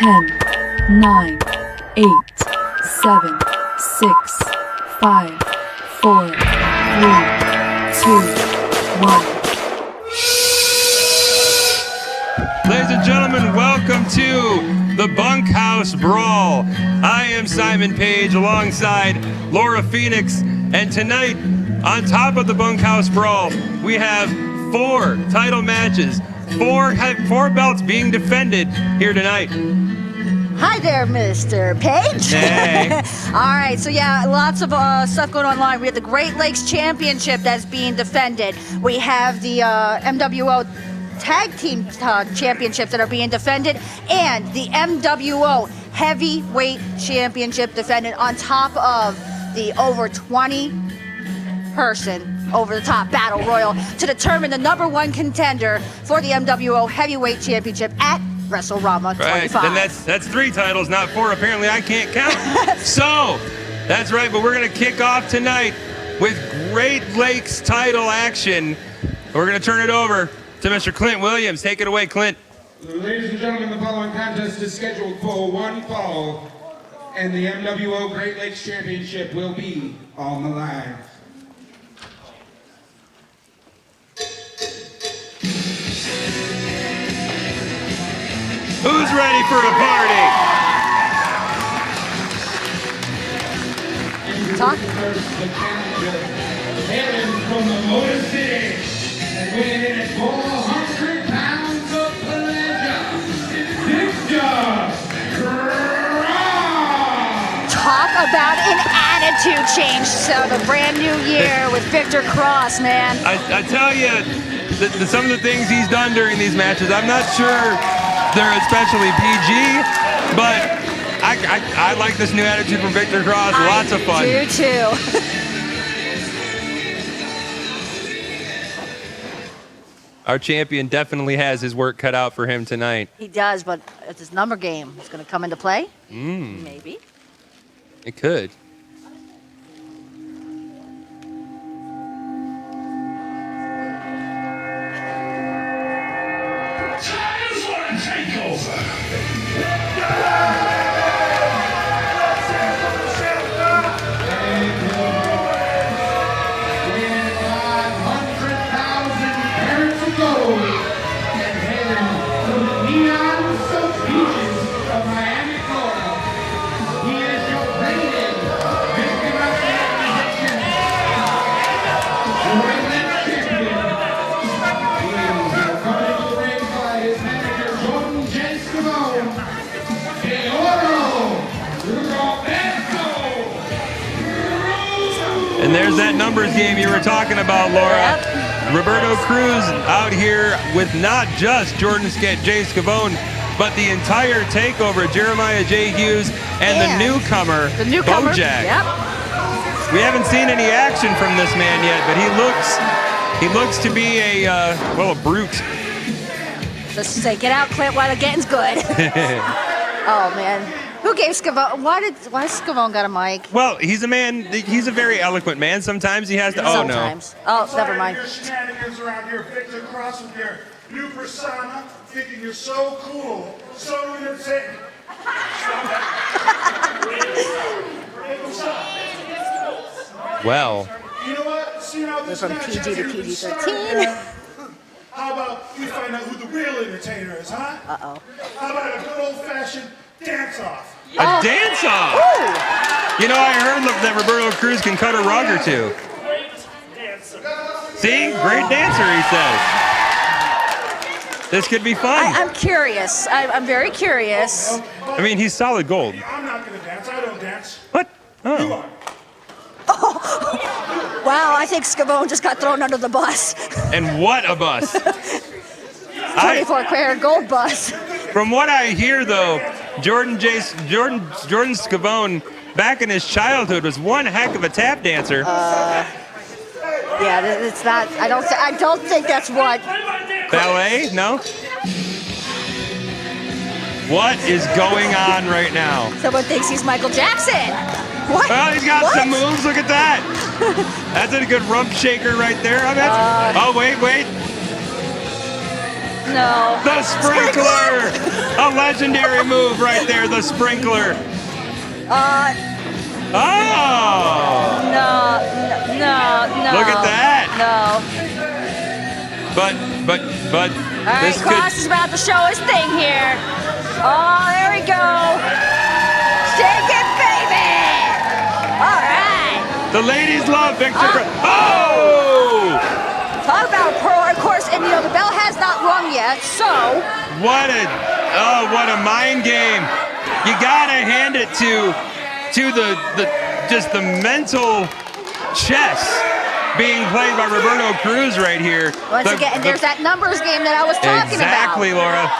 10, 9, 8, 7, 6, 5, 4, 3, 2, 1. Ladies and gentlemen, welcome to the Bunkhouse Brawl. I am Simon Page alongside Laura Phoenix, and tonight, on top of the Bunkhouse Brawl, we have 4 title matches, 4 belts being defended here tonight. Hi there, Mr. Page. Hey. All right, so yeah, lots of stuff going online. We have the Great Lakes Championship that's being defended. We have the MWO Tag Team Championships that are being defended, and the MWO Heavyweight Championship defended on top of the over 20-person over-the-top battle royal to determine the #1 contender for the MWO Heavyweight Championship at WrestleRama 25. Right, and that's 3 titles, not 4. Apparently, I can't count. So, that's right, but we're going to kick off tonight with Great Lakes title action. We're going to turn it over to Mr. Clint Williams. Take it away, Clint. Ladies and gentlemen, the following contest is scheduled for 1 fall, and the MWO Great Lakes Championship will be on the line. Who's ready for a party? Talk. First, the challenger, hailing from the Motor City, and weighing in at 400 pounds of pleasure, Victor Cross. Talk about an attitude change. So the brand new year with Victor Cross, man. I tell you, some of the things he's done during these matches, I'm not sure they're especially PG, but I like this new attitude from Victor Cross. Lots of fun. I do too. Our champion definitely has his work cut out for him tonight. He does, but it's his number game. It's going to come into play. Maybe. It could. Take over. And there's that numbers game you were talking about, Laura. Yep. Roberto Cruz out here with not just Jay Scavone, but the entire takeover, Jeremiah J. Hughes and the newcomer, Bojack. Yep. We haven't seen any action from this man yet, but he looks to be a brute. Just say, get out, Clint, while the getting's good. Oh, man. Who gave Scavone? Why Scavone got a mic? Well, he's a man. He's a very eloquent man. Sometimes he has to. Sometimes. Oh, never mind. Your shenanigans around here, Victor Cross, with your new persona, thinking you're so cool, so entertaining. Well. You know what? See how this From match PG has to here been PG-13. started? How about we find out who the real entertainer is, huh? Uh-oh. How about a good old-fashioned dance-off? A dance-off? You know, I heard that Roberto Cruz can cut a rug or 2. See? Great dancer, he says. This could be fun. I'm curious. I'm very curious. I mean, he's solid gold. I'm not going to dance. I don't dance. What? You Oh. are. Wow, I think Scavone just got thrown under the bus. And what a bus. 24-karat gold bus. From what I hear, though, Jordan Scavone, back in his childhood, was one heck of a tap dancer. Yeah, it's not. I don't think that's what. Ballet? No? What is going on right now? Someone thinks he's Michael Jackson. What? Well, he's got What? some moves. Look at that. That's a good rump shaker right there. I mean, oh, wait. No. The sprinkler! A legendary move right there, the sprinkler. Oh! No. Look at that. No. But All right, this Cross is about to show his thing here. Oh, there we go. Shake it, baby. All right. the ladies love Victor Cruz. Oh! Talk about pro, of course, and the bell has not rung yet, so. What a mind game. You gotta hand it to the mental chess being played by Roberto Cruz right here. Once again, there's that numbers game that I was talking exactly, about. Laura.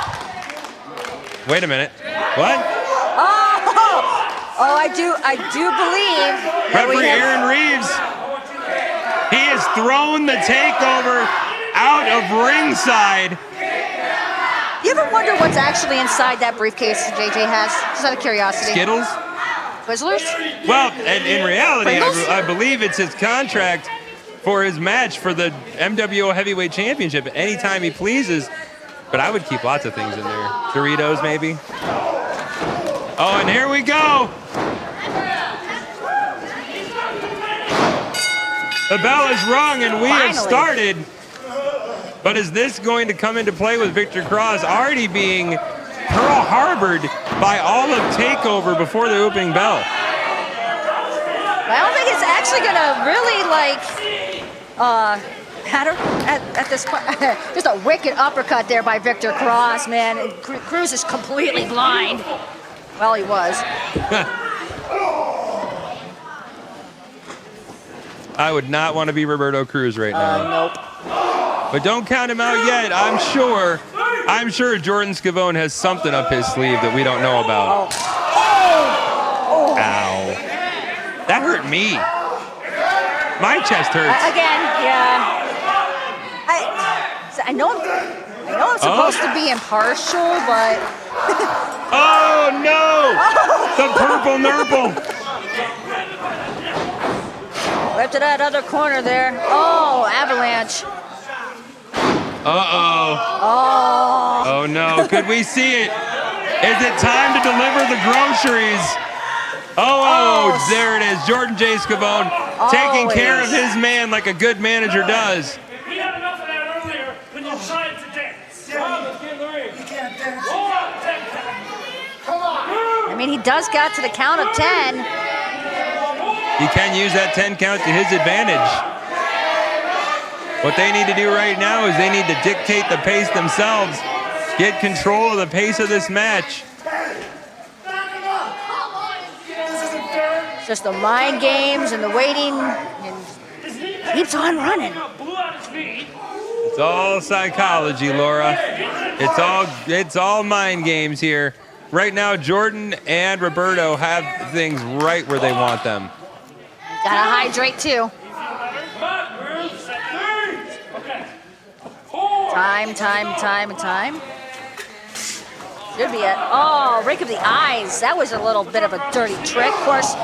Wait a minute. What? Oh, I do believe. Referee Aaron Reeves. He has thrown the takeover out of ringside. You ever wonder what's actually inside that briefcase JJ has? Just out of curiosity. Skittles? Twizzlers? Well, in reality, Pringles? I believe it's his contract for his match for the MWO Heavyweight Championship anytime he pleases. But I would keep lots of things in there. Doritos, maybe. Oh, and here we go. The bell is rung and we have started. But is this going to come into play with Victor Cruz already being Pearl Harbored by all of TakeOver before the opening bell? I don't think it's actually gonna really matter at this point. Just a wicked uppercut there by Victor Cruz, man. And Cruz is completely blind. Well, he was. I would not want to be Roberto Cruz right now. Nope. But don't count him out yet. I'm sure Jordan Scavone has something up his sleeve that we don't know about. Oh. Ow. That hurt me. My chest hurts. Again, yeah. I know I'm supposed to be impartial, but. Oh no! The purple nurple. Right to that other corner there. Oh, avalanche. Uh-oh. Oh no, could we see it? Is it time to deliver the groceries? Oh, there it is. Jordan J. Scavone taking care of his man like a good manager does. We had enough of that earlier when you tried to dance. Let's get in the ring. You can't dance. Come on. I mean, he does got to the count of 10. He can use that 10 count to his advantage. What they need to do right now is they need to dictate the pace themselves, get control of the pace of this match. Just the mind games and the waiting, and keeps on running. It's all psychology, Laura. It's all mind games here. Right now, Jordan and Roberto have things right where they want them. Gotta hydrate too. Time. Should be it. Oh, rake of the eyes. That was a little bit of a dirty trick. Of course,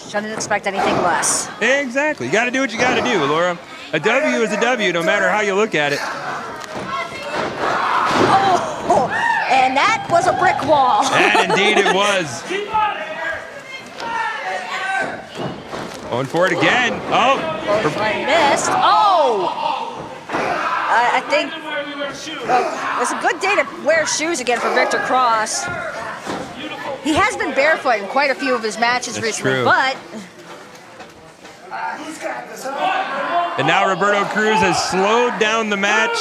shouldn't expect anything less. Exactly. You got to do what you got to do, Laura. A W is a W, no matter how you look at it. Oh, and that was a brick wall. And indeed it was. Going for it again. Oh. I missed. Oh. I think it's a good day to wear shoes again for Victor Cruz. He has been barefoot in quite a few of his matches recently, true. but. And now Roberto Cruz has slowed down the match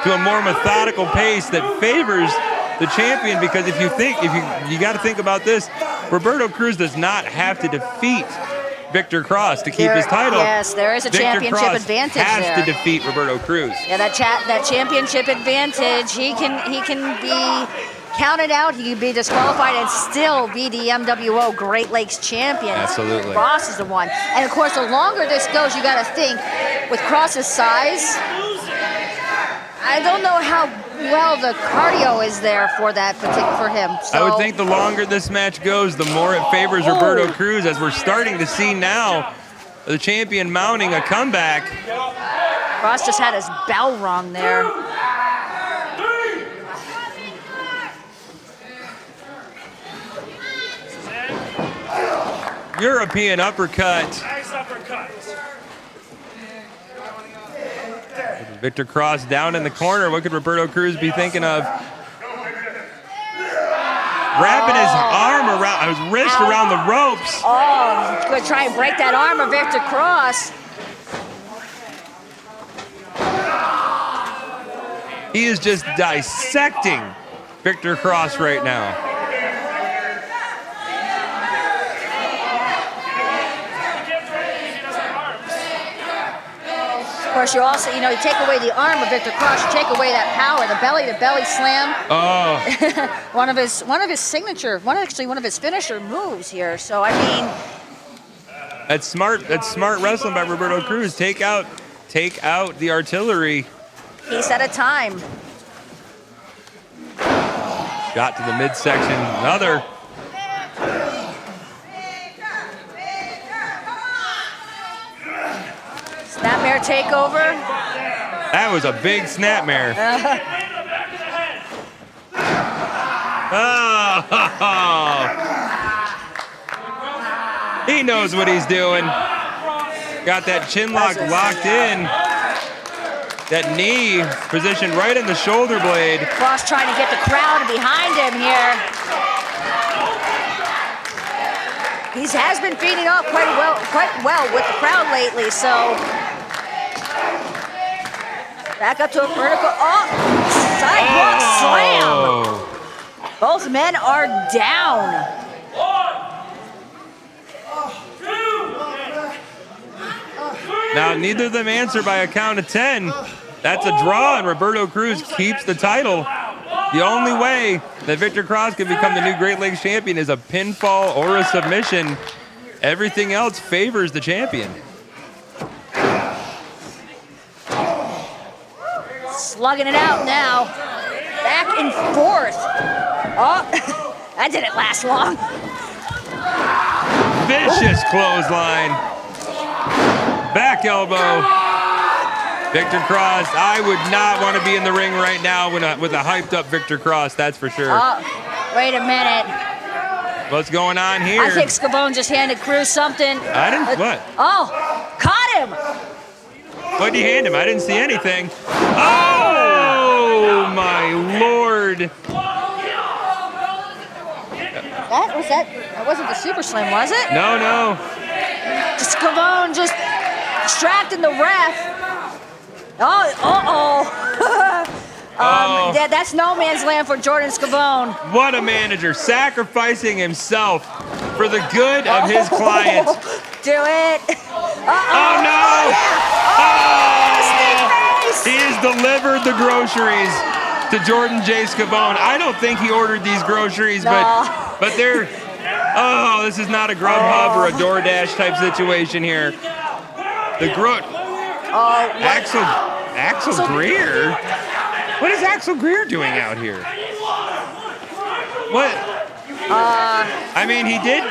to a more methodical pace that favors the champion, because if you got to think about this, Roberto Cruz does not have to defeat Victor Cruz to keep his title. Yes, there is a championship Cruz advantage has there. to defeat Roberto Cruz. Yeah, that championship advantage. He can be counted out. He can be disqualified and still be the MWO Great Lakes champion. Absolutely. Cross is the one, and of course, the longer this goes, you got to think with Cross's size. I don't know how well the cardio is there for him. So. I would think the longer this match goes, the more it favors Roberto Cruz, as we're starting to see now the champion mounting a comeback. Cross just had his bell rung there. European uppercut. Nice uppercut. Victor Cross down in the corner. What could Roberto Cruz be thinking of? Wrapping his arm around, his wrist around the ropes. Oh, he's gonna try and break that arm of Victor Cross. He is just dissecting Victor Cross right now. Of course, you also, you take away the arm of Victor Cross, you take away that power, the belly-to-belly slam. Oh. one of his signature, one of his finisher moves here. So I mean, that's smart wrestling by Roberto Cruz. Take out the artillery. Piece at a time. Got to the midsection. Another. Snapmare takeover. That was a big snapmare. Oh. He knows what he's doing. Got that chin lock locked in. That knee positioned right in the shoulder blade. Cross trying to get the crowd behind him here. He has been feeding off quite well with the crowd lately, so. Back up to a vertical, sidewalk slam. Both men are down. Now, neither of them answer by a count of 10. That's a draw, and Roberto Cruz keeps the title. The only way that Victor Cross can become the new Great Lakes champion is a pinfall or a submission. Everything else favors the champion. Slugging it out now. Back and forth. Oh, that didn't last long. Vicious clothesline. Back elbow. Victor Cross, I would not want to be in the ring right now with a hyped up Victor Cross, that's for sure. Oh, wait a minute. What's going on here? I think Scavone just handed Cruz something. I didn't, what? Oh, caught him. What did he hand him? I didn't see anything. Oh, my Lord. That wasn't the Super Slam, was it? No. Scavone just distracting the ref. Yeah, that's no man's land for Jordan Scavone. What a manager, sacrificing himself for the good of his client. Do it. Oh, no. He has delivered the groceries to Jordan J. Scavone. I don't think he ordered these groceries, but they're, this is not a Grubhub or a DoorDash type situation here. Axel Greer? What is Axel Greer doing out here? What? I mean, he did.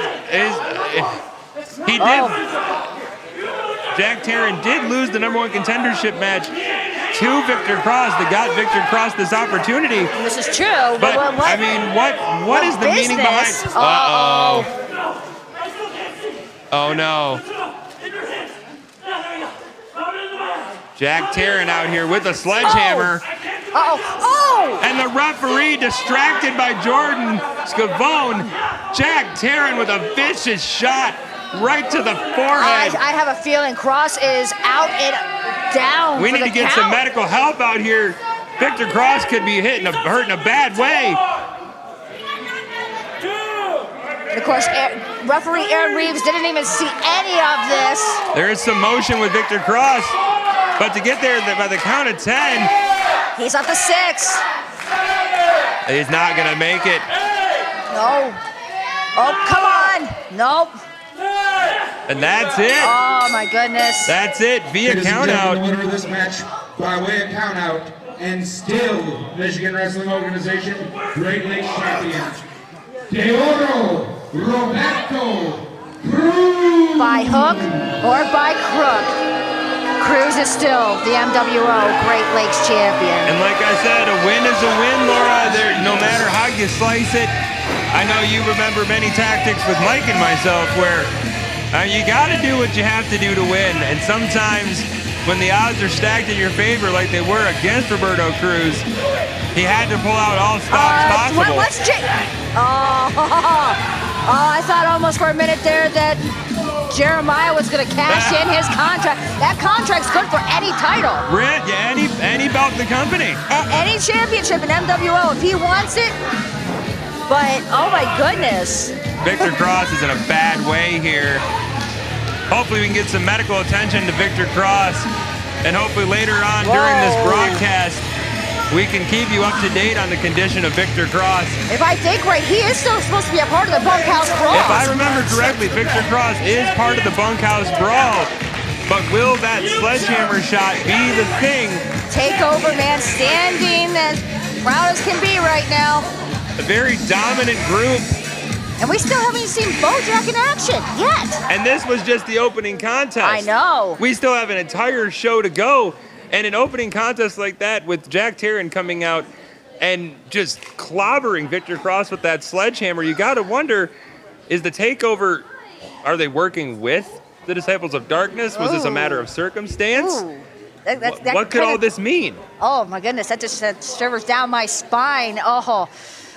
Jack Tarrant did lose the #1 contendership match to Victor Cross that got Victor Cross this opportunity. This is true. But I mean, what is the meaning behind? Oh no. Jack Tarrant out here with a sledgehammer. And the referee distracted by Jordan Scavone. Jack Tarrant with a vicious shot right to the forehead. I have a feeling Cross is out and down. We need to get some medical help out here. Victor Cross could be hurt in a bad way. And of course, referee Aaron Reeves didn't even see any of this. There is some motion with Victor Cross, but to get there by the count of 10, he's up to 6. He's not gonna make it. No. Oh, come on. Nope. And that's it. Oh my goodness. That's it. Via count out. The winner of this match by way of count out, and still Michigan Wrestling Organization Great Lakes champion, De Oro, Roberto Cruz. By hook or by crook, Cruz is still the MWO Great Lakes champion. And like I said, a win is a win, Laura. No matter how you slice it, I know you remember many tactics with Mike and myself where you got to do what you have to do to win. And sometimes when the odds are stacked in your favor like they were against Roberto Cruz, he had to pull out all stops possible. I thought almost for a minute there that Jeremiah was going to cash in his contract. That contract's good for any title. Yeah, any belt in the company. Any championship in MWO if he wants it. But, oh my goodness. Victor Cross is in a bad way here. Hopefully we can get some medical attention to Victor Cross. And hopefully later on during this broadcast, we can keep you up to date on the condition of Victor Cross. If I think right, he is still supposed to be a part of the Bunkhouse Brawl. If I remember correctly, Victor Cross is part of the Bunkhouse Brawl. But will that sledgehammer shot be the thing? Takeover, man, standing as proud as can be right now. A very dominant group. And we still haven't seen Bojack in action yet. And this was just the opening contest. I know. We still have an entire show to go. And an opening contest like that with Jack Taryn coming out and just clobbering Victor Cross with that sledgehammer, you got to wonder, is the takeover, are they working with the Disciples of Darkness? Was this a matter of circumstance? Ooh. What could all this mean? Oh my goodness, that just shivers down my spine. I'm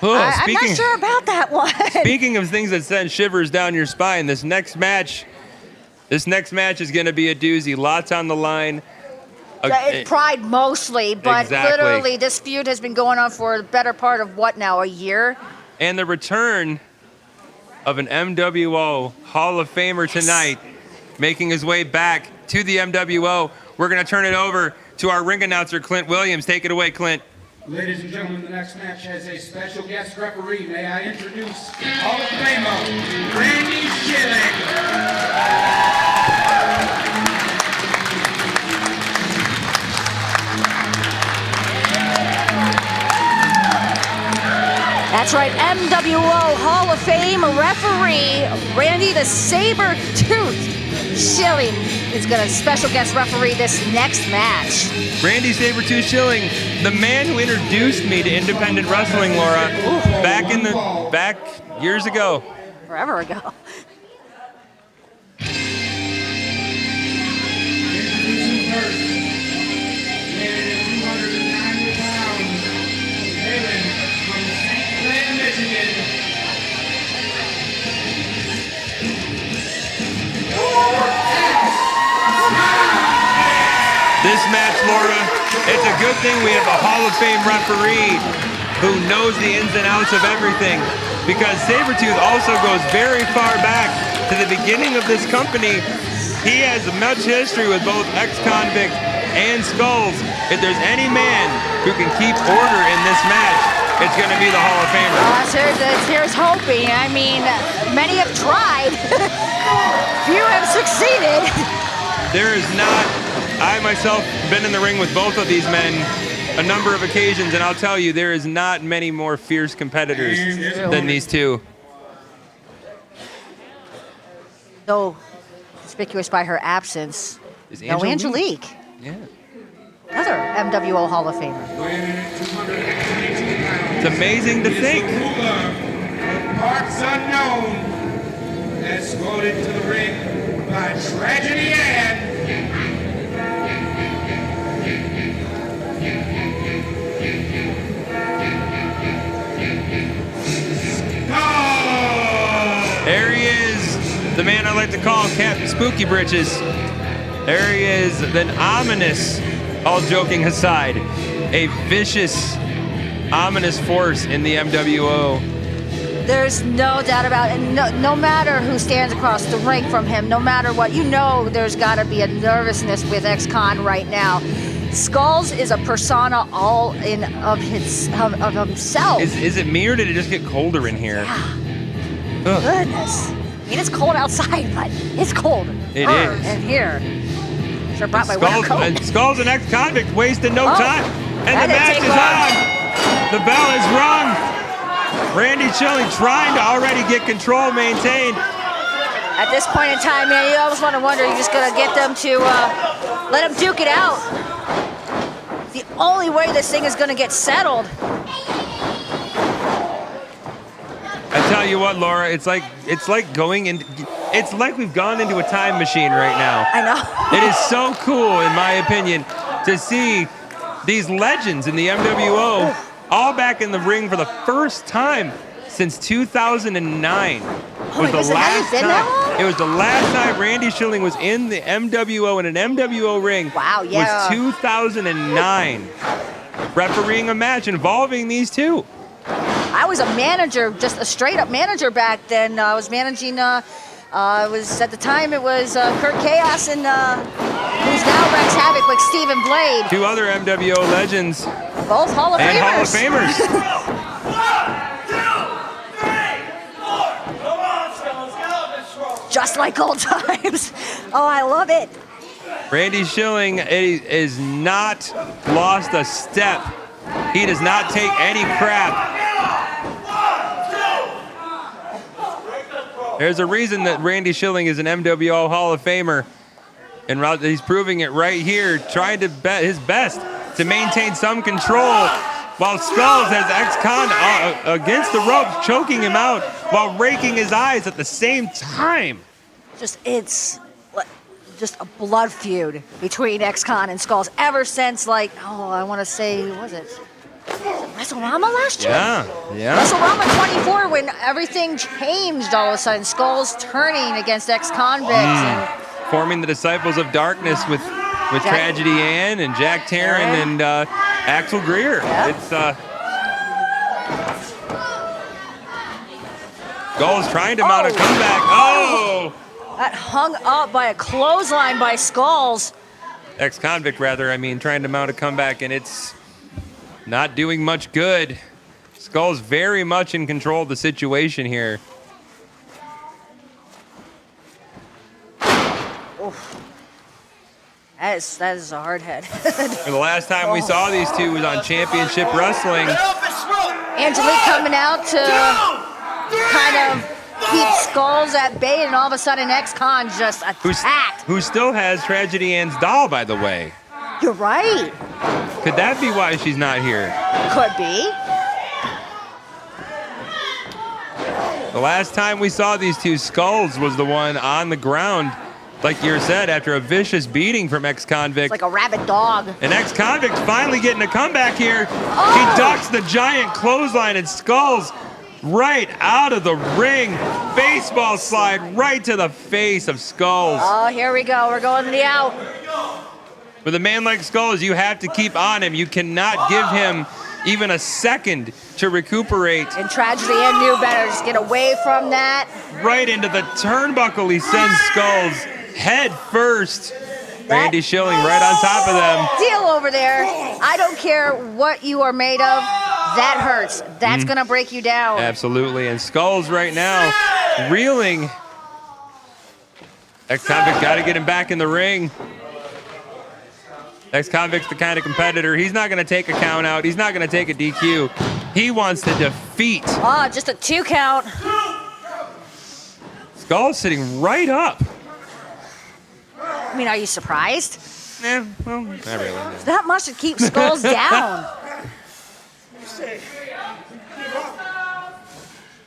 not sure about that one. Speaking of things that send shivers down your spine, this next match is going to be a doozy. Lots on the line. Pride mostly, but Exactly. literally this feud has been going on for the better part of what now, a year? And the return of an MWO Hall of Famer tonight, making his way back to the MWO. We're going to turn it over to our ring announcer, Clint Williams. Take it away, Clint. Ladies and gentlemen, the next match has a special guest referee. May I introduce Hall of Famer, Randy Schilling. That's right, MWO Hall of Fame referee Randy the Saber-Tooth Schilling is going to special guest referee this next match. Randy Saber-Tooth Schilling, the man who introduced me to independent wrestling, Laura, back years ago. Forever ago. Introducing first, weighing 290 pounds, hailing from St. Clair, Michigan. This match, Laura, it's a good thing we have a Hall of Fame referee who knows the ins and outs of everything, because Saber-Tooth also goes very far back to the beginning of this company. He has much history with both X-Convict and Skullz. If there's any man who can keep order in this match, it's going to be the Hall of Famer. Here's hoping. I mean, many have tried. Few have succeeded. There is not, I myself been in the ring with both of these men a number of occasions, and I'll tell you, there is not many more fierce competitors than these two. Though conspicuous by her absence, Is no Angelique. Yeah. Another MWO Hall of Famer. It's amazing to think. Parts unknown, escorted to the ring by Tragedy Ann. There he is, the man I like to call Captain Spooky Britches. There he is, then ominous, all joking aside, a vicious, ominous force in the MWO. There's no doubt about it. No matter who stands across the ring from him, no matter what, you know there's got to be a nervousness with X-Con right now. Skullz is a persona all in of himself. Is it me or did it just get colder in here? Yeah. Ugh. Goodness. I mean, it's cold outside, but it's cold It is. in here. Sure brought my winter coat. Skullz and X-Convict wasted no time. And that the match didn't is take on. The bell is rung. Randy Schilling trying to already get control maintained. At this point in time, man, you almost want to wonder, you're just going to get them to let them duke it out. The only way this thing is going to get settled. I tell you what, Laura, it's like going in. It's like we've gone into a time machine right now. I know. It is so cool, in my opinion, to see these legends in the MWO all back in the ring for the first time since 2009. Oh my goodness, it hasn't been that long? It was the last time Randy Schilling was in the MWO in an MWO ring. Wow, yeah. Was 2009. Refereeing a match involving these two. I was a manager, just a straight up manager back then. I was managing, it was at the time it was Kurt Chaos and who's now Rex Havoc with Stephen Blade. Two other MWO legends. Both Hall of and Famers. Hall of Famers. Just like old times. Oh, I love it. Randy Schilling is not lost a step. He does not take any crap. There's a reason that Randy Schilling is an MWO Hall of Famer, and he's proving it right here, trying to bet his best to maintain some control, while Skullz has X-Con against the ropes, choking him out while raking his eyes at the same time. It's just a blood feud between X-Con and Skullz ever since, like, I want to say, was it WrestleRama last year? Yeah. WrestleRama 24, when everything changed all of a sudden. Skullz turning against X-Convict. And forming the Disciples of Darkness with Tragedy Ann and Jack Taryn and Axel Greer. Yep. It's Skullz trying to mount a comeback. Oh! That hung up by a clothesline by Skullz. Ex-convict, rather, trying to mount a comeback, and it's not doing much good. Skullz very much in control of the situation here. Oof. That is a hard head. The last time we saw these two was on Championship Wrestling. Angelique coming out to kind of keep Skullz at bay, and all of a sudden X-Con just attacked. Who still has Tragedy Ann's doll, by the way. You're right. Could that be why she's not here? Could be. The last time we saw these two, Skullz was the one on the ground, like you said, after a vicious beating from Ex-Convict. It's like a rabid dog. And Ex-Convict's finally getting a comeback here. Oh! He ducks the giant clothesline, and Skullz right out of the ring. Baseball slide right to the face of Skullz. Oh, here we go. We're going to the out. With a man like Skullz, you have to keep on him. You cannot give him even a second to recuperate. And Tragedy Ann knew better. Just get away from that. Right into the turnbuckle, he sends Skullz head first. Randy Schilling right on top of them. Deal over there. I don't care what you are made of. That hurts. That's going to break you down. Absolutely. And Skullz right now reeling. Ex-Convict got to get him back in the ring. Ex-Convict's the kind of competitor. He's not going to take a count out. He's not going to take a DQ. He wants to defeat. Oh, just a 2 count. Skullz sitting right up. Are you surprised? Well, not really. It's not much to keep Skullz down.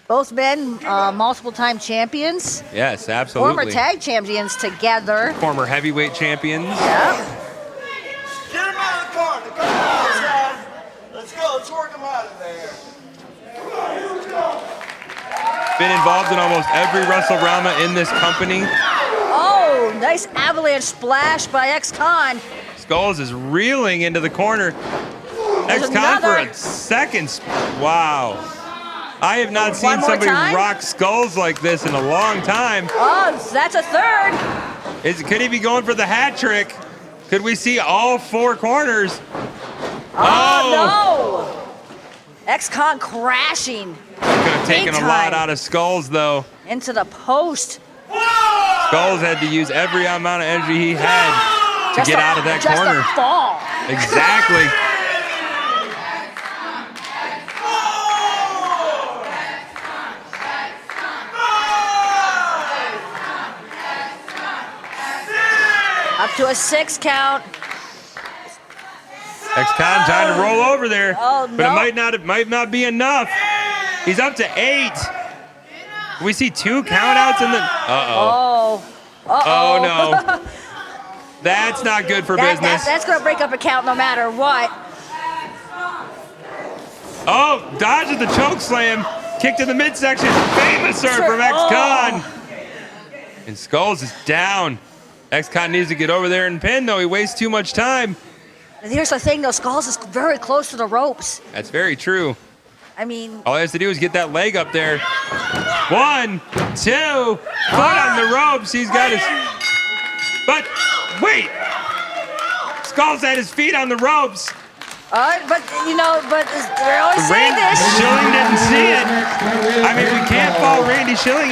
Both men, multiple-time champions. Yes, absolutely. Former tag champions together. Former heavyweight champions. Yeah. Get him out of the car. The car outside. Let's go. Let's work him out of there. Been involved in almost every WrestleRama in this company. Oh, nice avalanche splash by X-Con. Skullz is reeling into the corner. X-Con for a second. Wow. I have not seen somebody rock Skullz like this in a long time. Oh, that's a third. Could he be going for the hat trick? Could we see all 4 corners? Oh, no. X-Con crashing. Could have taken a lot out of Skullz, though. Into the post. Skullz had to use every amount of energy he had to get out of that corner. Just a fall. Exactly. Up to a 6 count. X-Con trying to roll over there, Oh, no. but it might not be enough. He's up to 8. We see 2 countouts in the. Oh. Oh no. That's not good for business. That's going to break up a count no matter what. Oh, dodges the choke slam. Kick to the midsection. Famouser from X-Con. And Skullz is down. X-Con needs to get over there and pin, though. He wastes too much time. And here's the thing, though. Skullz is very close to the ropes. That's very true. I mean, all he has to do is get that leg up there. 1, 2, foot on the ropes. He's got his. But wait, Skullz had his feet on the ropes. but they're always saying this. Schilling didn't see it. I mean, we can't fault Randy Schilling.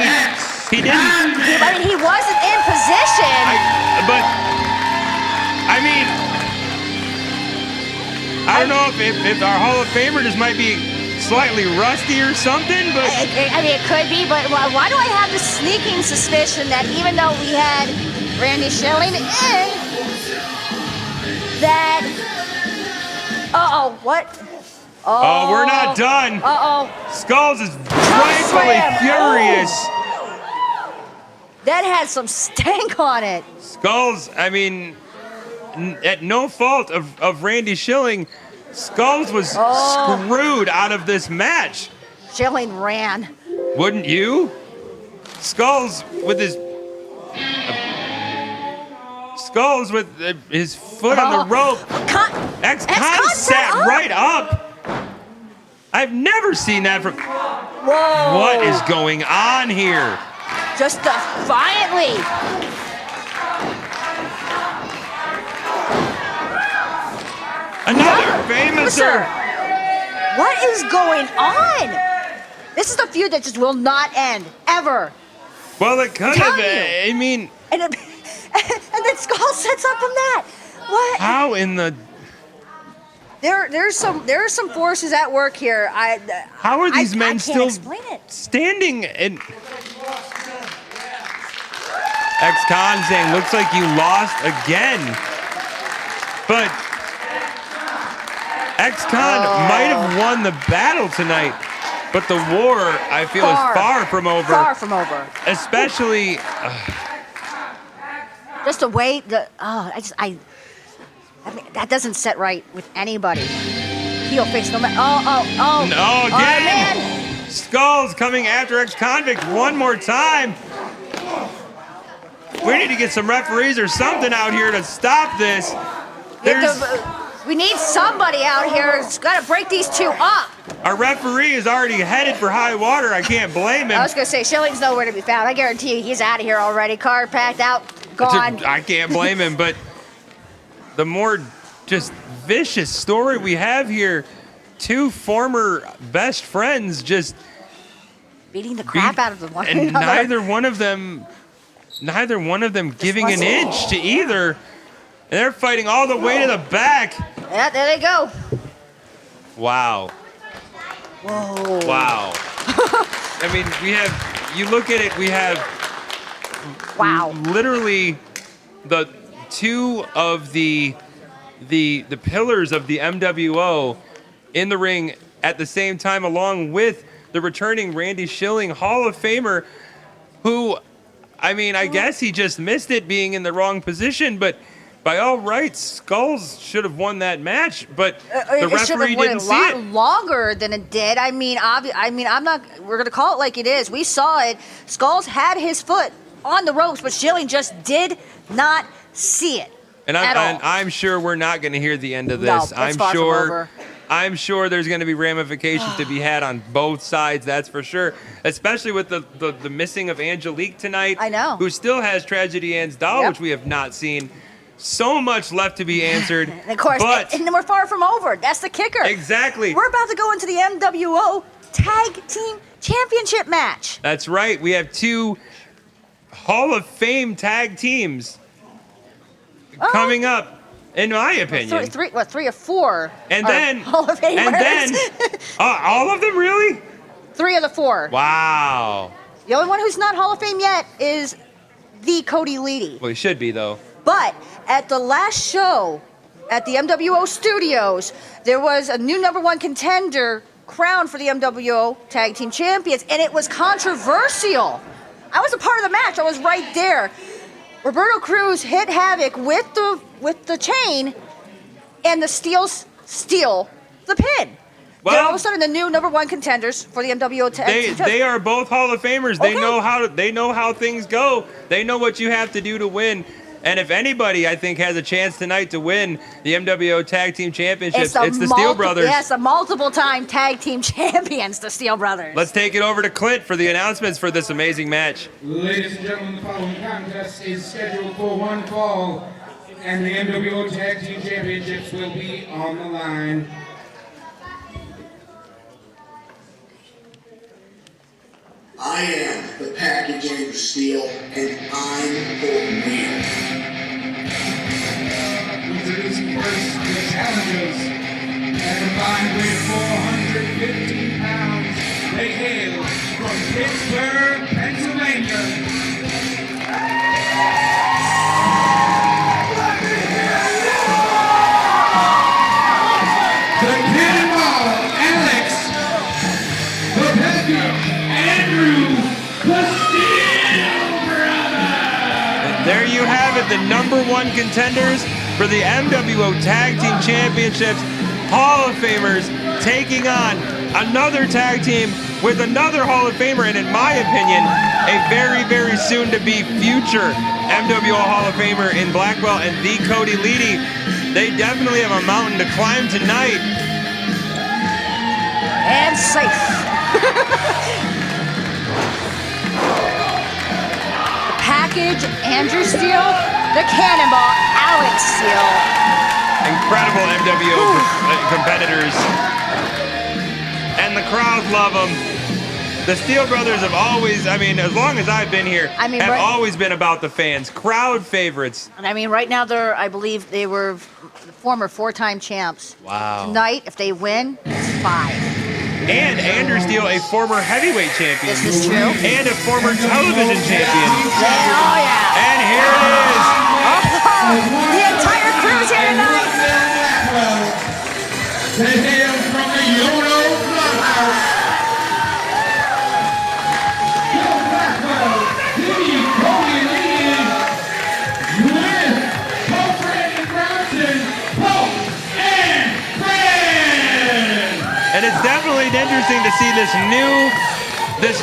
He didn't. I mean, he wasn't in position. I don't know if our Hall of Famer just might be slightly rusty or something, but I mean, it could be, but why do I have the sneaking suspicion that even though we had Randy Schilling in, that... what? Oh, we're not done. Skullz is rightfully furious. That had some stank on it. Skullz, I mean, at no fault of Randy Schilling, Skullz was screwed out of this match. Schilling ran. Wouldn't you? Skullz with his foot on the rope. X-Con sat right up. I've never seen that from. Whoa! What is going on here? Just defiantly. Another famouser. What is going on? This is the feud that just will not end ever. Well, it could have. I mean. And then Skullz sets up from that. What? How in the? There are some forces at work here. How are these men still standing? And X-Con saying, "Looks like you lost again," but X-Con might have won the battle tonight. But the war, I feel, is far from over. Far from over. Especially. Just the way I mean, that doesn't set right with anybody. Heel face, no matter. No, again. Man. Skullz coming after X-Convict one more time. We need to get some referees or something out here to stop this. We need somebody out here who's got to break these two up. Our referee is already headed for high water. I can't blame him. I was going to say, Schilling's nowhere to be found. I guarantee you he's out of here already. Car packed out, gone. I can't blame him, but the more just vicious story we have here, 2 former best friends just beating the crap out of the one and another. neither one of them giving an inch to either. And they're fighting all the way to the back. Yeah, there they go. Wow. Whoa. Wow. I mean, you look at it, we have literally the 2 of the pillars of the MWO in the ring at the same time, along with the returning Randy Schilling Hall of Famer, who, I mean, I guess he just missed it being in the wrong position, but by all rights, Skullz should have won that match, but the referee didn't see it. A lot longer than it did. I mean, I'm not. We're gonna call it like it is. We saw it. Skullz had his foot on the ropes, but Schilling just did not see it. And I'm sure we're not going to hear the end of this. No, it's far from over. I'm sure there's going to be ramifications to be had on both sides. That's for sure. Especially with the missing of Angelique tonight. I know. Who still has Tragedy Ann's doll, which we have not seen. So much left to be answered. And of course, and we're far from over. That's the kicker. Exactly. We're about to go into the MWO Tag Team Championship match. That's right. We have 2 Hall of Fame tag teams coming up, in my opinion. 3 or 4. And then Hall of Famers. And then all of them, really? 3 of the 4. Wow. The only one who's not Hall of Fame yet is the Cody Leedy. Well, he should be, though. But at the last show at the MWO Studios, there was a new #1 contender crowned for the MWO Tag Team Champions, and it was controversial. I was a part of the match. I was right there. Roberto Cruz hit Havoc with the chain, and the Steele's steal the pin. Well, They're all of a sudden the new #1 contenders for the MWO Tag Team Championship. They are both Hall of Famers. They Okay. know how things go. They know what you have to do to win. And if anybody, I think, has a chance tonight to win the MWO Tag Team Championship, it's the Steele Brothers. Yes, the multiple-time tag team champions, the Steele Brothers. Let's take it over to Clint for the announcements for this amazing match. Ladies and gentlemen, the following contest is scheduled for one fall, and the MWO Tag Team Championships will be on the line. I am the package Andrew Steele, and I'm for real. Introducing first the challengers. At a combined weight of 415 pounds, they hail from Pittsburgh, Pennsylvania. The Cannonball, Alex. The Pecker, Andrew, the Steele Brothers. There you have it, the #1 contenders for the MWO Tag Team Championships. Hall of Famers taking on another tag team with another Hall of Famer, and in my opinion, a very, very soon-to-be future MWO Hall of Famer in Blackwell and the Cody Leedy. They definitely have a mountain to climb tonight. And safe. The package, Andrew Steele. The Cannonball, Alex Steele. Incredible MWO competitors. And the crowd love them. The Steele Brothers have always, I mean, as long as I've been here, have always been about the fans. Crowd favorites. And I mean, right now, I believe they were the former 4-time champs. Wow. Tonight, if they win, it's 5. And Andrew Steele, a former heavyweight champion. This is true. And a former television champion. Oh, yeah. And here it is. Oh, the entire crew's here tonight. They hail from the YOLO Clubhouse. Joe Blackwell, Leedy, Cody, Leedy, with Pope Brandon Brownson, Pope and Fred. And it's definitely interesting to see this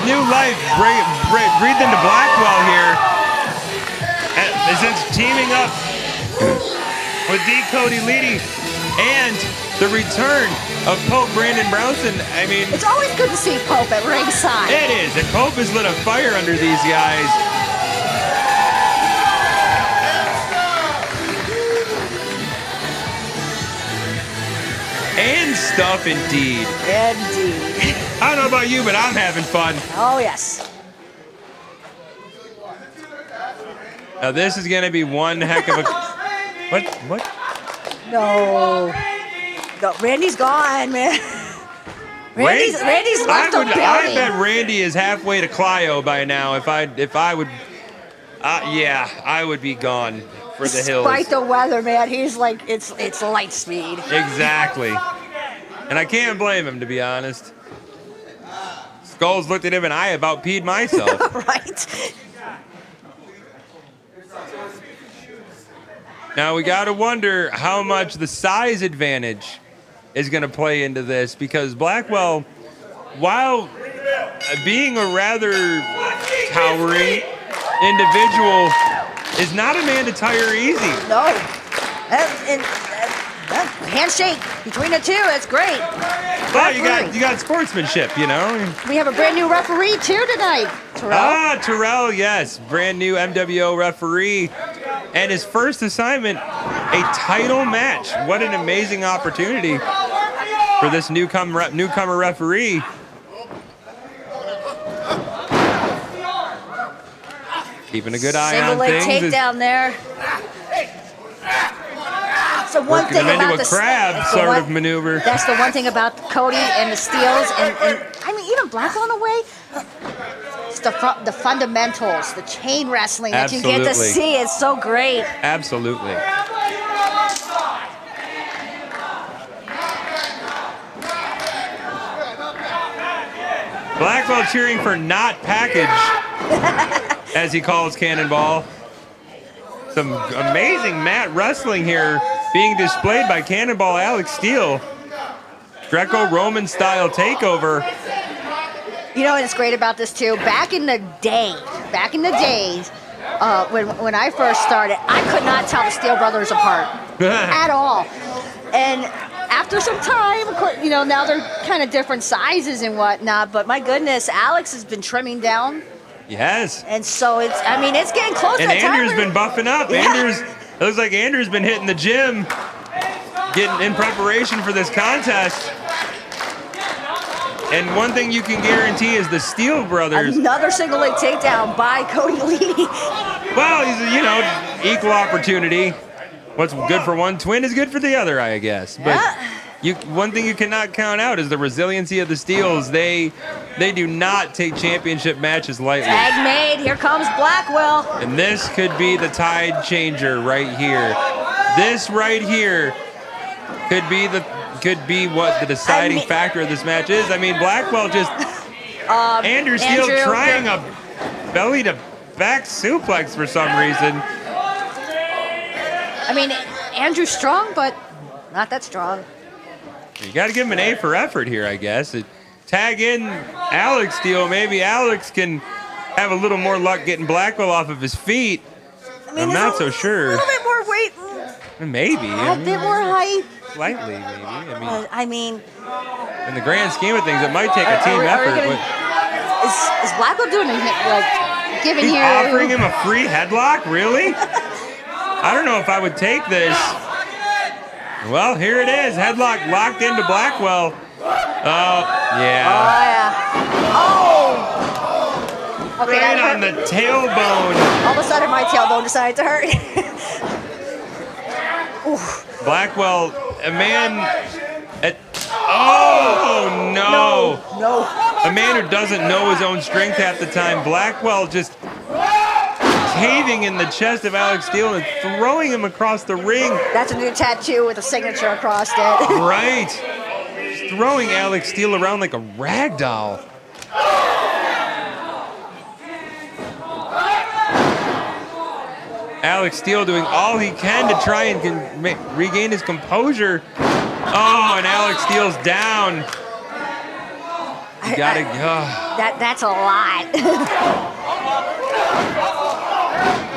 new life breathed into Blackwell here. And since teaming up with D. Cody Leedy and the return of Pope Brandon Brownson, I mean, It's always good to see Pope at ringside. it is. And Pope has lit a fire under these guys. And stuff indeed. Indeed. I don't know about you, but I'm having fun. Oh, yes. Now this is gonna be one heck of a what? No. No, Randy's gone, man. Randy's left the building. I bet Randy is halfway to Clio by now. If I would, yeah, I would be gone for the hills. Despite the weather, man, he's like it's light speed. Exactly. And I can't blame him, to be honest. Skullz looked at him and I about peed myself. Right. Now we gotta wonder how much the size advantage is gonna play into this, because Blackwell, while being a rather towering individual, is not a man to tire easy. No. Handshake between the two, it's great. But you got sportsmanship, you know. We have a brand new referee too tonight, Terrell. Terrell, yes, brand new MWO referee, and his first assignment, a title match. What an amazing opportunity for this newcomer referee. Keeping a good eye Single on leg things. takedown there. So one Working thing him about into a crab that's the sort one- of maneuver. That's the one thing about Cody and the Steels, and I mean even Blackwell in a way. It's the fundamentals, the chain wrestling that you get to Absolutely. see is so great. Absolutely. Blackwell cheering for not package, as he calls Cannonball. Some amazing mat wrestling here being displayed by Cannonball Alex Steele. Greco-Roman style takeover. You know what's great about this too? Back in the days, when I first started, I could not tell the Steele brothers apart at all. And after some time, of course, you know, now they're kind of different sizes and whatnot. But my goodness, Alex has been trimming down. Yes. And so it's getting close. And to that time Andrew's been buffing up. Yeah. It looks like Andrew's been hitting the gym, getting in preparation for this contest. And one thing you can guarantee is the Steele brothers. Another single leg takedown by Cody Leedy. Well, he's, you know, equal opportunity. What's good for one twin is good for the other, I guess. But one thing you cannot count out is the resiliency of the Steeles. They do not take championship matches lightly. Tag made. Here comes Blackwell. And this could be the tide changer right here. This right here could be what the deciding factor of this match is. I mean, Blackwell just Andrew Steele trying a belly to back suplex for some reason. I mean, Andrew's strong, but not that strong. You got to give him an A for effort here, I guess. Tag in Alex Steele. Maybe Alex can have a little more luck getting Blackwell off of his feet. I mean, I'm not so sure. A little bit more weight. Maybe. A bit more height. Slightly, maybe. I mean, in the grand scheme of things, it might take a team effort. Is Blackwell doing giving you? Offering him a free headlock? Really? I don't know if I would take this. Well, here it is. Headlock locked into Blackwell. Oh, yeah. Oh! Okay, right on the tailbone. All of a sudden, my tailbone decided to hurt. Blackwell, a man oh, no. A man who doesn't know his own strength half the time. Blackwell just caving in the chest of Alex Steele and throwing him across the ring. That's a new tattoo with a signature across it. Right. Just throwing Alex Steele around like a rag doll. Alex Steele doing all he can to try and regain his composure. Oh, and Alex Steele's down. You gotta go. That's a lot.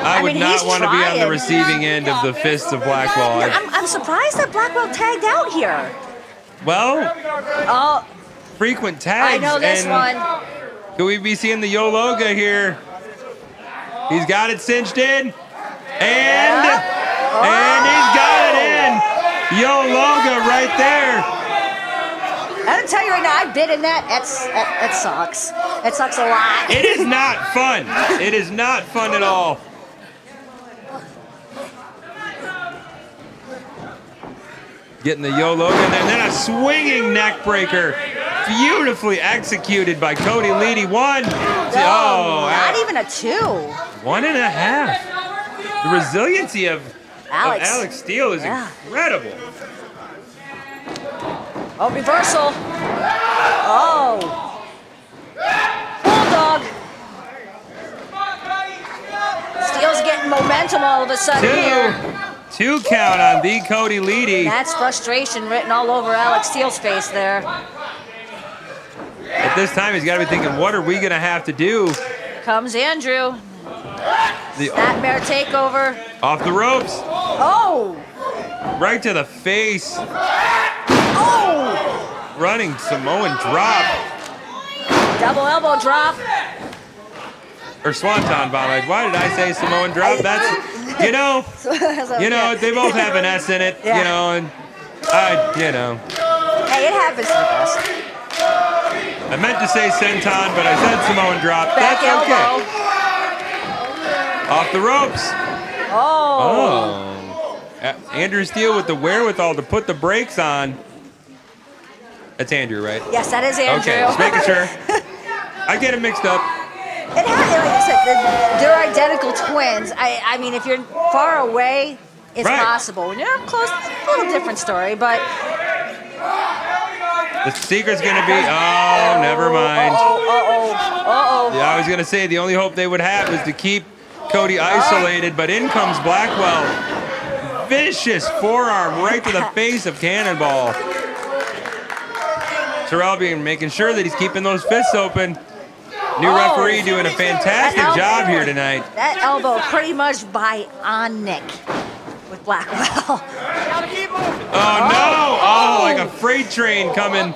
I would not want to be on the receiving end of the fists of Blackwell. I'm surprised that Blackwell tagged out here. Well, frequent tags. I know this one. Could we be seeing the Yologa here? He's got it cinched in. And he's got it in. Yologa right there. I'm tell you right now, I've been in that. That sucks. It sucks a lot. It is not fun. It is not fun at all. Getting the Yologa and then a swinging neck breaker. Beautifully executed by Cody Leedy. Not even a 2. 1.5. The resiliency of Alex Steele is incredible. Oh, reversal. Oh. Lawdog. Steele's getting momentum all of a sudden here. 2 count on the Cody Leedy. That's frustration written all over Alex Steele's face there. At this time, he's got to be thinking, what are we going to have to do? Comes Andrew. Snapmare takeover. Off the ropes. Oh! Right to the face. Oh! Running Samoan drop. Double elbow drop. Or Swanton bomb. Why did I say Samoan drop? That's, they both have an S in it, Yeah. and Hey, it happens to us. I meant to say senton, but I said Samoan drop. Back That's elbow. okay. Off the ropes. Oh. Andrew Steele with the wherewithal to put the brakes on. That's Andrew, right? Yes, that is Andrew. Okay, just making sure. I get it mixed up. Like I said, they're identical twins. I mean, if you're far away, it's possible. When you're up close, a little different story. But The secret's gonna be, oh, never mind. Yeah, I was gonna say the only hope they would have is to keep Cody isolated, but in comes Blackwell. Vicious forearm right to the face of Cannonball. Terrell being making sure that he's keeping those fists open. New referee doing a fantastic job here tonight. That elbow pretty much bionic with Blackwell. Oh no! Oh, like a freight train coming.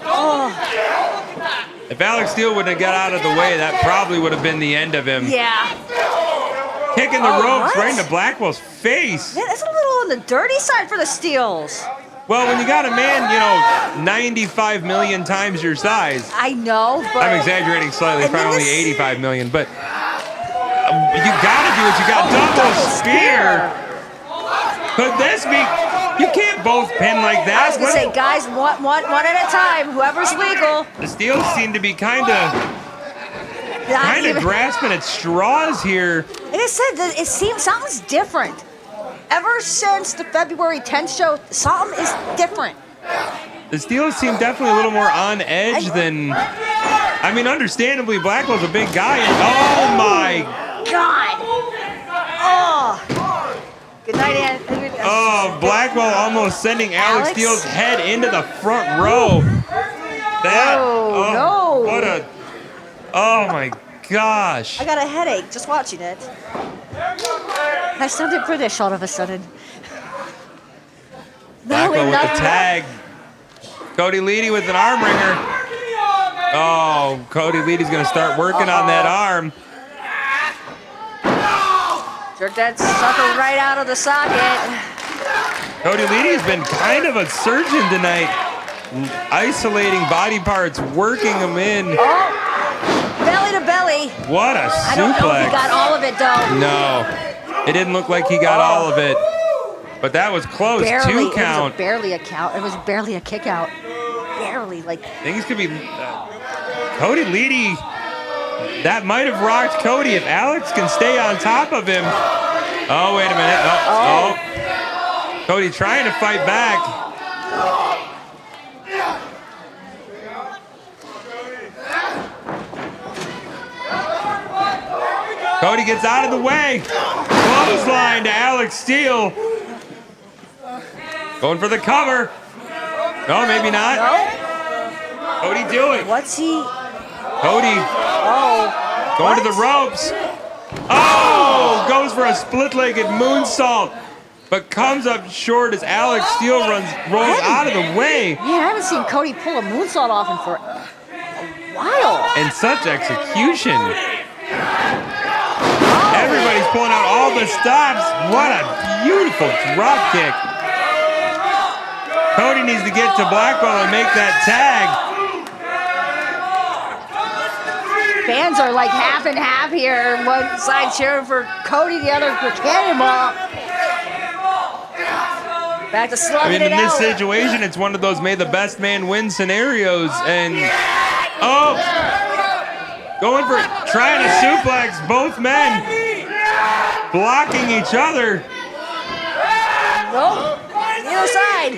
If Alex Steele wouldn't have got out of the way, that probably would have been the end of him. Yeah. Kicking the ropes right into Blackwell's face. Yeah, that's a little on the dirty side for the Steels. Well, when you got a man, 95 million times your size. I know, but... I'm exaggerating slightly, probably only 85 million, but you gotta do what you got. Double spear. Could this be... You can't both pin like that. I was gonna say, guys, one at a time. Whoever's legal. The Steels seem to be kind of grasping at straws here. Like I said, it seems something's different. Ever since the February 10th show, something is different. The Steels seem definitely a little more on edge than... I mean, understandably, Blackwell's a big guy. And, oh, my... God. Oh. Good night, Ann. Oh, Blackwell almost sending Alex Steele's head into the front row. That... no. What a... Oh, my gosh. I got a headache just watching it. I sounded British all of a sudden. Blackwell with the tag. Cody Leedy with an arm wringer. Oh, Cody Leedy's going to start working on that arm. Jerk that sucker right out of the socket. Cody Leedy has been kind of a surgeon tonight. Isolating body parts, working them in. Oh. Belly to belly. What a suplex. I don't know if he got all of it, though. No, it didn't look like he got all of it. But that was close. Barely. 2 count. It was barely a count. It was barely a kick out. Barely, like. Things could be... Cody Leedy, that might have rocked Cody if Alex can stay on top of him. Oh, wait a minute. Oh. Cody trying to fight back. Cody gets out of the way. Clothesline to Alex Steele. Going for the cover. No, maybe not. No. Cody doing? What's he? Cody. Oh. Going to the ropes. Oh! Goes for a split-legged moonsault, but comes up short as Alex Steele rolls out of the way. Man, I haven't seen Cody pull a moonsault off him for a while. And such execution. Everybody's pulling out all the stops. What a beautiful drop kick. Cody needs to get to Blackwell and make that tag. Fans are like half and half here. One side cheering for Cody, the other for Cannonball. Back to slugging in it this out. situation, it's one of those may the best man win scenarios. And, oh, going for trying to suplex both men. Blocking each other. Nope. Neither side.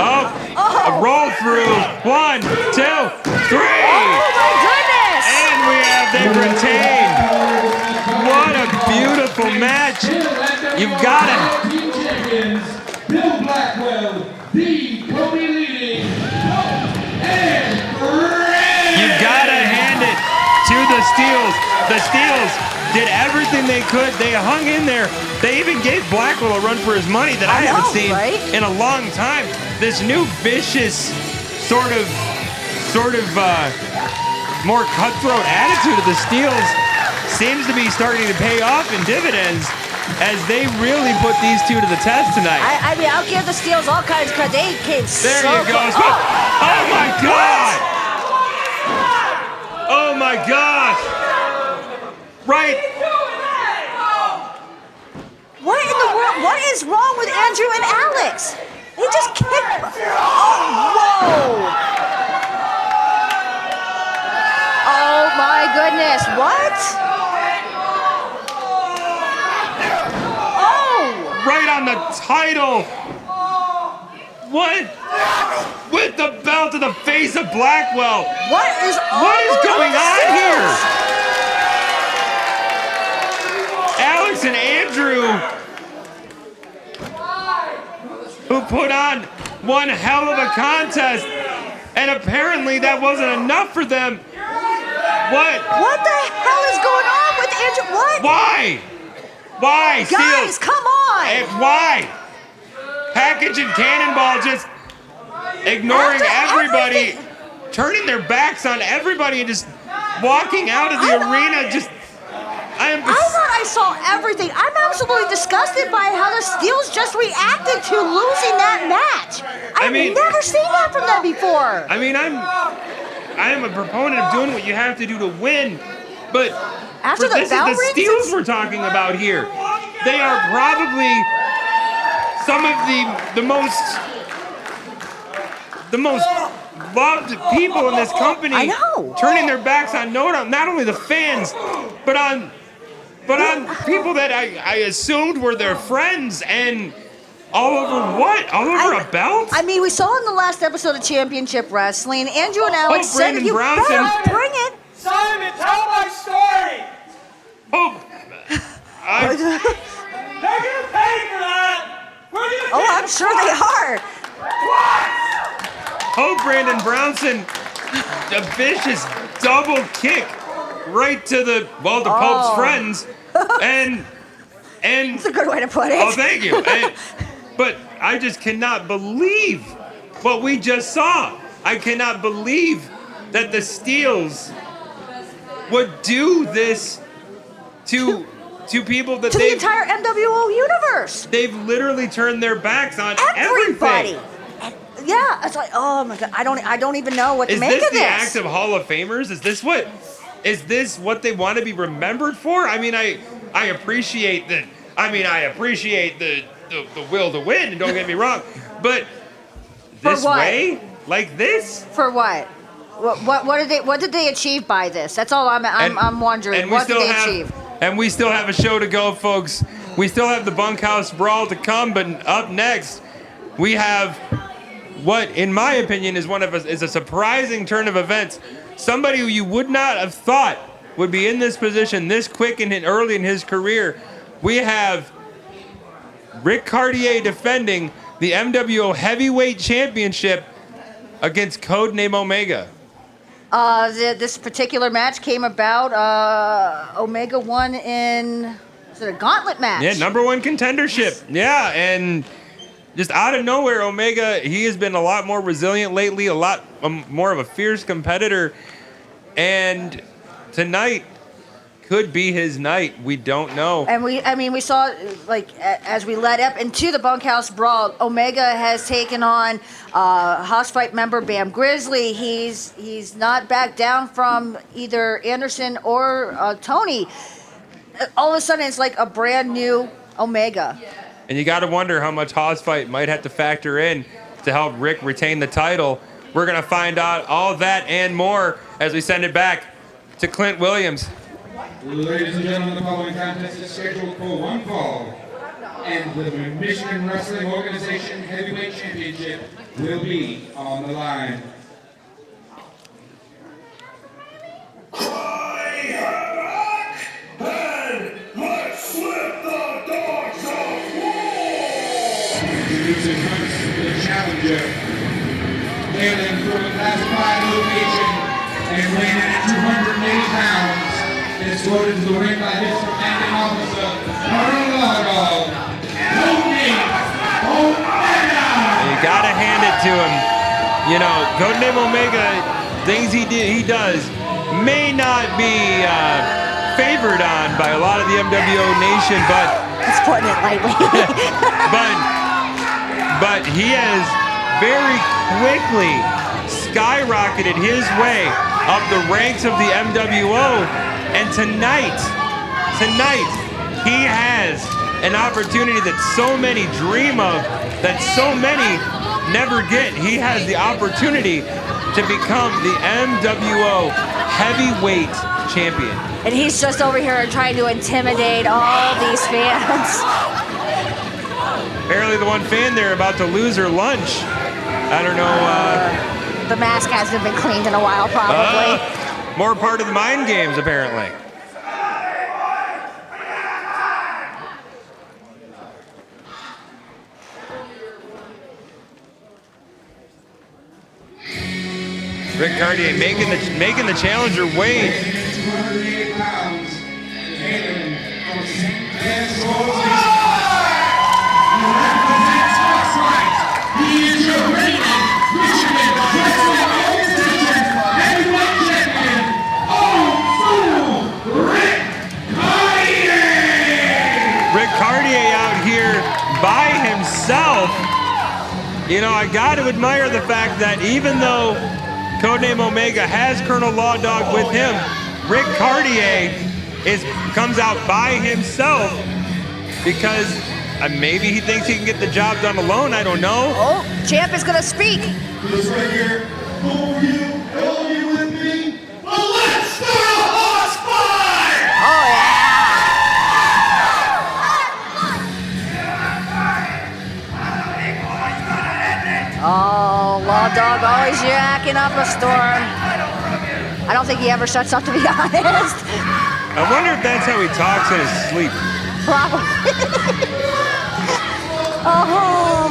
Oh, a roll through. 1, 2, 3. Oh my goodness! And they've retained. What a beautiful match. You've got it. Bill Blackwell, the Cody Leedy, and You've got to hand it to the Steels. The Steels did everything they could. They hung in there. They even gave Blackwell a run for his money that I haven't seen in a long time. This new vicious sort of more cutthroat attitude of the Steels seems to be starting to pay off in dividends as they really put these two to the test tonight. I mean, I'll give the Steels all kinds of credit. They came There you go. Oh my God! Oh my gosh! Right. What in the world? What is wrong with Andrew and Alex? They just kicked. Oh, whoa! Oh my goodness! What? Oh! Right on the title. What? With the belt to the face of Blackwell. What is going on here? Alex and Andrew, who put on one hell of a contest, and apparently that wasn't enough for them. What? What the hell is going on with Andrew? What? Why? Why, Steele? Guys, come on! Why? Package and Cannonball just ignoring everybody, turning their backs on everybody, and just walking out of the arena. I thought I saw everything. I'm absolutely disgusted by how the Steels just reacted to losing that match. I've never seen that from them before. I mean, I am a proponent of doing what you have to do to win, but after this is the Steels we're talking about here. They are probably some of the most loved people in this company. I know. Turning their backs on not only the fans, but on people that I assumed were their friends, and all over what? All over a belt? I mean, we saw in the last episode of Championship Wrestling, Andrew and Alex said Brandon you Brownson. better bring it. Simon, tell my story. They're gonna pay for that. I'm sure they are. Brandon Brownson, a vicious double kick right to the Pope's friends, and That's a good way to put it. Oh, thank you. But I just cannot believe what we just saw. I cannot believe that the Steels would do this to people that the entire MWO universe. They've literally turned their backs on everybody. everything. Yeah, it's like, oh my God, I don't even know what to make of this. Is this the active Hall of Famers? Is this what they want to be remembered for? I mean, I appreciate that. I mean, I appreciate the will to win. Don't get me wrong, but this way, like this, for what? What did they achieve by this? That's all I'm wondering. What did they achieve? And we still have a show to go, folks. We still have the Bunkhouse Brawl to come, but up next we have what, in my opinion, is a surprising turn of events. Somebody who you would not have thought would be in this position this quick and early in his career. We have Rick Caurdiea defending the MWO Heavyweight Championship against Codename Omega. This particular match came about. Omega won in a gauntlet match. Yeah, #1 contendership. Yeah, and just out of nowhere, Omega, he has been a lot more resilient lately, a lot more of a fierce competitor. And tonight could be his night. We don't know. And we saw, like, as we led up into the Bunkhouse Brawl, Omega has taken on House Fight member Bam Grizzly. He's not backed down from either Anderson or Tony. All of a sudden, it's like a brand new Omega. And you got to wonder how much House Fight might have to factor in to help Rick retain the title. We're going to find out all that and more as we send it back to Clint Williams. Ladies and gentlemen, the following contest is scheduled for one fall, and the Michigan Wrestling Organization Heavyweight Championship will be on the line. Introducing first the challenger, hailing from a Class 5 location and weighing in at 280 pounds. Escorted to the ring by his commanding officer, Lawdog, Codename Omega. You gotta hand it to him. You know, Codename Omega, things he does may not be favored on by a lot of the MWO Nation, but he's putting it lightly. but he has very quickly skyrocketed his way up the ranks of the MWO. And tonight, he has an opportunity that so many dream of, that so many never get. He has the opportunity to become the MWO Heavyweight Champion. And he's just over here trying to intimidate all these fans. Apparently the one fan there about to lose her lunch. I don't know. The mask hasn't been cleaned in a while, probably. More part of the mind games, apparently. Rick Caurdiea making the challenger wait. 208 pounds. Hailing from St. Clair, he is your reigning Michigan Wrestling Organization Heavyweight Champion, Rick Caurdiea! Rick Caurdiea out here by himself. You know, I got to admire the fact that even though Codename Omega has Colonel Lawdog with him, Rick Caurdiea comes out by himself because maybe he thinks he can get the job done alone. I don't know. Oh, Champ is gonna speak. This right here, all of you with me? Well, let's start a horse fight! Oh yeah. Oh, Lawdog always jacking up a storm. I don't think he ever shuts up, to be honest. I wonder if that's how he talks in his sleep. Probably. Oh.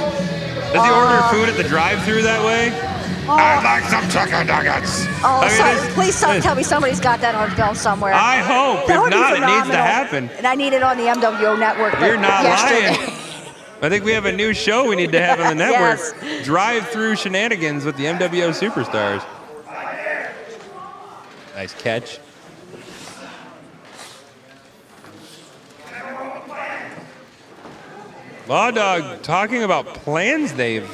Does he order food at the drive-thru that way? I'd like some chicken nuggets. Oh, I mean, please tell me somebody's got that on film somewhere. I hope. That If would be not, it needs to phenomenal. happen. And I need it on the MWO network. You're not yesterday. lying. I think we have a new show we need to have on the network. Yes. Drive-through shenanigans with the MWO superstars. Nice catch. Lawdog talking about plans they've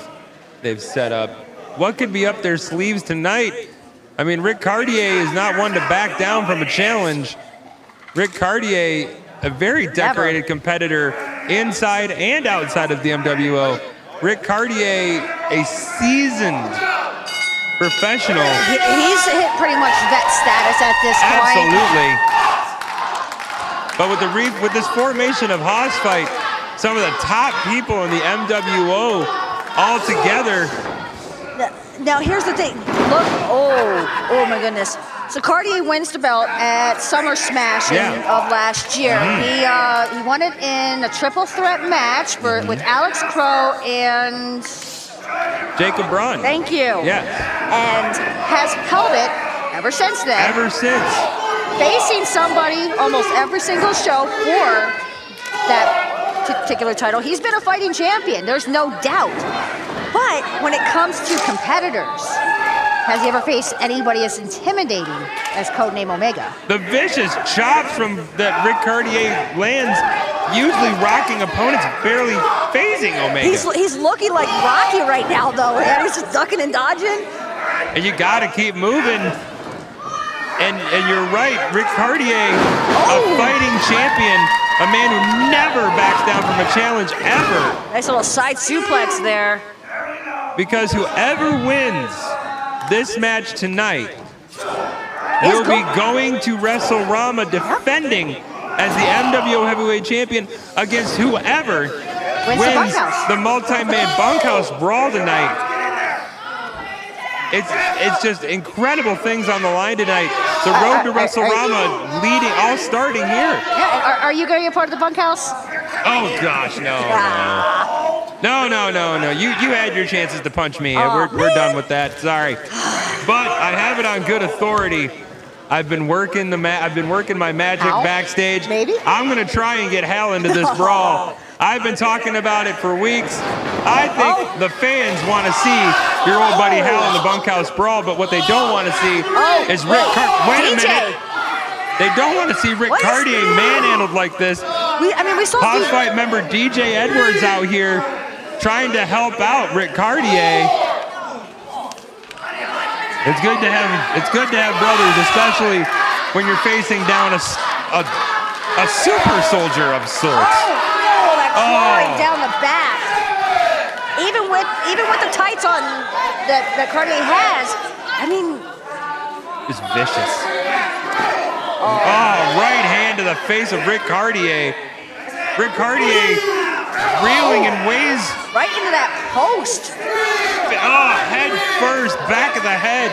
set up. What could be up their sleeves tonight? I mean, Rick Caurdiea is not one to back down from a challenge. Rick Caurdiea, a very decorated competitor inside and outside of the MWO. Rick Caurdiea, a seasoned professional. He's hit pretty much vet status at this point. Absolutely. But with this formation of Hoss Fight, some of the top people in the MWO all together. Now here's the thing. Look, oh my goodness. So Caurdiea wins the belt at Summer Smash of last year. He won it in a triple threat match with Alex Crow and Jacob Braun. Thank you. Yeah. And has held it ever since then. Ever since. Facing somebody almost every single show for that particular title. He's been a fighting champion, there's no doubt. But when it comes to competitors, has he ever faced anybody as intimidating as Codename Omega? The vicious chops that Rick Caurdiea lands, usually rocking opponents, barely phasing Omega. He's looking like Rocky right now, though. Man. He's just ducking and dodging. And you got to keep moving. And you're right, Rick Caurdiea, a fighting champion, a man who never backs down from a challenge ever. Nice little side suplex there. Because whoever wins this match tonight will be going to WrestleRama defending as the MWO Heavyweight Champion against whoever wins the multi-man Bunkhouse Brawl tonight. It's just incredible things on the line tonight. The road to WrestleRama leading, all starting here. Yeah, are you going to be a part of the Bunkhouse? Oh gosh, no. You had your chances to punch me. We're done with that. Sorry, but I have it on good authority. I've been working my magic backstage. Maybe? I'm gonna try and get Hal into this brawl. I've been talking about it for weeks. I think the fans want to see your old buddy Hal in the Bunkhouse Brawl, but what they don't want to see is Rick Caurdiea. Wait a minute. They don't want to see Rick Caurdiea manhandled like this. We saw Hoss Fight member DJ Edwards out here trying to help out Rick Caurdiea. It's good to have brothers, especially when you're facing down a super soldier of sorts. Right down the back. Even with the tights on that Caurdiea has, it's vicious. Right hand to the face of Rick Caurdiea. Rick Caurdiea reeling in ways. Right into that post. head first, back of the head.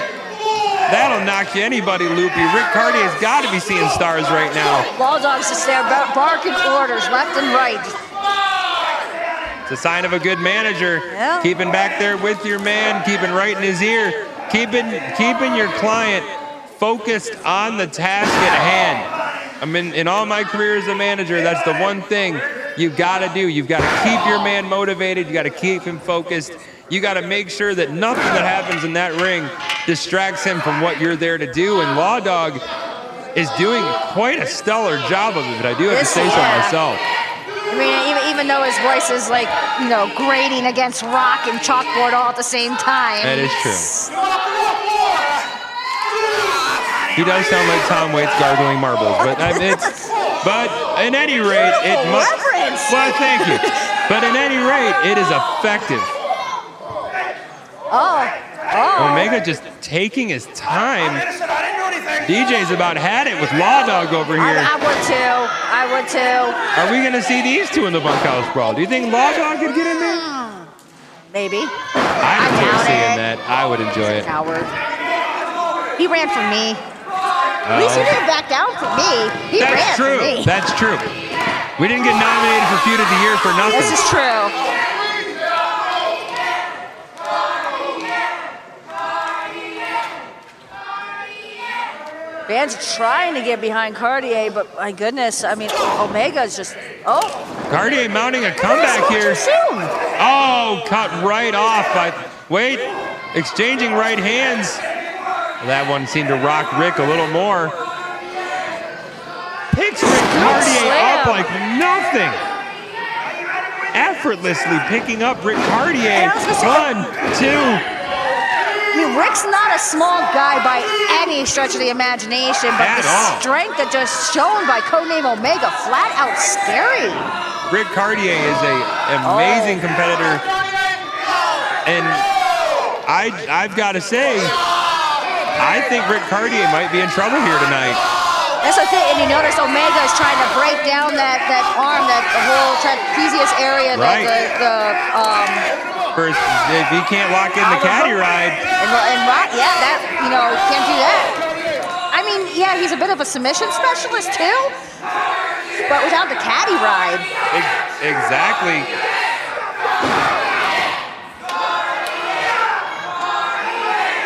That'll knock you anybody loopy. Rick Caurdiea's got to be seeing stars right now. Lawdog's just there barking orders left and right. It's a sign of a good manager. Yeah. Keeping back there with your man, keeping right in his ear, keeping your client focused on the task at hand. I mean, in all my career as a manager, that's the one thing you've got to do. You've got to keep your man motivated. You got to keep him focused. You got to make sure that nothing that happens in that ring distracts him from what you're there to do. And Lawdog is doing quite a stellar job of it. I do have to say so myself. I mean, even though his voice is like, grating against rock and chalkboard all at the same time. That is true. He does sound like Tom Waits gargling marbles, but in any rate, it must. Well, thank you. But in any rate, it is effective. Omega just taking his time. DJ's about had it with Lawdog over here. I would too. Are we going to see these two in the Bunkhouse Brawl? Do you think Lawdog could get in there? Maybe. I enjoy seeing that. I would enjoy it. Coward. He ran for me. At least he didn't back down for me. He ran for me. That's true. We didn't get nominated for Feud of the Year for nothing. This is true. Fans are trying to get behind Caurdiea, but my goodness, I mean, Omega's just, Caurdiea mounting a comeback here. Too soon. Oh, cut right off wait, exchanging right hands. That one seemed to rock Rick a little more. Picks Rick Caurdiea up like nothing. Effortlessly picking up Rick Caurdiea. 1, 2. I mean, Rick's not a small guy by any stretch of the imagination, but the strength that just shown by Codename Omega, flat out scary. Rick Caurdiea is an amazing competitor, and I've got to say, I think Rick Caurdiea might be in trouble here tonight. That's the thing, and you notice Omega is trying to break down that arm, that the whole trapezius area, right. First, if he can't lock in the caddy ride. And can't do that. I mean, yeah, he's a bit of a submission specialist too, but without the caddy ride. Exactly.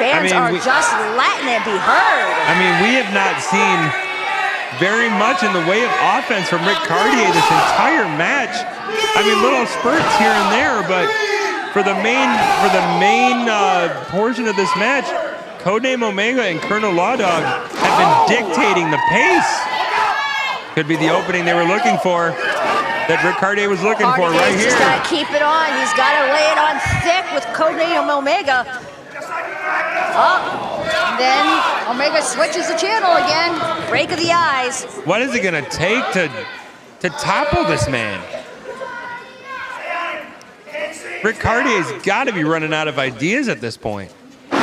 Fans are just letting it be heard. I mean, we have not seen very much in the way of offense from Rick Caurdiea this entire match. I mean, little spurts here and there, but for the main portion of this match, Codename Omega and Colonel Lawdog have been dictating the pace. Could be the opening they were looking for, that Rick Caurdiea was looking for right here. He's got to keep it on. He's got to lay it on thick with Codename Omega. And then Omega switches the channel again. Break of the eyes. What is it going to take to topple this man? Rick Caurdiea's got to be running out of ideas at this point. Keep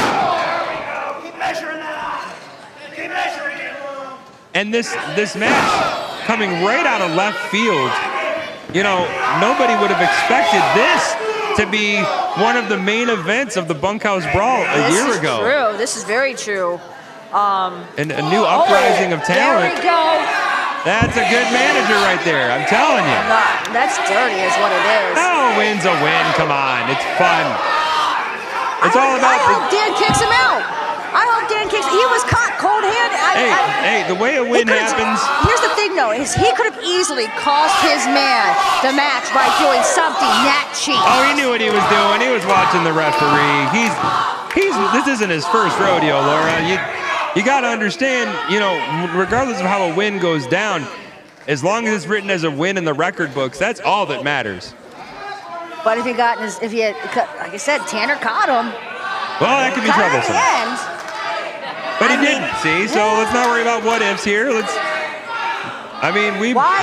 measuring that. Keep measuring it. And this match coming right out of left field. Nobody would have expected this to be one of the main events of the Bunkhouse Brawl a year ago. This is true. This is very true. And a new uprising of talent. There we go. That's a good manager right there, I'm telling you. That's dirty is what it is. No, win's a win, come on, it's fun. It's all about... I hope Dan kicks him out. He was caught cold-handed. Hey, the way a win happens... Here's the thing, though, is he could have easily cost his man the match by doing something that cheap. Oh, he knew what he was doing. He was watching the referee. This isn't his first rodeo, Laura. You got to understand, regardless of how a win goes down, as long as it's written as a win in the record books, that's all that matters. But if he had, like I said, Tanner caught him. Well, that could be troublesome. But he didn't, see? So let's not worry about what ifs here. We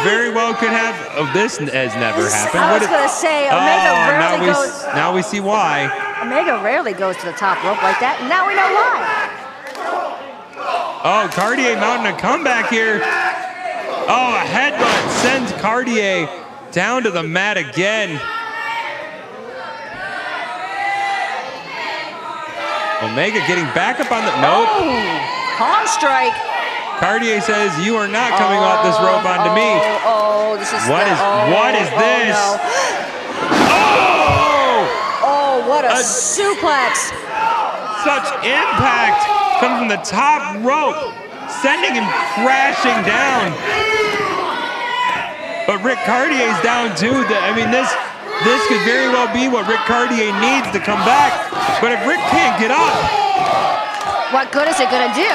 very well could have this as never happened. I was going to say, Omega rarely goes. Now we see why. Omega rarely goes to the top rope like that, and now we know why. Oh, Caurdiea mounting a comeback here. Oh, a headbutt sends Caurdiea down to the mat again. Omega getting back up on the, nope. Palm strike. Caurdiea says, you are not coming off this rope onto me. This is What is this? No. Oh! What a suplex. Such impact coming from the top rope, sending him crashing down. But Rick Caurdiea's down too. I mean, this could very well be what Rick Caurdiea needs to come back. But if Rick can't get up, what good is it gonna do?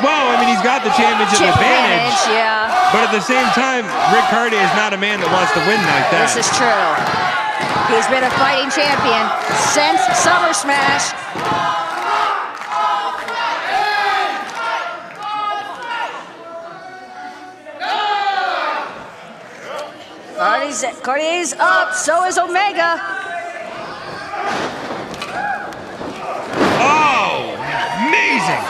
well, I mean, he's got the championship advantage. Yeah. But at the same time, Rick Caurdiea is not a man that wants to win like that. This is true. He's been a fighting champion since Summer Smash. Caurdiea's up, so is Omega. Oh, amazing!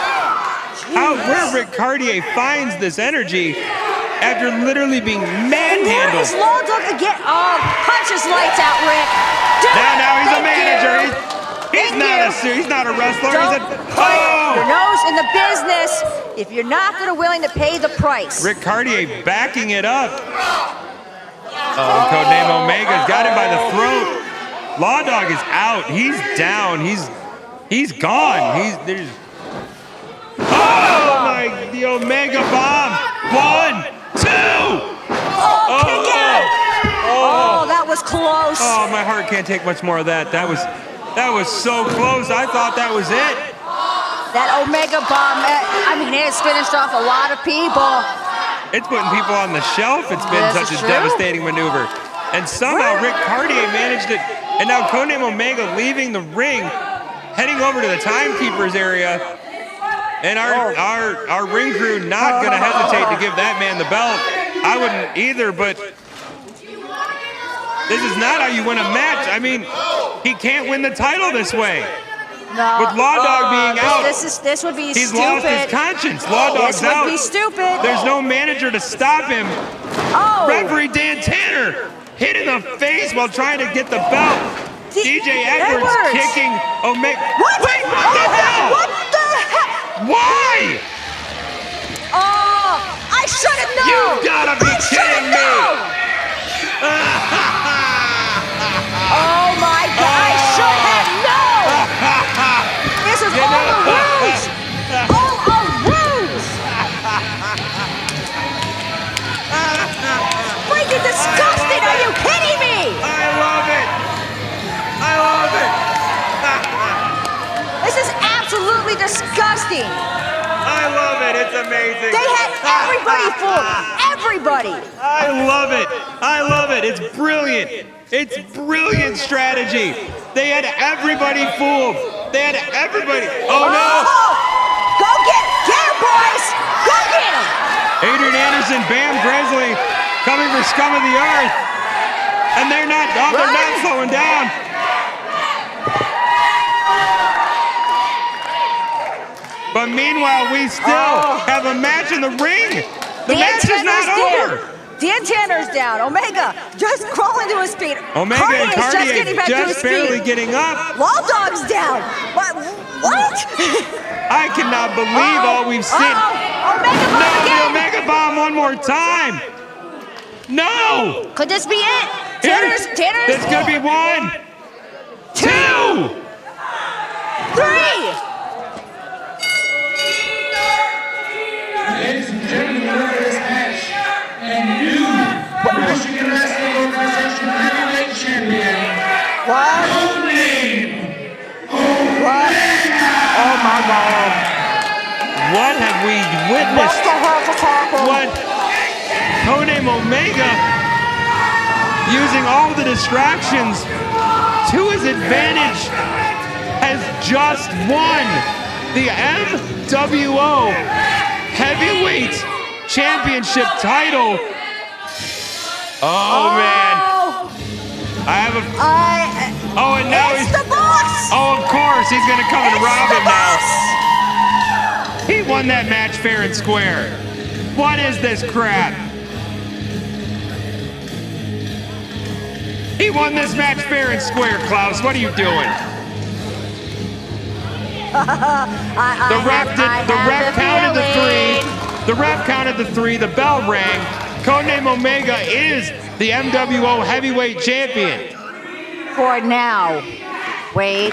Where Rick Caurdiea finds this energy after literally being manhandled. There is Lawdog again. Punches lights out, Rick. Now he's a manager. He's not a wrestler. Don't put your nose in the business if you're not willing to pay the price. Rick Caurdiea backing it up. Codename Omega's got him by the throat. Lawdog is out. He's down. He's gone. The Omega bomb. 1, 2. Kick out. That was close. Oh, my heart can't take much more of that. That was so close. I thought that was it. That Omega bomb, it's finished off a lot of people. It's putting people on the shelf. It's been such a devastating maneuver. And somehow Rick Caurdiea managed it. And now Codename Omega leaving the ring, heading over to the timekeeper's area. And our ring crew not going to hesitate to give that man the belt. I wouldn't either, but this is not how you win a match. I mean, he can't win the title this way. No. With Lawdog being out, this would be he's stupid. lost his conscience. Lawdog's out. This would be stupid. There's no manager to stop him. Referee Dan Tanner hit in the face while trying to get the belt. DJ Edwards kicking Omega. What? Wait, what the hell? What the heck? Why? I should have known. You gotta be kidding me. Oh my God, I should have known. This is all a ruse. All a ruse. Freaking disgusting. Are you kidding me? I love it. This is absolutely disgusting. I love it. It's amazing. They had everybody fooled. Everybody. I love it. It's brilliant. It's brilliant strategy. They had everybody fooled. They had everybody. Oh no! Go get him, boys! Go get him! Adrian Anderson, Bam Grizzly, coming for scum of the earth, and they're not slowing down. But meanwhile, we still have a match in the ring. The match is not over. Dan Tanner's down. Omega just crawling to his feet. Omega and Caurdiea just barely getting up. Lawdog's down. What? I cannot believe all we've seen. Omega bomb again. The Omega bomb one more time. No. Could this be it? Tanner's. This could be 1, 2, 3. Ladies and gentlemen, the winner of this match and new Michigan Wrestling Organization Heavyweight Champion. Codename. What? Oh my God. What have we witnessed? What the hell just happened? What? Codename Omega using all the distractions to his advantage has just won the MWO Heavyweight Championship title. Oh man. And now it's the boss. Oh, of course, he's gonna come and rob him now. He won that match fair and square. What is this crap? He won this match fair and square, Klaus. What are you doing? The ref counted the three. The ref counted the three. The bell rang. Codename Omega is the MWO Heavyweight Champion. For now. Wait.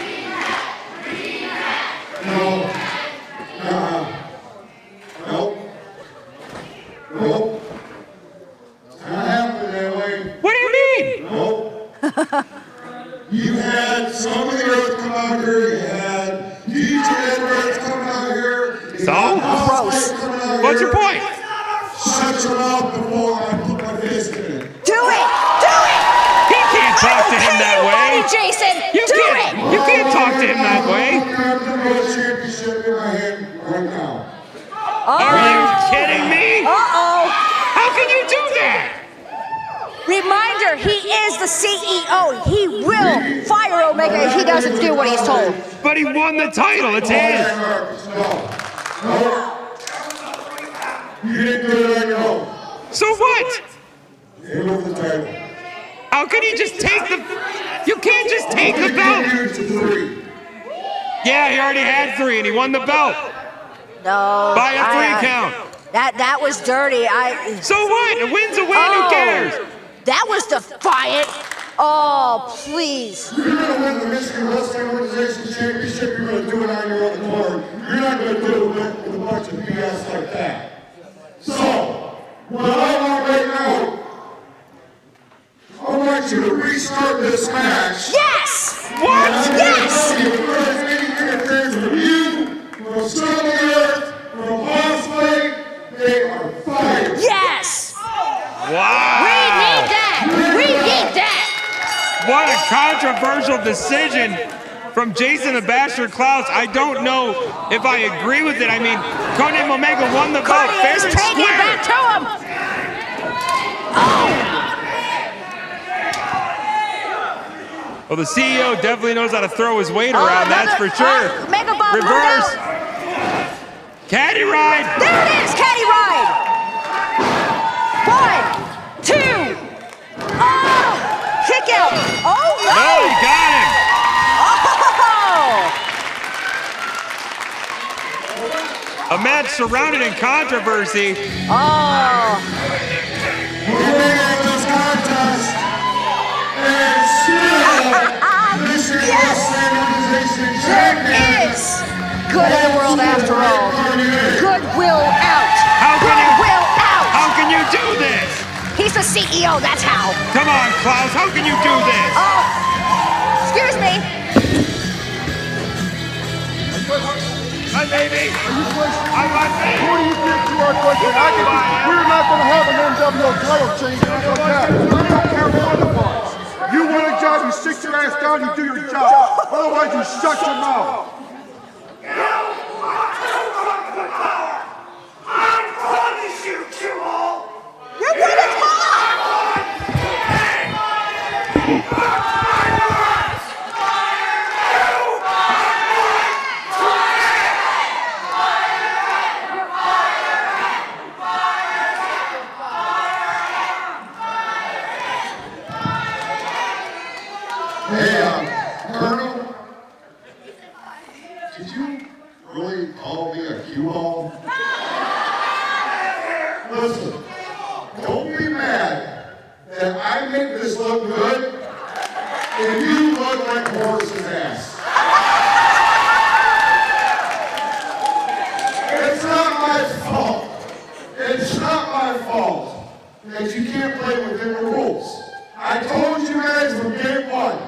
No. Nope. It's not happening that way. What do you mean? Nope. You had some of the Earth come out here. You had DJ Edwards coming out here. So? Gross. What's your point? Shut your mouth before I put my fist in it. Do it! Do it! He can't talk to him that way. Jason! You can't talk to him that way. I'm the world championship in my hand right now. Are you kidding me? Uh-oh! How can you do that? Reminder, he is the CEO. He will fire Omega if he doesn't do what he's told. But he won the title. It's his. No. You didn't do it on your own. So what? You won the title. How can you just take the... You can't just take the belt. Yeah, he already had three and he won the belt. No. By a 3 count. That was dirty. So what? A win's a win. Who cares? That was defiant. Oh, please. You're going to win the Michigan Wrestling Organization Championship. You're going to do it on your own accord. You're not going to do it with a bunch of BS like that. So, what I want right now, I want you to restart this match. Yes! What? Yes! If there's any interference from you, from Skullz, from Boss Fight, they are fired. Yes! Wow. We need that! We need that! What a controversial decision from Jason the Bastard Klaus. I don't know if I agree with it. I mean, Codename Omega won the belt Cody fair is and taking it square. back to him! Oh! Well, the CEO definitely knows how to throw his weight around, that's for sure. Mega Bomb Reverse. moved out. Caddy ride. There it is, Caddy Ride! 1, 2, oh! Kick out! Oh, no! No, he got him. Oh! A match surrounded in controversy. Oh! The winner of this contest is still Michigan Wrestling Organization There Champion. is good in the world after all. Goodwill out. Goodwill out. How can you do this? He's the CEO, that's how. Come on, Klaus, how can you do this? Oh, excuse me. Hi, baby. I'm on Who do you think you are, question? We're not going to have an MWO title change like that. We don't care what the fuck. You want a job, you sit your ass down, you do your job. Otherwise, you shut your mouth. I promise you two all. You're gonna talk. Hey, Colonel, did you really call me a cue ball? Listen, don't be mad that I make this look good and you look like Horace's ass. It's not my fault. It's not my fault that you can't play within the rules. I told you guys from day one,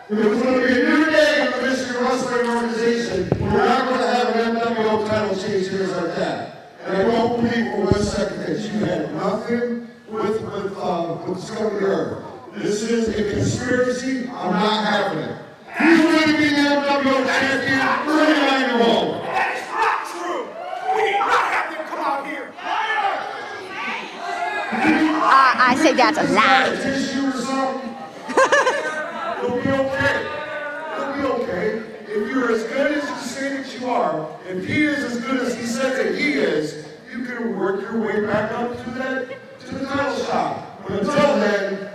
it was going to be a new day in the Michigan Wrestling Organization. We're not going to have an MWO title change here like that. And I don't believe for 1 second that you had nothing with Scavone. This is a conspiracy. I'm not having it. You want to be the MWO champion? Bring it on your own. That is not true. We did not have them come out here. I say that's a lie. Tissue or something? It'll be okay. It'll be okay. If you're as good as you say that you are, if he is as good as he says that he is, you can work your way back up to the title shot. But until then,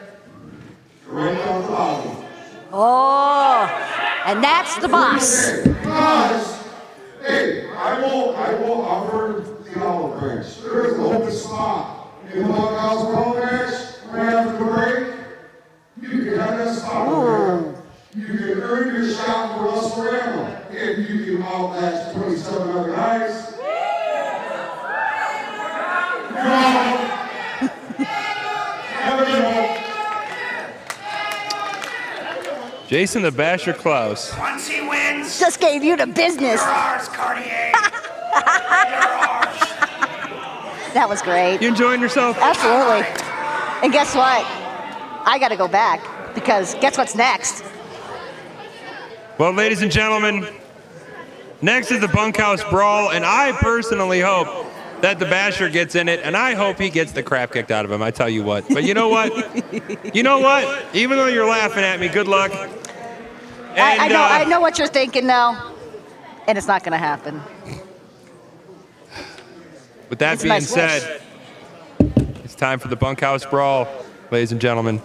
you're right down the bottom. Oh, and that's the boss. Because Brawl Match 27 other nights. No. Jason the Basher Klaus. Once he wins, Just gave you the business. you're ours, Caurdiea. That was great. You enjoying yourself? Absolutely. And guess what? I got to go back because guess what's next? Well, ladies and gentlemen, next is the Bunkhouse Brawl, and I personally hope that the Basher gets in it, and I hope he gets the crap kicked out of him, I tell you what. But you know what? You know what? Even though you're laughing at me, good luck. And, I know what you're thinking now, and it's not going to happen. With that It's a being nice said, it's time for the Bunkhouse Brawl, ladies and gentlemen.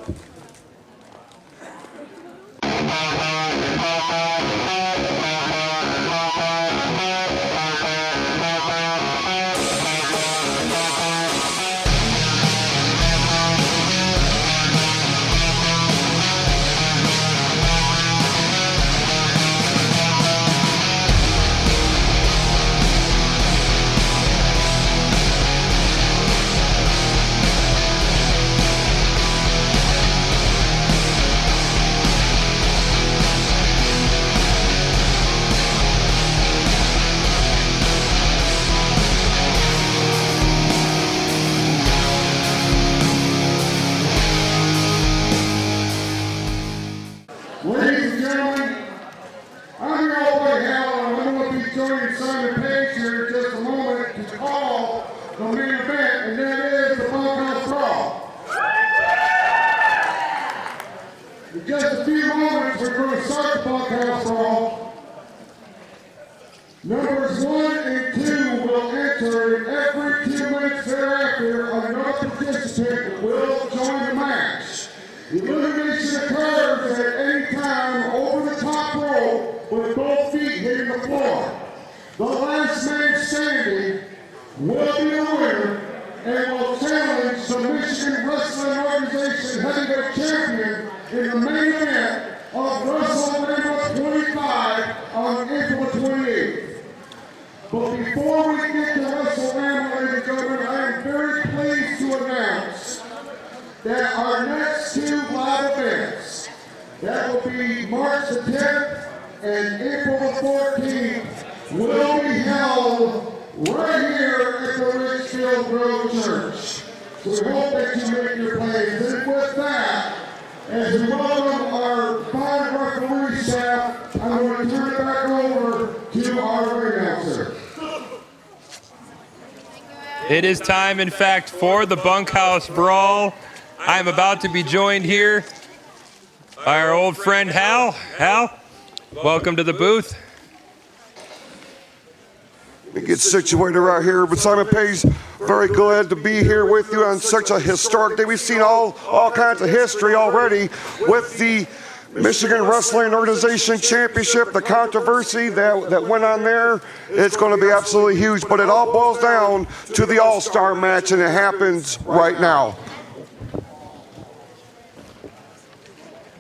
Ladies and gentlemen, I'm your old boy Hal, and I'm going to be joining Simon Page here in just a moment to call the main event, and that is the Bunkhouse Brawl. In just a few moments, we're going to start the Bunkhouse Brawl. Numbers 1 and 2 will enter, and every 2 minutes thereafter, another participant will join the match. Elimination occurs at any time over the top rope with both feet hitting the floor. The last man standing will be the winner and will challenge the Michigan Wrestling Organization Heavyweight Champion in the main event of WrestleRama 25 on April 28th. But before we get to WrestleRama, ladies and gentlemen, I am very pleased to announce that our next 2 live events, that will be March the 10th and April the 14th, will be held right here at the Richfield Road Church. So we hope that you make your plans. And with that, as we welcome our fine referee staff, I'm going to turn it back over to our ring announcer. It is time, in fact, for the Bunkhouse Brawl. I'm about to be joined here by our old friend Hal. Hal, welcome to the booth. We get situated right here, but Simon Page, very glad to be here with you on such a historic day. We've seen all kinds of history already with the Michigan Wrestling Organization Championship, the controversy that went on there. It's going to be absolutely huge, but it all boils down to the All-Star match, and it happens right now.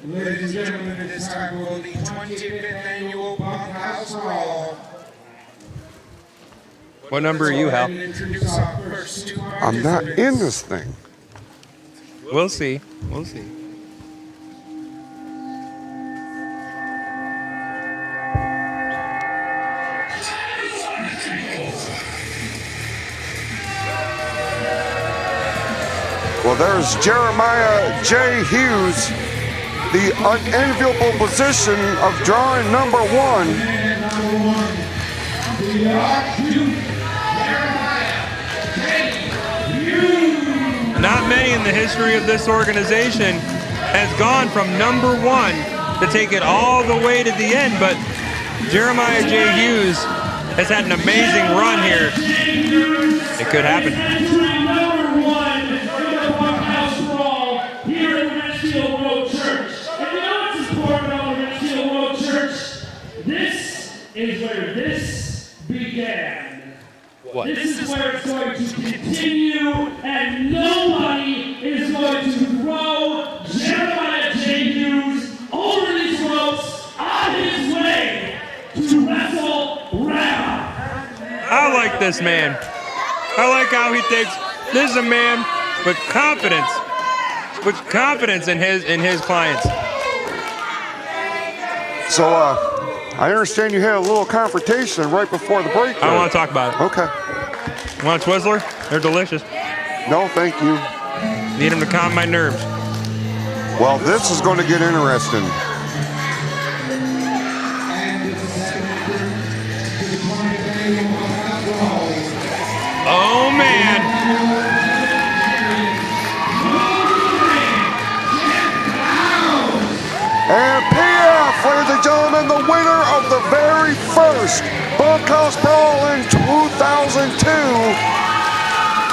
Ladies and gentlemen, it is time for the 25th annual Bunkhouse Brawl. What number are you, Hal? I'm not in this thing. We'll see. We'll see. Well, there's Jeremiah J. Hughes, the unenviable position of drawing number 1. Not many in the history of this organization has gone from number 1 to take it all the way to the end, but Jeremiah J. Hughes has had an amazing run here. It could happen. Number 1 in the Bunkhouse Brawl here at the Richfield Road Church. And you know what's important about the Richfield Road Church? This is where this began. What? This is where it's going to continue, and nobody is going to throw Jeremiah J. Hughes over these ropes on his way to WrestleRama. like this man. I like how he thinks this is a man with confidence in his clients. So, I understand you had a little confrontation right before the break. I don't want to talk about it. Okay. Want a Twizzler? They're delicious. No, thank you. Need them to calm my nerves. Well, this is going to get interesting. Oh, man. And PF, ladies and gentlemen, the winner of the very first Bunkhouse Brawl in 2002.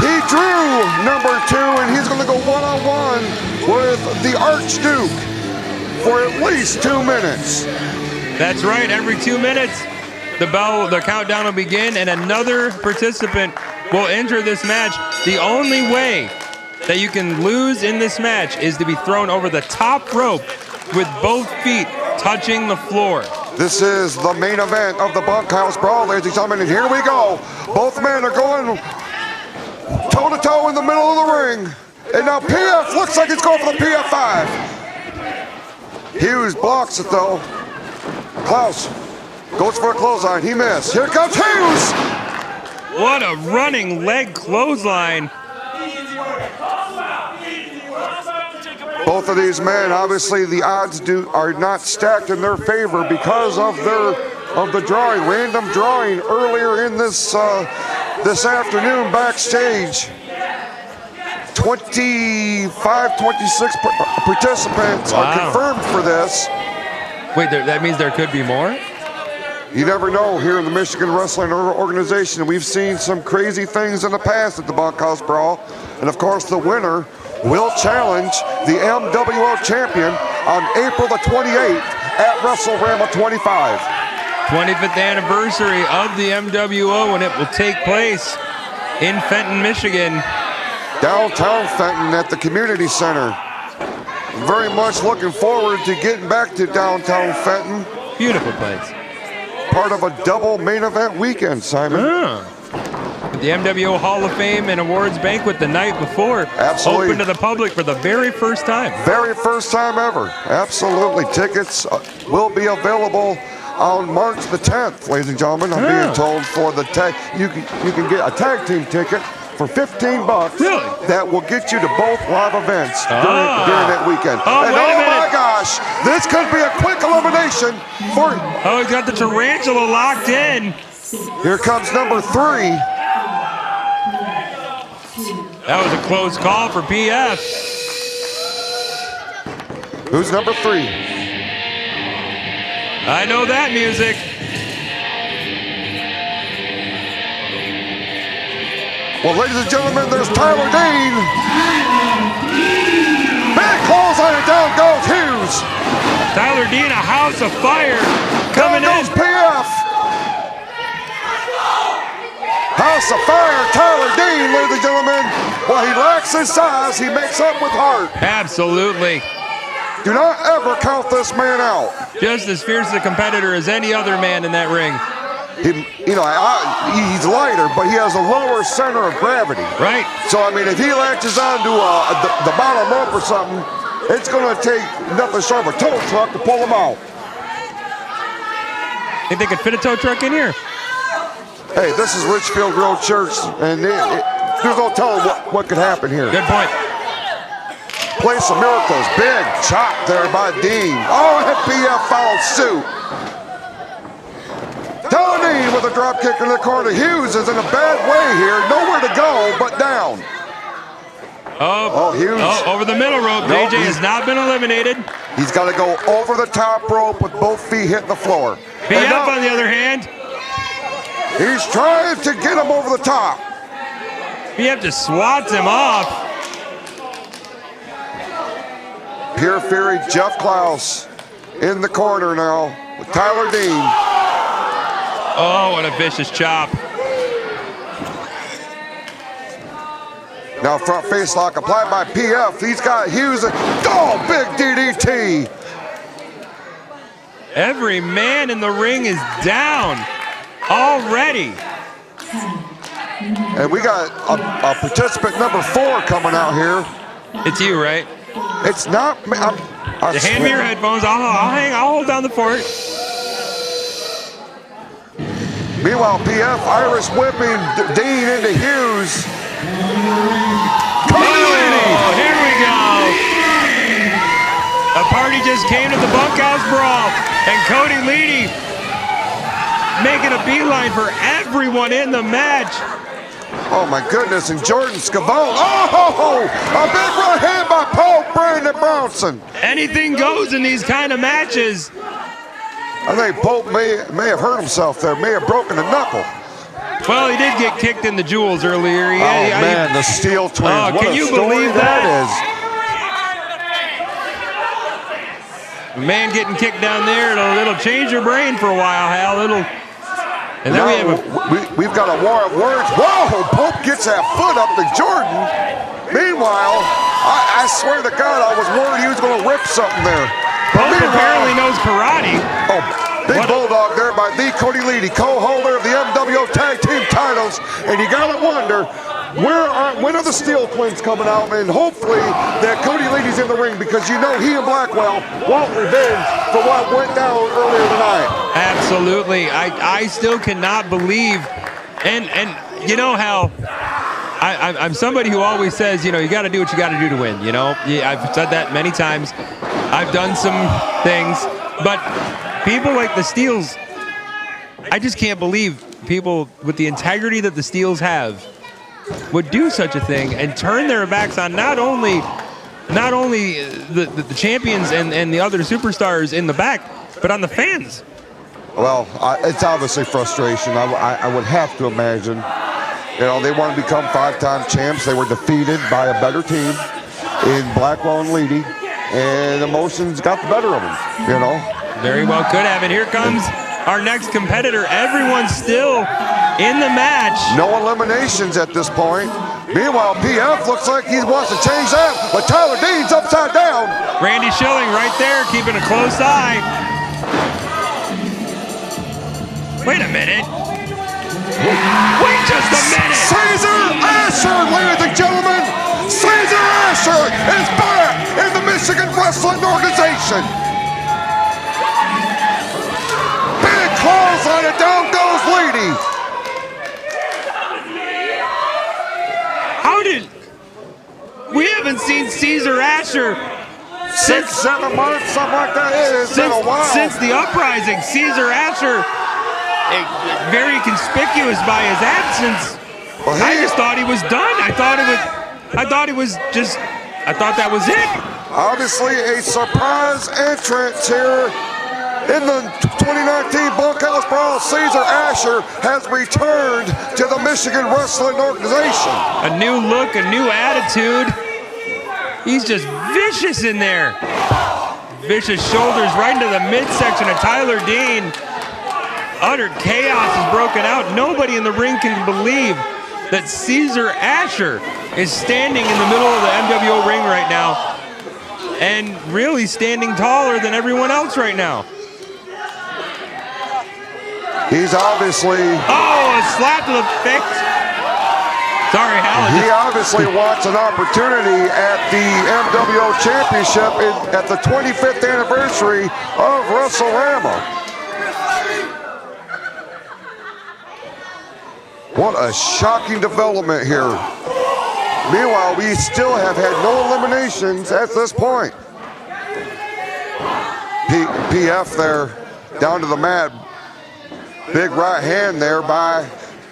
He drew number 2, and he's going to go one-on-one with the Archduke for at least 2 minutes. That's right. Every 2 minutes, the countdown will begin, and another participant will enter this match. The only way that you can lose in this match is to be thrown over the top rope with both feet touching the floor. This is the main event of the Bunkhouse Brawl, ladies and gentlemen, and here we go. Both men are going toe-to-toe in the middle of the ring. And now PF looks like he's going for the PF5. Hughes blocks it, though. Klaus goes for a clothesline. He missed. Here comes Hughes. What a running leg clothesline. Both of these men, obviously, the odds are not stacked in their favor because of the drawing, random drawing earlier in this afternoon backstage. 25, 26 participants are confirmed for this. Wait, that means there could be more? You never know here in the Michigan Wrestling Organization. We've seen some crazy things in the past at the Bunkhouse Brawl. And of course, the winner will challenge the MWO champion on April the 28th at WrestleRama 25. 25th anniversary of the MWO, and it will take place in Fenton, Michigan. Downtown Fenton at the community center. Very much looking forward to getting back to downtown Fenton. Beautiful place. Part of a double main event weekend, Simon. The MWO Hall of Fame and Awards Banquet the night before. Absolutely. Open to the public for the very first time. Very first time ever. Absolutely. Tickets will be available on March the 10th, ladies and gentlemen. I'm being told for the tag. You can get a tag team ticket for $15. Really? That will get you to both live events during that weekend. Oh, and wait a minute. my gosh, this could be a quick elimination for. Oh, he's got the tarantula locked in. Here comes number 3. That was a close call for PF. Who's number 3? I know that music. Well, ladies and gentlemen, there's Tyler Dean. Big clothesline, and down goes Hughes. Tyler Dean, a house of fire coming down in. goes PF. House of Fire, Tyler Dean, ladies and gentlemen. While he lacks his size, he makes up with heart. Absolutely. Do not ever count this man out. Just as fierce a competitor as any other man in that ring. He's lighter, but he has a lower center of gravity. Right. So, I mean, if he latches onto the bottom rope or something, it's going to take nothing short of a tow truck to pull him out. Think they could fit a tow truck in here? Hey, this is Richfield Road Church, and there's no telling what could happen here. Good point. Place of miracles. Big chop there by Dean. Oh, and PF fouled suit. Tyler Dean with a drop kick in the corner. Hughes is in a bad way here. Nowhere to go but down. Oh, Hughes. Oh, over the middle rope. Nope, JJ has not been eliminated. He's got to go over the top rope with both feet hitting the floor. PF, on the other hand, he's trying to get him over the top. PF just swats him off. Pure Fury, Jeff Klaus in the corner now with Tyler Dean. Oh, what a vicious chop. Now front face lock applied by PF. He's got Hughes. Oh, big DDT. Every man in the ring is down already. 10, And we got a participant number 4 coming out here. It's you, right? It's not me. Hand me your headphones. I'll hold down the fort. Meanwhile, PF Irish whipping Dean into Hughes. Oh, here we go. A party just came to the Bunkhouse Brawl, and Cody Leedy making a beeline for everyone in the match. Oh my goodness, and Jordan Scavone. Oh, a big right hand by Paul Brandon Bronson. Anything goes in these kind of matches. I think Pope may have hurt himself there, may have broken a knuckle. Well, he did get kicked in the jewels earlier. Man, the Steele twins. Oh, what can a you story believe that is? Man getting kicked down there, it'll change your brain for a while, Hal. And then we've got a war of words. Whoa, Pope gets that foot up to Jordan. Meanwhile, I swear to God, I was worried he was going to rip something there. Pope apparently knows karate. Oh, big bulldog there by the Cody Leedy, co-holder of the MWO Tag Team titles. And you got to wonder, when are the Steele twins coming out? And hopefully that Cody Leedy's in the ring, because you know he and Blackwell want revenge for what went down earlier tonight. Absolutely. I still cannot believe, and you know how I'm somebody who always says, you got to do what you got to do to win. I've said that many times. I've done some things, but people like the Steeles, I just can't believe people with the integrity that the Steeles have would do such a thing and turn their backs on not only the champions and the other superstars in the back, but on the fans. Well, it's obviously frustration. I would have to imagine. They want to become 5-time champs. They were defeated by a better team in Blackwell and Leedy, and emotions got the better of them, Very well could have. And here comes our next competitor. Everyone's still in the match. No eliminations at this point. Meanwhile, PF looks like he wants to change that, but Tyler Dean's upside down. Randy Schilling right there, keeping a close eye. Wait a minute. Wait just a minute. Caesar Asher, ladies and gentlemen. Caesar Asher is back in the Michigan Wrestling Organization. Big claws on it, down goes Leedy. We haven't seen Caesar Asher 6-7 months, something like that. It's been a while. Since the uprising. Caesar Asher, very conspicuous by his absence. Well, I just thought he was done. I thought that was it. Obviously a surprise entrance here in the 2019 Bunkhouse Brawl. Caesar Asher has returned to the Michigan Wrestling Organization. A new look, a new attitude. He's just vicious in there. Vicious shoulders right into the midsection of Tyler Dean. Utter chaos is broken out. Nobody in the ring can believe that Caesar Asher is standing in the middle of the MWO ring right now and really standing taller than everyone else right now. He's obviously... Oh, a slap to the face. Sorry, Hal. He obviously wants an opportunity at the MWO Championship at the 25th anniversary of WrestleRama. What a shocking development here. Meanwhile, we still have had no eliminations at this point. PF there, down to the mat. Big right hand there by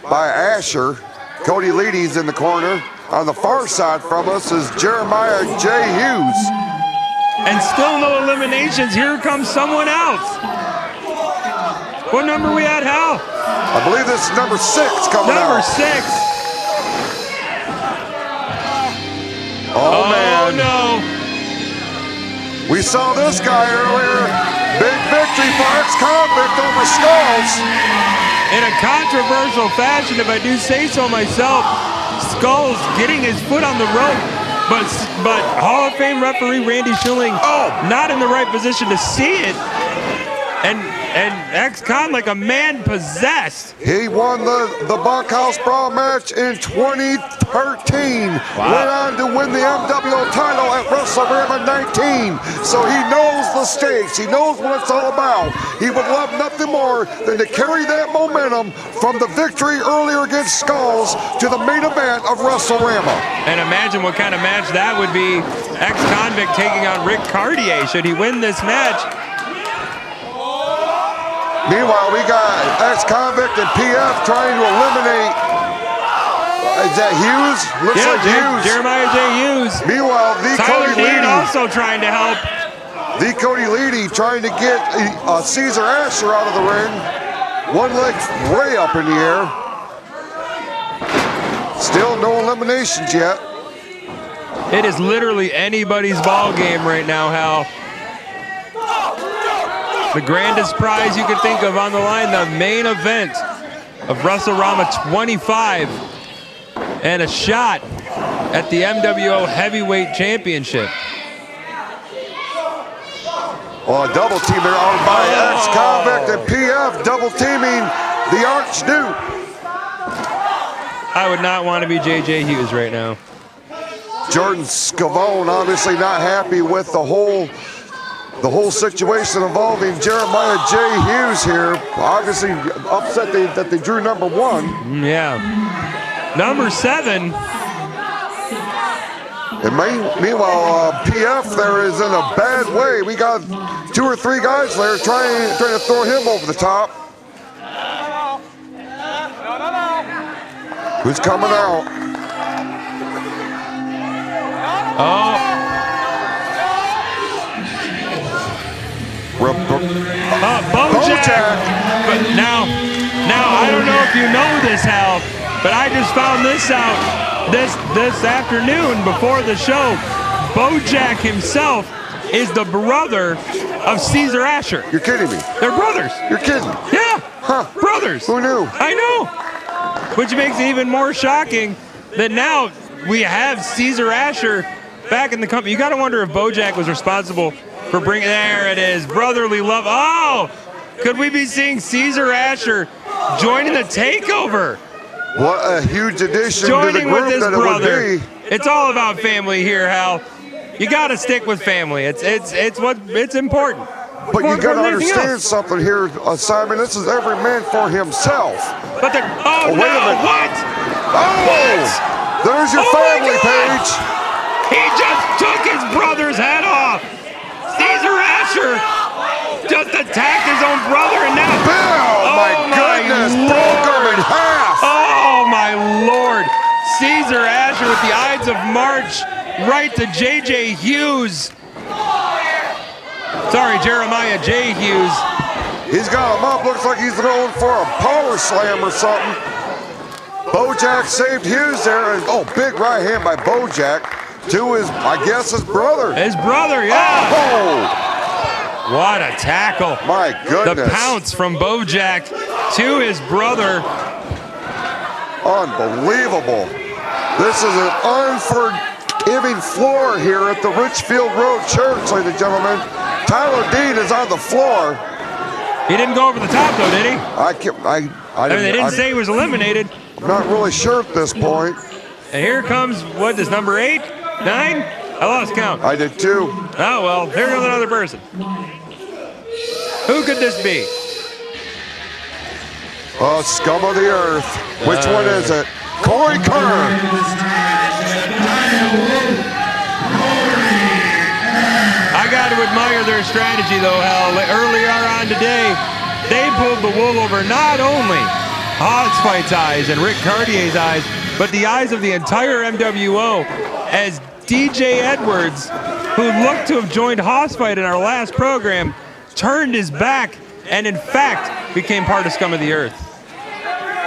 Asher. Cody Leedy's in the corner. On the far side from us is Jeremiah J. Hughes. And still no eliminations. Here comes someone else. What number we at, Hal? I believe this is number 6 coming out. Number 6. Oh, man. No. We saw this guy earlier. Big victory for X-Convict over Skullz. In a controversial fashion, if I do say so myself, Skullz getting his foot on the rope, but Hall of Fame referee Randy Schilling not in the right position to see it. And and X-Con like a man possessed. He won the Bunkhouse Brawl Match in 2013. Went on to win the MWO title at WrestleRama 19. So he knows the stakes. He knows what it's all about. He would love nothing more than to carry that momentum from the victory earlier against Skullz to the main event of WrestleRama. And imagine what kind of match that would be. X-Convict taking on Caurdiea should he win this match. Meanwhile, we got X-Convict and PF trying to eliminate, is that Hughes? Looks like Hughes. Jeremiah J. Hughes. Meanwhile, the Tyler Cody Dean Leedy. also trying to help. The Cody Leedy trying to get Caesar Asher out of the ring. One leg way up in the air. Still no eliminations yet. It is literally anybody's ball game right now, Hal. The grandest prize you could think of on the line, the main event of WrestleRama 25, and a shot at the MWO Heavyweight Championship. Oh, a double team there on by X-Convict and PF, double teaming the Archduke. I would not want to be JJ Hughes right now. Jordan Scavone obviously not happy with the whole situation involving Jeremiah J. Hughes here. Obviously upset that they drew number 1. Yeah. Number 7. And meanwhile, PF there is in a bad way. We got 2 or 3 guys there trying to throw him over the top. Who's coming out? Oh. Bojack. But now I don't know if you know this, Hal, but I just found this out this afternoon before the show. Bojack himself is the brother of Caesar Asher. You're kidding me. They're brothers. You're kidding. Yeah. Huh. Brothers. Who knew? I know. Which makes it even more shocking that now we have Caesar Asher back in the company. You got to wonder if Bojack was responsible for bringing, there it is, brotherly love. Oh, could we be seeing Caesar Asher joining the takeover? What a huge addition joining to the with group his that brother. it would be. It's all about family here, Hal. You got to stick with family. It's important. But you got to understand something here, Simon. This is every man for himself. But they're, wait a minute. What? Oh, what? There's your family page. He just took his brother's head off. Caesar Asher just attacked his own brother, and now my goodness, broke him in half. Oh my Lord. Caesar Asher with the Ides of March right to JJ Hughes. Sorry, Jeremiah J. Hughes. He's got him up. Looks like he's going for a power slam or something. Bojack saved Hughes there. And, big right hand by Bojack to his, I guess, his brother. His brother, yeah. Oh! What a tackle. My goodness. The pounce from Bojack to his brother. Unbelievable. This is an unforgiving floor here at the Richfield Road Church, ladies and gentlemen. Tyler Dean is on the floor. He didn't go over the top, though, did he? I mean, they didn't say he was eliminated. I'm not really sure at this point. And here comes, what is number 8? 9? I lost count. I did too. Oh, well, here goes another person. Who could this be? Scum of the earth. Which one is it? Corey Kerr. I got to admire their strategy, though, Hal. Earlier on today, they pulled the wool over not only Hossfight's eyes and Rick Caurdiea's eyes, but the eyes of the entire MWO, as DJ Edwards, who looked to have joined Hossfight in our last program, turned his back and, in fact, became part of Scum of the Earth.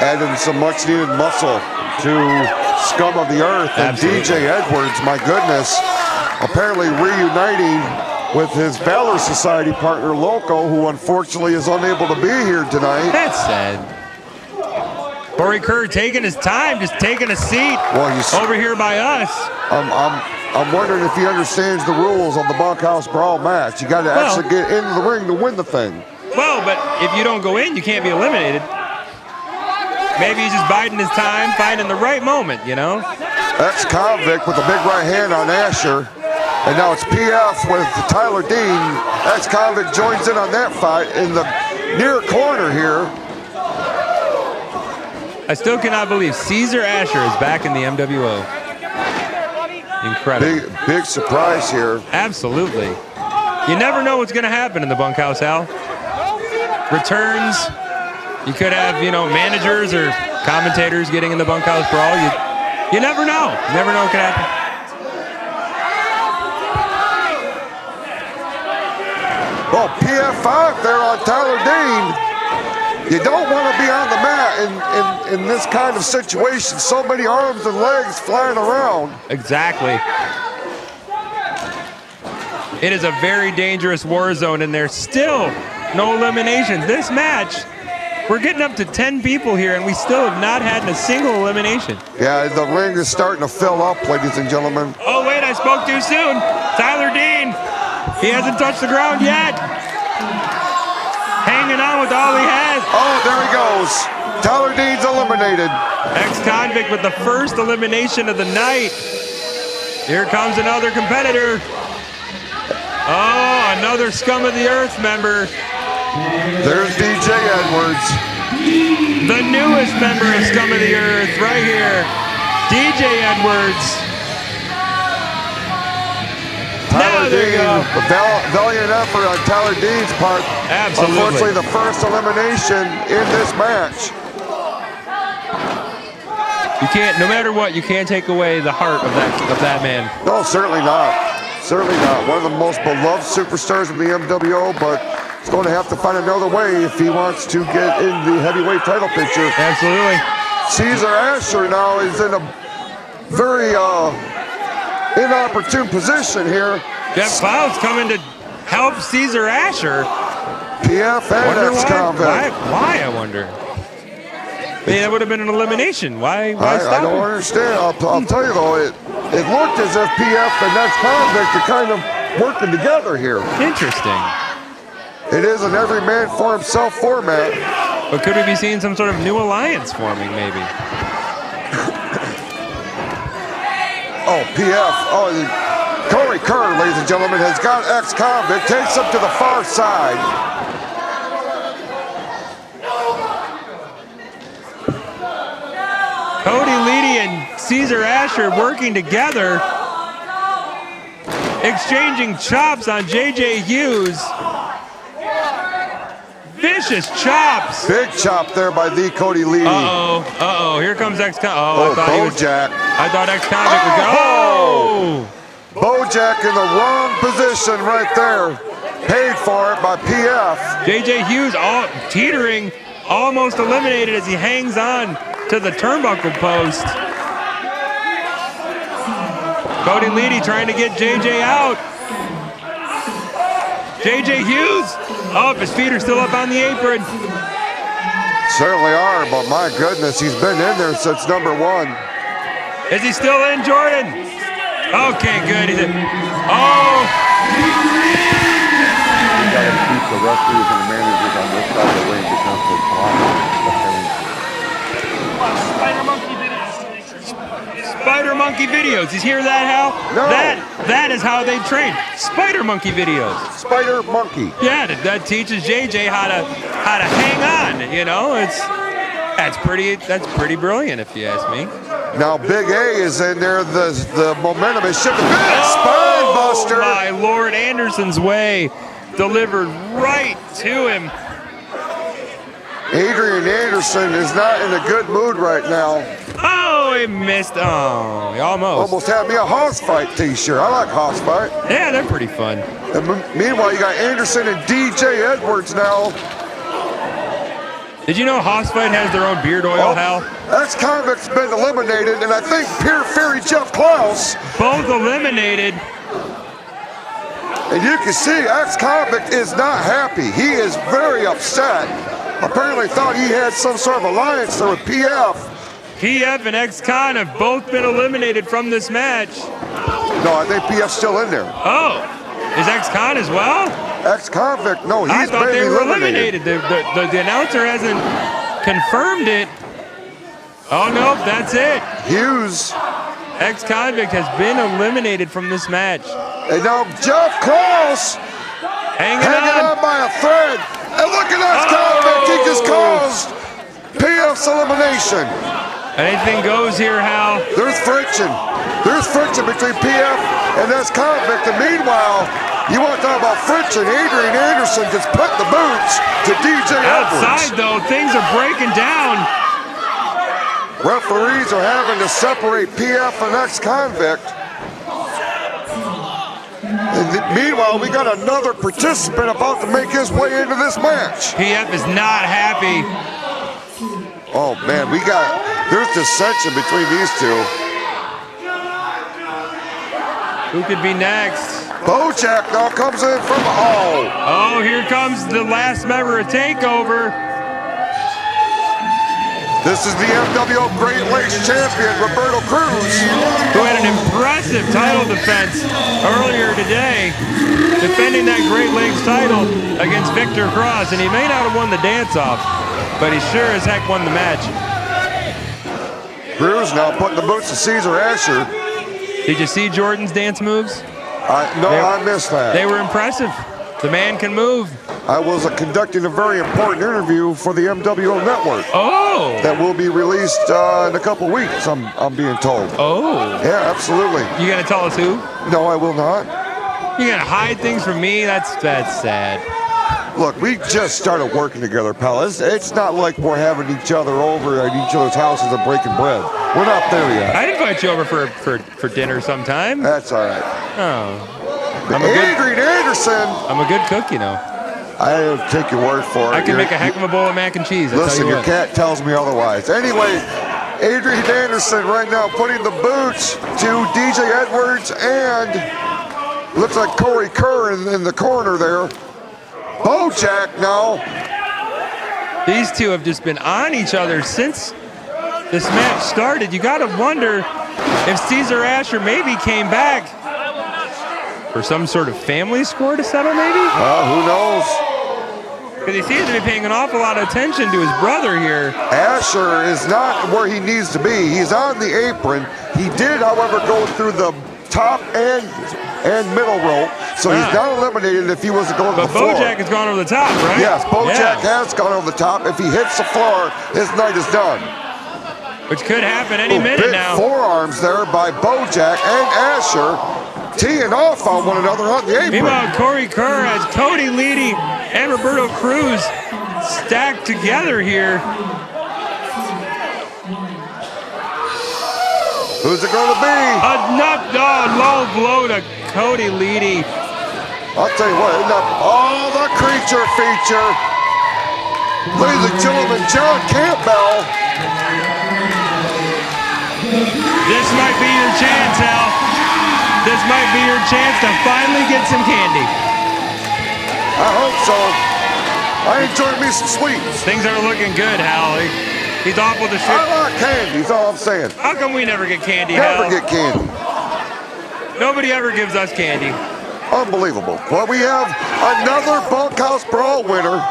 Adding some much-needed muscle to Scum of the Earth. And DJ Edwards, my goodness, apparently reuniting with his Valor Society partner, Loco, who unfortunately is unable to be here tonight. That's sad. Corey Kerr taking his time, just taking a seat over here by us. I'm wondering if he understands the rules of the Bunkhouse Brawl match. You got to actually get into the ring to win the thing. Well, but if you don't go in, you can't be eliminated. Maybe he's just biding his time, finding the right moment, you know? X-Convict with a big right hand on Asher. And now it's PF with Tyler Dean. X-Convict joins in on that fight in the near corner here. I still cannot believe Caesar Asher is back in the MWO. Incredible. Big surprise here. Absolutely. You never know what's going to happen in the bunkhouse, Al. Returns. You could have, you know, managers or commentators getting in the bunkhouse brawl. You never know. You never know what could happen. Well, PF5 there on Tyler Dean. You don't want to be on the mat in this kind of situation. So many arms and legs flying around. Exactly. It is a very dangerous war zone, and there's still no eliminations. This match, we're getting up to 10 people here, and we still have not had a single elimination. Yeah, the ring is starting to fill up, ladies and gentlemen. Oh, wait, I spoke too soon. Tyler Dean. He hasn't touched the ground yet. Hanging on with all he has. Oh, there he goes. Tyler Dean's eliminated. X-Convict with the first elimination of the night. Here comes another competitor. Oh, another Scum of the Earth member. There's DJ Edwards. The newest member of Scum of the Earth right here. DJ Edwards. Tyler there you Dean, go. a valiant effort on Tyler Dean's part. Absolutely. Unfortunately, the first elimination in this match. You can't, no matter what, you can't take away the heart of that man. No, certainly not. Certainly not. One of the most beloved superstars of the MWO, but he's going to have to find another way if he wants to get in the heavyweight title picture. Absolutely. Caesar Asher now is in a very inopportune position here. Jeff Cloud's coming to help Caesar Asher. PF and X-Convict. Why, I wonder? I mean, that would have been an elimination. Why stop I don't him? understand. I'll tell you though, it looked as if PF and X-Convict are kind of working together here. Interesting. It is an every man for himself format. But could we be seeing some sort of new alliance forming, maybe? Oh, PF. Oh, Corey Kerr, ladies and gentlemen, has got X-Convict, takes him to the far side. Cody, Leedy, and Caesar Asher working together, exchanging chops on JJ Hughes. Vicious chops. Big chop there by the Cody Leedy. Uh-oh, here comes X-Convict. Oh, I thought X-Convict would go. Oh! Bojack in the wrong position right there. Paid for it by PF. JJ Hughes all teetering, almost eliminated as he hangs on to the turnbuckle post. Cody Leedy trying to get JJ out. JJ Hughes. Oh, his feet are still up on the apron. Certainly are, but my goodness, he's been in there since number one. Is he still in, Jordan? Okay, good. He's in. Oh! You gotta keep the referees and the managers on this side of the ring because they're Spider Monkey videos. You hear that, Hal? No. That is how they train. Spider Monkey videos. Spider Monkey. Yeah, that teaches JJ how to hang on. You know, that's pretty brilliant if you ask me. Now Big A is in there. The momentum is shifting. Spine buster. Oh my Lord, Anderson's way delivered right to him. Adrian Anderson is not in a good mood right now. Oh, he missed. Oh, he almost had me a Hoss Fight t-shirt. I like Hoss Fight. Yeah, they're pretty fun. And meanwhile, you got Anderson and DJ Edwards now. Did you know Hoss Fight has their own beard oil, Hal? X-Convict's been eliminated, and I think Pierre Ferry Jeff Klaus. Both eliminated. And you can see X-Convict is not happy. He is very upset. Apparently thought he had some sort of alliance there with PF. PF and X-Con have both been eliminated from this match. No, I think PF's still in there. Oh, is X-Con as well? X-Convict, no, I he's thought been they were eliminated. The announcer hasn't confirmed it. Oh, no, that's it. Hughes. X-Convict has been eliminated from this match. And now Jeff Cross hanging on by a thread. And look at X-Convict, he just caused PF's elimination. Anything goes here, Hal. There's friction. There's friction between PF and X-Convict. And meanwhile, you want to talk about friction, Adrian Anderson just put the boots to DJ Edwards. Outside, though, things are breaking down. Referees are having to separate PF and X-Convict. And meanwhile, we got another participant about to make his way into this match. PF is not happy. Oh, man, there's dissension between these two. Who could be next? Bojack now comes in from, Oh, here comes the last member of TakeOver. This is the MWO Great Lakes champion, Roberto Cruz, who had an impressive title defense earlier today, defending that Great Lakes title against Victor Cross, and he may not have won the dance-off, but he sure as heck won the match. Cruz now putting the boots to Caesar Asher. Did you see Jordan's dance moves? No, I missed that. They were impressive. The man can move. I was conducting a very important interview for the MWO Network. Oh! That will be released in a couple weeks, I'm being told. Oh! Yeah, absolutely. You gonna tell us who? No, I will not. You gonna hide things from me? That's sad. Look, we just started working together, pal. It's not like we're having each other over at each other's houses and breaking bread. We're not there yet. I'd invite you over for dinner sometime. That's all right. Oh. Adrian Anderson. I'm a good cook, you know. I don't take your word for it. I can make a heck of a bowl of mac and cheese. Listen, your cat tells me otherwise. Anyway, Adrian Anderson right now putting the boots to DJ Edwards and looks like Corey Kerr in the corner there. Bojack now. These two have just been on each other since this match started. You got to wonder if Caesar Asher maybe came back for some sort of family score to settle, maybe? Who knows? Because he seems to be paying an awful lot of attention to his brother here. Asher is not where he needs to be. He's on the apron. He did, however, go through the top and middle rope, so he's not eliminated if he was going to the floor. But Bojack has gone over the top, right? Yes, Bojack has gone over the top. If he hits the floor, his night is done. Which could happen any minute now. Forearms there by Bojack and Asher, teeing off on one another on the apron. Meanwhile, Corey Kerr has Cody, Leedy, and Roberto Cruz stacked together here. Who's it going to be? Low blow to Cody Leedy. I'll tell you what, the creature feature. Ladies and gentlemen, John Campbell. This might be your chance, Al. This might be your chance to finally get some candy. I hope so. I enjoy me some sweets. Things are looking good, Hal. He's off with the shit. I like candy, that's all I'm saying. How come we never get candy, Hal? Never get candy. Nobody ever gives us candy. Unbelievable. Well, we have another Bunkhouse Brawl winner.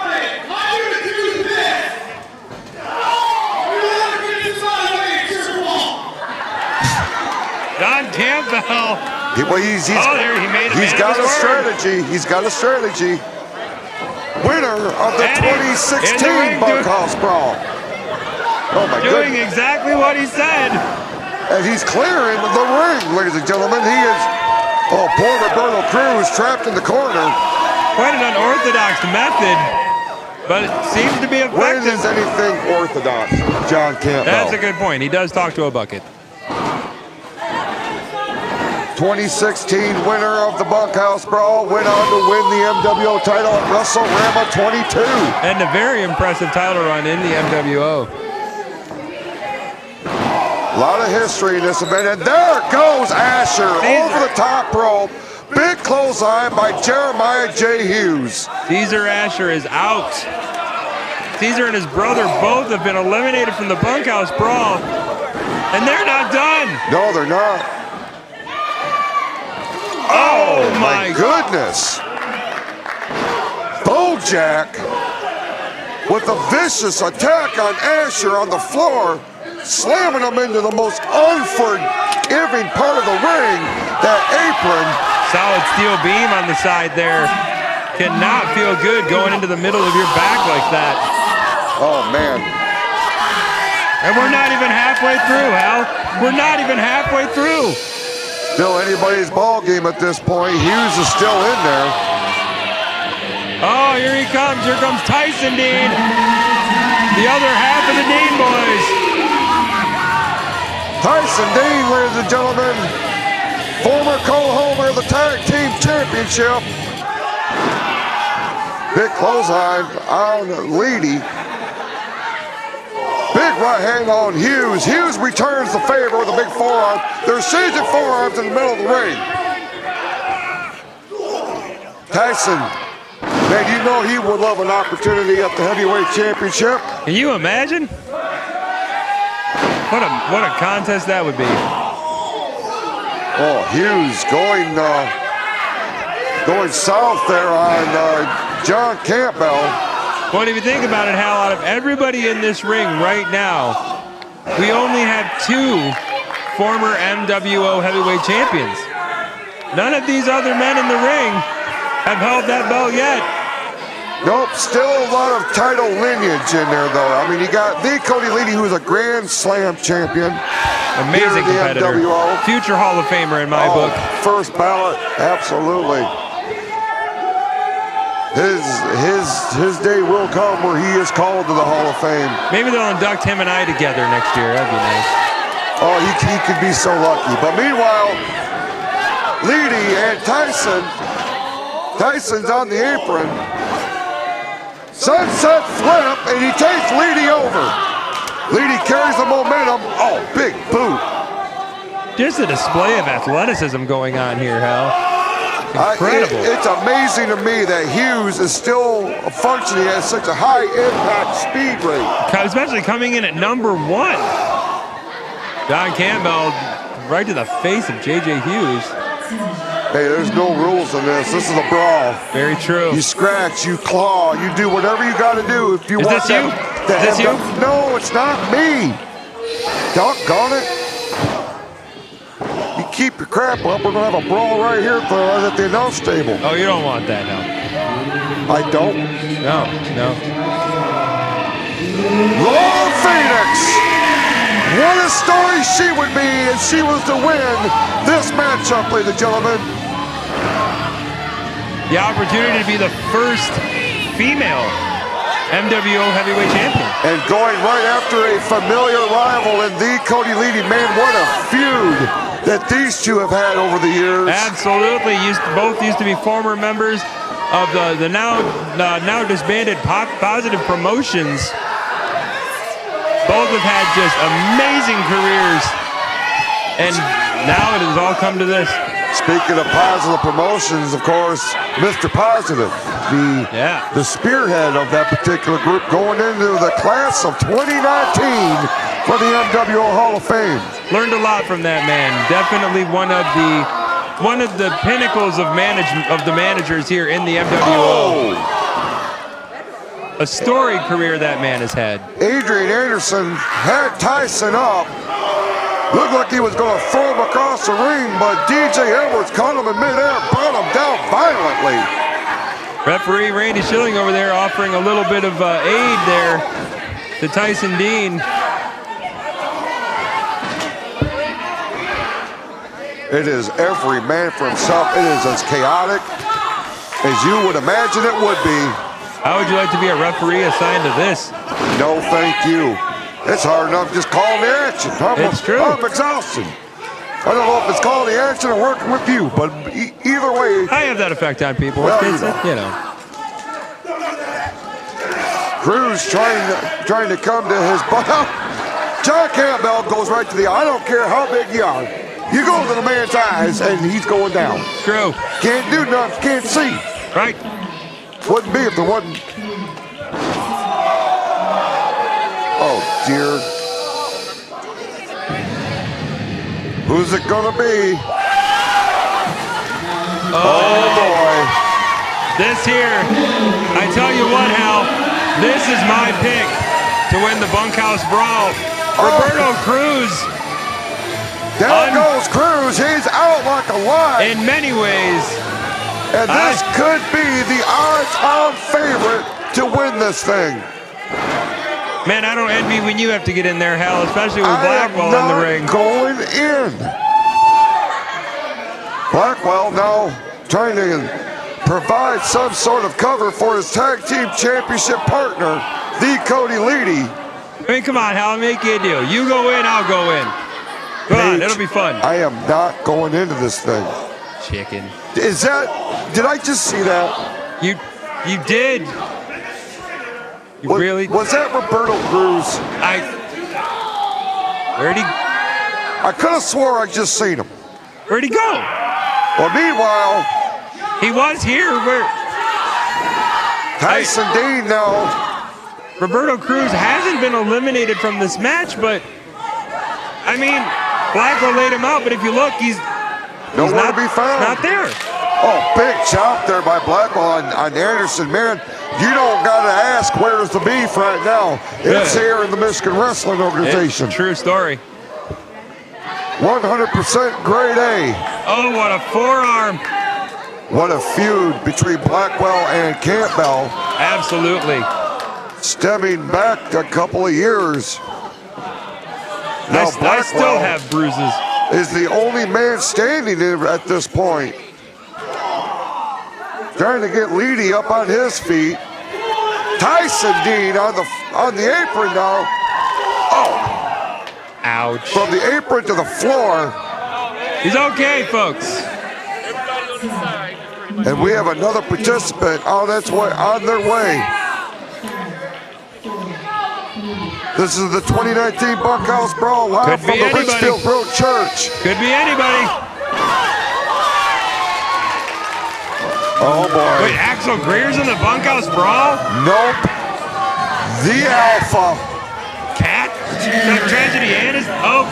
John Campbell. He made He's got a strategy. He's got a strategy. Winner of the 2016 Bunkhouse Brawl. Oh my goodness. Doing exactly what he said. And he's clearing the ring, ladies and gentlemen. He is, poor Roberto Cruz trapped in the corner. Quite an unorthodox method, but it seems to be effective. When is anything orthodox, John Campbell? That's a good point. He does talk to a bucket. 2016 winner of the Bunkhouse Brawl went on to win the MWO title at WrestleRama 22. And a very impressive title run in the MWO. A lot of history in this event, and there goes Asher over the top rope. Big clothesline by Jeremiah J. Hughes. Caesar Asher is out. Caesar and his brother both have been eliminated from the Bunkhouse Brawl, and they're not done. No, they're not. Oh my goodness. Jack with a vicious attack on Asher on the floor, slamming him into the most unforgiving part of the ring, that apron. Solid steel beam on the side there. Cannot feel good going into the middle of your back like that. Oh, man. And we're not even halfway through, Hal. We're not even halfway through. Still anybody's ball game at this point. Hughes is still in there. Oh, here he comes. Here comes Tyson Dean. The other half of the Dean boys. Tyson Dean, ladies and gentlemen, former co-holder of the Tag Team Championship. Big clothesline on Leedy. Big right hand on Hughes. Hughes returns the favor with a big forearm. They're exchanging forearms in the middle of the ring. Tyson, man, you know he would love an opportunity at the Heavyweight Championship. Can you imagine? What a contest that would be. Oh, Hughes going south there on John Campbell. Well, if you think about it, Hal, out of everybody in this ring right now, we only have 2 former MWO Heavyweight Champions. None of these other men in the ring have held that belt yet. Nope, still a lot of title lineage in there, though. I mean, you got the Cody Leedy, who's a Grand Slam champion. Amazing competitor. MWO. Future Hall of Famer in my book. First ballot, absolutely. His day will come where he is called to the Hall of Fame. Maybe they'll induct him and I together next year. That'd be nice. Oh, he could be so lucky. But meanwhile, Leedy and Tyson's on the apron. Sunset flip, and he takes Leedy over. Leedy carries the momentum. Oh, big boot. Just a display of athleticism going on here, Hal. Incredible. It's amazing to me that Hughes is still functioning at such a high impact speed rate. Especially coming in at number 1. John Campbell right to the face of J.J. Hughes. Hey, there's no rules in this. This is a brawl. Very true. You scratch, you claw, you do whatever you got to do. If you is want this you? Is this you? No, it's not me. Doggone it. You keep your crap up. We're going to have a brawl right here at the announce table. Oh, you don't want that, no. I don't. No. Law Phoenix. What a story she would be if she was to win this matchup, ladies and gentlemen. The opportunity to be the first female MWO Heavyweight Champion. And going right after a familiar rival in the Cody Leedy. Man, what a feud that these two have had over the years. Absolutely. Both used to be former members of the now disbanded Positive Promotions. Both have had just amazing careers, and now it has all come to this. Speaking of Positive Promotions, of course, Mr. Positive, the spearhead of that particular group, going into the class of 2019 for the MWO Hall of Fame. Learned a lot from that man. Definitely one of the pinnacles of the managers here in the MWO. Oh. A storied career that man has had. Adrian Anderson had Tyson up. Looked like he was going to throw him across the ring, but DJ Edwards caught him in midair, brought him down violently. Referee Randy Schilling over there offering a little bit of aid there to Tyson Dean. It is every man for himself. It is as chaotic as you would imagine it would be. How would you like to be a referee assigned to this? No, thank you. It's hard enough just calling the action. It's true. I'm exhausted. I don't know if it's calling the action or working with you, but either way. I have that effect on people. Well, you know. Cruz trying to come to his butt. John Campbell goes right to the eye. I don't care how big you are. You go to the man's eyes and he's going down. True. Can't do nothing, can't see. Right. Wouldn't be if there wasn't. Oh, dear. Who's it gonna be? Oh boy. This here, I tell you what, Hal, this is my pick to win the Bunkhouse Brawl. Roberto Cruz. There goes Cruz. He's out like a light. In many ways. And this could be the odds-on favorite to win this thing. Man, I don't envy when you have to get in there, Hal, especially with Blackwell in the ring. Going in. Blackwell now trying to provide some sort of cover for his tag team championship partner, the Cody Leedy. I mean, come on, Hal, I'll make you a deal. You go in, I'll go in. Come on, it'll be fun. I am not going into this thing. Chicken. Is that, did I just see that? You did. Really? Was that Roberto Cruz? Where'd he? I could have swore I just seen him. Where'd he go? Well, meanwhile, he was here. Where? Tyson Dean now. Roberto Cruz hasn't been eliminated from this match, but I mean, Blackwell laid him out. But if you look, he's nowhere to be found. Not there. Oh, big chop there by Blackwell on Anderson. Man, you don't got to ask where's the beef right now. It's here in the Michigan Wrestling Organization. It's a true story. 100% grade A. Oh, what a forearm. What a feud between Blackwell and Campbell. Absolutely. Stemming back a couple of years. Now I still have bruises. Is the only man standing at this point. Trying to get Leedy up on his feet. Tyson Dean on the apron now. Oh. Ouch. From the apron to the floor. He's okay, folks. And we have another participant on their way. This is the 2019 Bunkhouse Brawl live from the Richfield Road Church. Could be anybody. Oh boy. Wait, Axel Greer's in the Bunkhouse Brawl? Nope. The Alpha. Cat? Tragedy Ann is. Oh.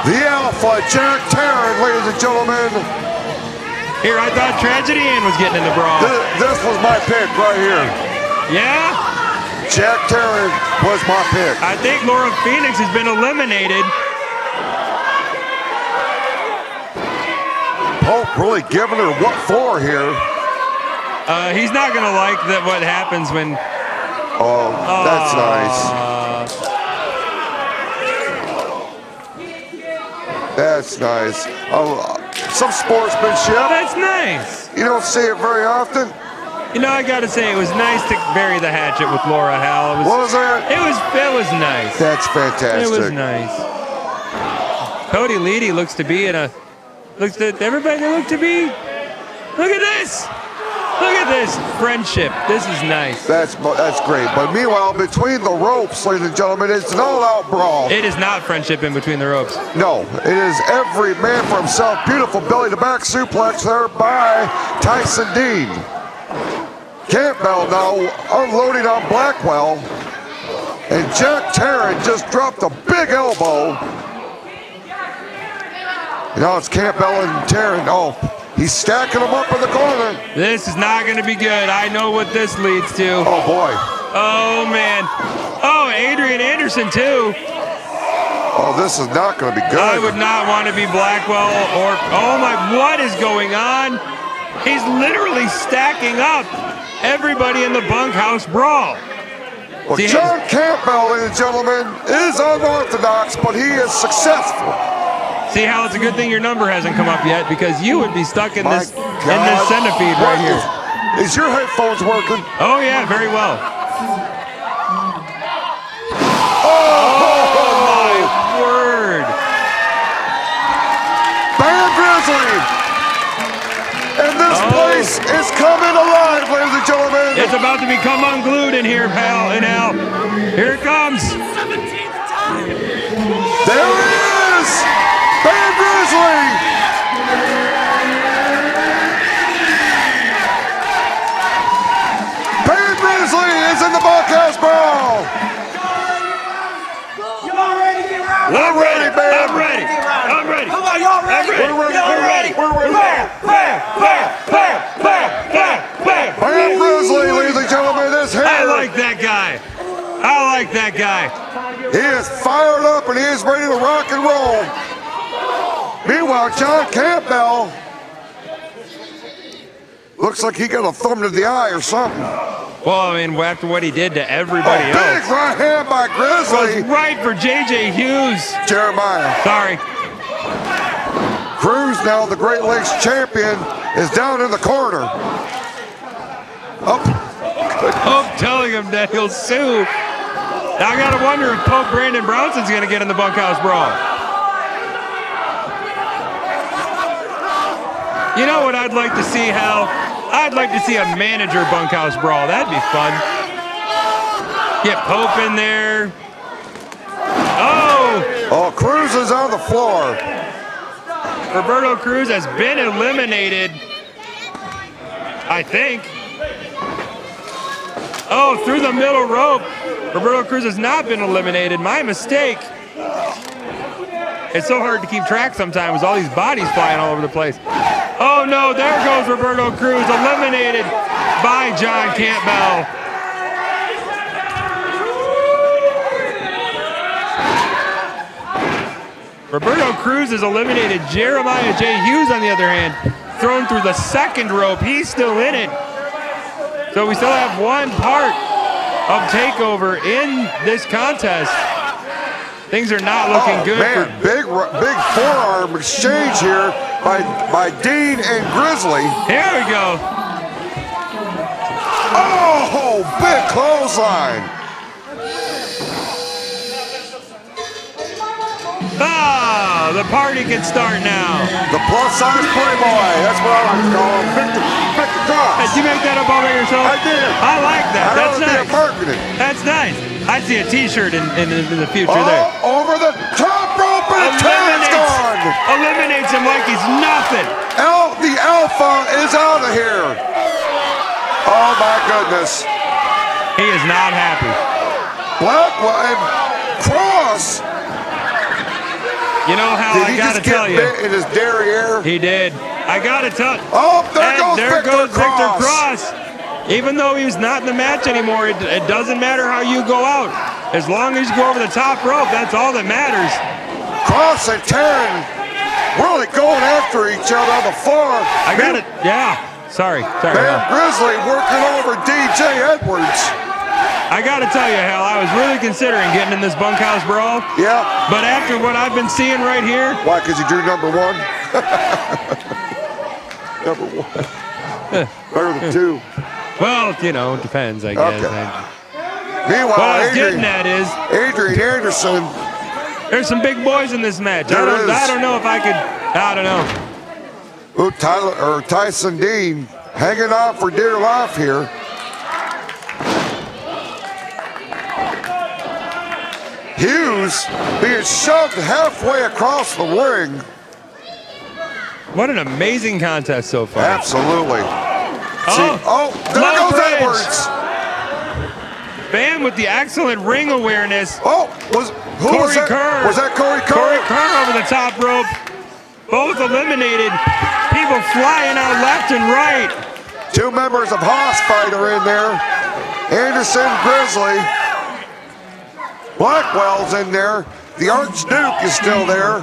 The Alpha, Jack Tarrant, ladies and gentlemen. Here, I thought Tragedy Ann was getting in the brawl. This was my pick right here. Yeah? Jack Tarrant was my pick. I think Laura Phoenix has been eliminated. Pope really giving her what for here. He's not going to like what happens when... Oh, that's nice. That's nice. Some sportsmanship. That's nice. You don't see it very often. You know, I got to say, it was nice to bury the hatchet with Laura, Hal. What was that? It was nice. That's fantastic. It was nice. Cody Leedy looks to be in a... everybody look to be... Look at this! Look at this friendship. This is nice. That's great. But meanwhile, between the ropes, ladies and gentlemen, it's an all-out brawl. It is not friendship in between the ropes. No, it is every man for himself. Beautiful belly-to-back suplex there by Tyson Dean. Campbell now unloading on Blackwell. And Jack Tarrant just dropped a big elbow. Now it's Campbell and Tarrant. Oh, he's stacking them up in the corner. This is not going to be good. I know what this leads to. Oh, boy. Oh, man. Oh, Adrian Anderson, too. Oh, this is not going to be good. I would not want to be Blackwell or... Oh, my... What is going on? He's literally stacking up everybody in the Bunkhouse Brawl. Well, John Campbell, ladies and gentlemen, is unorthodox, but he is successful. See how it's a good thing your number hasn't come up yet, because you would be stuck in this centipede right here. Is your headphones working? Oh yeah, very well. Oh my word! Bam Grizzly! And this place is coming alive, ladies and gentlemen. It's about to become unglued in here, pal and Al. Here it comes. 17th time. There it is! Bam Grizzly! Bam Grizzly is in the Bunkhouse Brawl! Y'all ready to get rowdy? We're ready, Bam! I'm ready. I'm ready. Come on, y'all ready? I'm ready. Y'all ready? We're ready. Bam, bam, bam, bam, bam, like that guy. He is fired up and he is ready to rock and roll. Meanwhile, John Campbell looks like he got a thumb to the eye or something. Well, I mean, after what he did to everybody else. Big right hand by Grizzly. Goes right for J.J. Hughes. Jeremiah. Sorry. Cruz, now the Great Lakes champion, is down in the corner. Pope telling him that he'll sue. Now I gotta wonder if Pope Brandon Bronson's gonna get in the Bunkhouse Brawl. You know what I'd like to see, Hal? I'd like to see a manager Bunkhouse Brawl. That'd be fun. Get Pope in there. Oh, Cruz is on the floor. Roberto Cruz has been eliminated, I think. Oh, through the middle rope. Roberto Cruz has not been eliminated. My mistake. It's so hard to keep track sometimes with all these bodies flying all over the place. Oh no, there goes Roberto Cruz, eliminated by John Campbell. Roberto Cruz has eliminated Jeremiah J. Hughes, on the other hand, thrown through the second rope. He's still in it. So we still have one part of TakeOver in this contest. Things are not looking good. Man, big forearm exchange here by Dean and Grizzly. Here we go. Oh, big clothesline. Ah, the party can start now. The plus-size playboy, that's what I like to call him. Victor Cross. Did you make that up all by yourself? I did. I like that. That's nice. Marketing. That's nice. I see a T-shirt in the future there. Over the top rope and it's gone. Eliminates him like he's nothing. The Alpha is out of here. Oh my goodness. He is not happy. Blackwell and Cross. You know how I gotta tell you. Did he just get bit in his derriere? He did. I gotta tell. Oh, there goes Victor Cross. Even though he's not in the match anymore, it doesn't matter how you go out. As long as you go over the top rope, that's all that matters. Cross and Taryn really going after each other on the floor. I got it. Yeah. Sorry. Man, Grizzly working over DJ Edwards. I gotta tell you, Hal, I was really considering getting in this Bunkhouse Brawl. Yeah. But after what I've been seeing right here. Why, because you drew number one? Number one. Better than two. Well, you know, it depends, I guess. Okay. Meanwhile, what I was getting at is Adrian Anderson. There's some big boys in this match. I don't know if I could. I don't know. Ooh, Tyson Dean hanging on for dear life here. Hughes being shoved halfway across the ring. What an amazing contest so far. Absolutely. There goes Edwards. Bam with the excellent ring awareness. Oh, was that? Kerr. Was that Corey Kerr? Corey Kerr over the top rope. Both eliminated. People flying out left and right. Two members of Haas Fight are in there. Anderson, Grizzly. Blackwell's in there. The Archduke is still there.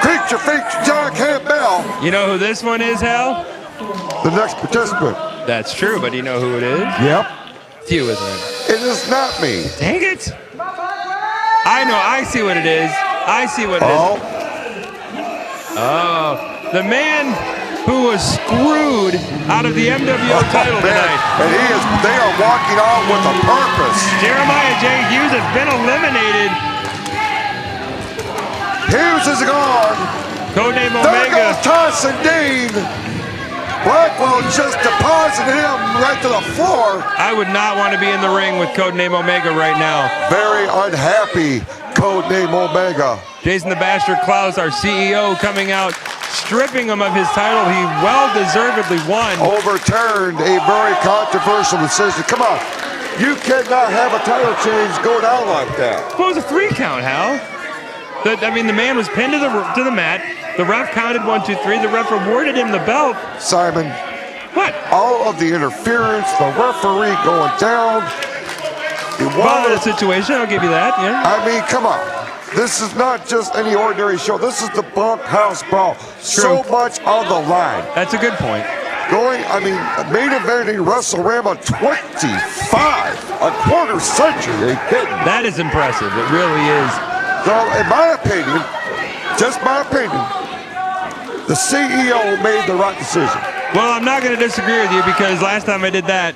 Creature feature John Campbell. You know who this one is, Hal? The next participant. That's true, but do you know who it is? Yep. It's you, isn't it? It is not me. Dang it. I know. I see what it is. I see what it is. Oh, the man who was screwed out of the MWO title tonight. And they are walking out with a purpose. Jeremiah J. Hughes has been eliminated. Hughes is gone. Codename There Omega. goes Tyson Dean. Blackwell just deposited him right to the floor. I would not want to be in the ring with Codename Omega right now. Very unhappy Codename Omega. Jason the Bastard Klaus, our CEO, coming out, stripping him of his title. He well-deservedly won. Overturned a very controversial decision. Come on. You cannot have a title change go down like that. Well, it was a 3 count, Hal. The man was pinned to the mat. The ref counted 1, 2, 3. The ref awarded him the belt. Simon. What? All of the interference, the referee going down. Ball in a situation, I'll give you that, yeah. I mean, come on. This is not just any ordinary show. This is the Bunkhouse Brawl. So much on the line. That's a good point. Main eventing WrestleRama 25, a quarter century. Are you kidding? That is impressive. It really is. So, in my opinion, just my opinion, the CEO made the right decision. Well, I'm not going to disagree with you because last time I did that,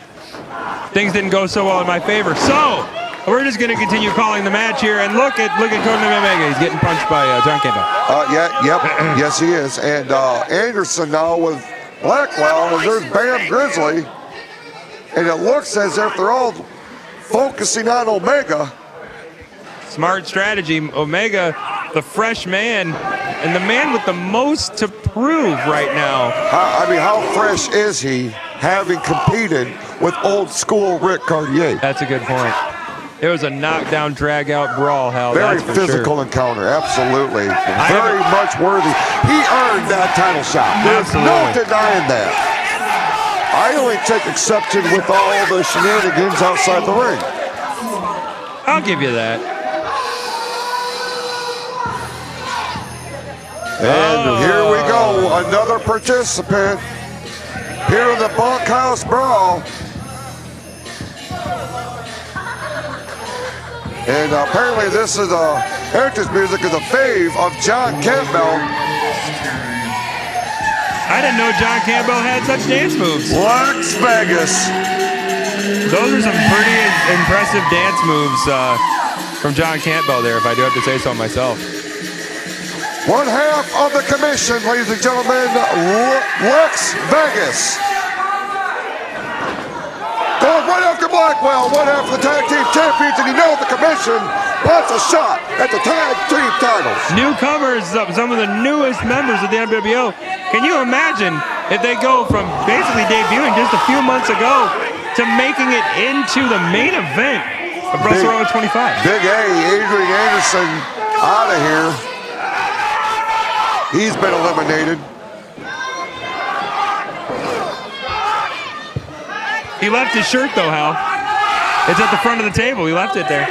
things didn't go so well in my favor. So, we're just going to continue calling the match here, and look at Codename Omega. He's getting punched by John Campbell. Yes, he is. And Anderson now with Blackwell, and there's Bam Grizzly, and it looks as if they're all focusing on Omega. Smart strategy. Omega, the fresh man, and the man with the most to prove right now. How fresh is he, having competed with old school Rick Caurdiea? That's a good point. It was a knockdown, drag-out brawl, Hal. Very physical encounter, absolutely. Very much worthy. He earned that title shot. There's no denying that. I only take exception with all the shenanigans outside the ring. I'll give you that. And here we go, another participant here in the Bunkhouse Brawl. And apparently this is entrance music is a fave of John Campbell. I didn't know John Campbell had such dance moves. Las Vegas. Those are some pretty impressive dance moves from John Campbell there, if I do have to say so myself. One half of the commission, ladies and gentlemen, Las Vegas. Going right after Blackwell, one half of the tag team champions, and you know the commission wants a shot at the tag team titles. Newcomers, some of the newest members of the MWO. Can you imagine if they go from basically debuting just a few months ago to making it into the main event of WrestleRama 25? Big A, Adrian Anderson, out of here. He's been eliminated. He left his shirt though, Hal. It's at the front of the table. He left it there.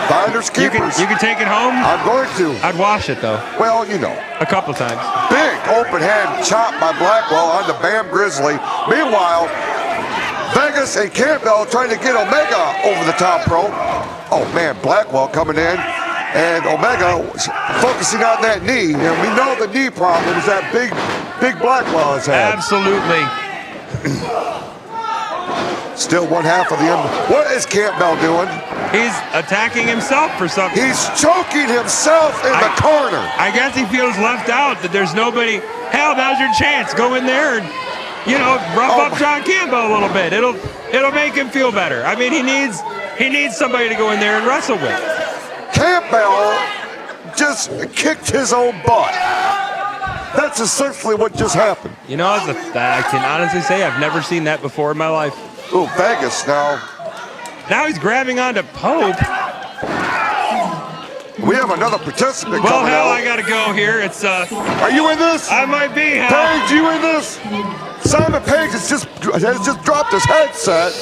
Finders keepers. You can take it home. I'm going to. I'd wash it though. Well, you know. A couple times. Big open hand chop by Blackwell on the Bam Grizzly. Meanwhile, Vegas and Campbell trying to get Omega over the top rope. Oh man, Blackwell coming in. And Omega focusing on that knee. And we know the knee problems that big Blackwell has had. Absolutely. Still one half of the end. What is Campbell doing? He's attacking himself for something. He's choking himself in the corner. I guess he feels left out, that there's nobody. Hell, now's your chance. Go in there and, rough up John Campbell a little bit. It'll make him feel better. I mean, he needs somebody to go in there and wrestle with. Campbell just kicked his own butt. That's essentially what just happened. I can honestly say I've never seen that before in my life. Ooh, Vegas now. Now he's grabbing onto Pope. We have another participant well, coming hell, out. I gotta go here. Are you in this? I might be, Hal. Page, you in this? Simon Page has just dropped his headset.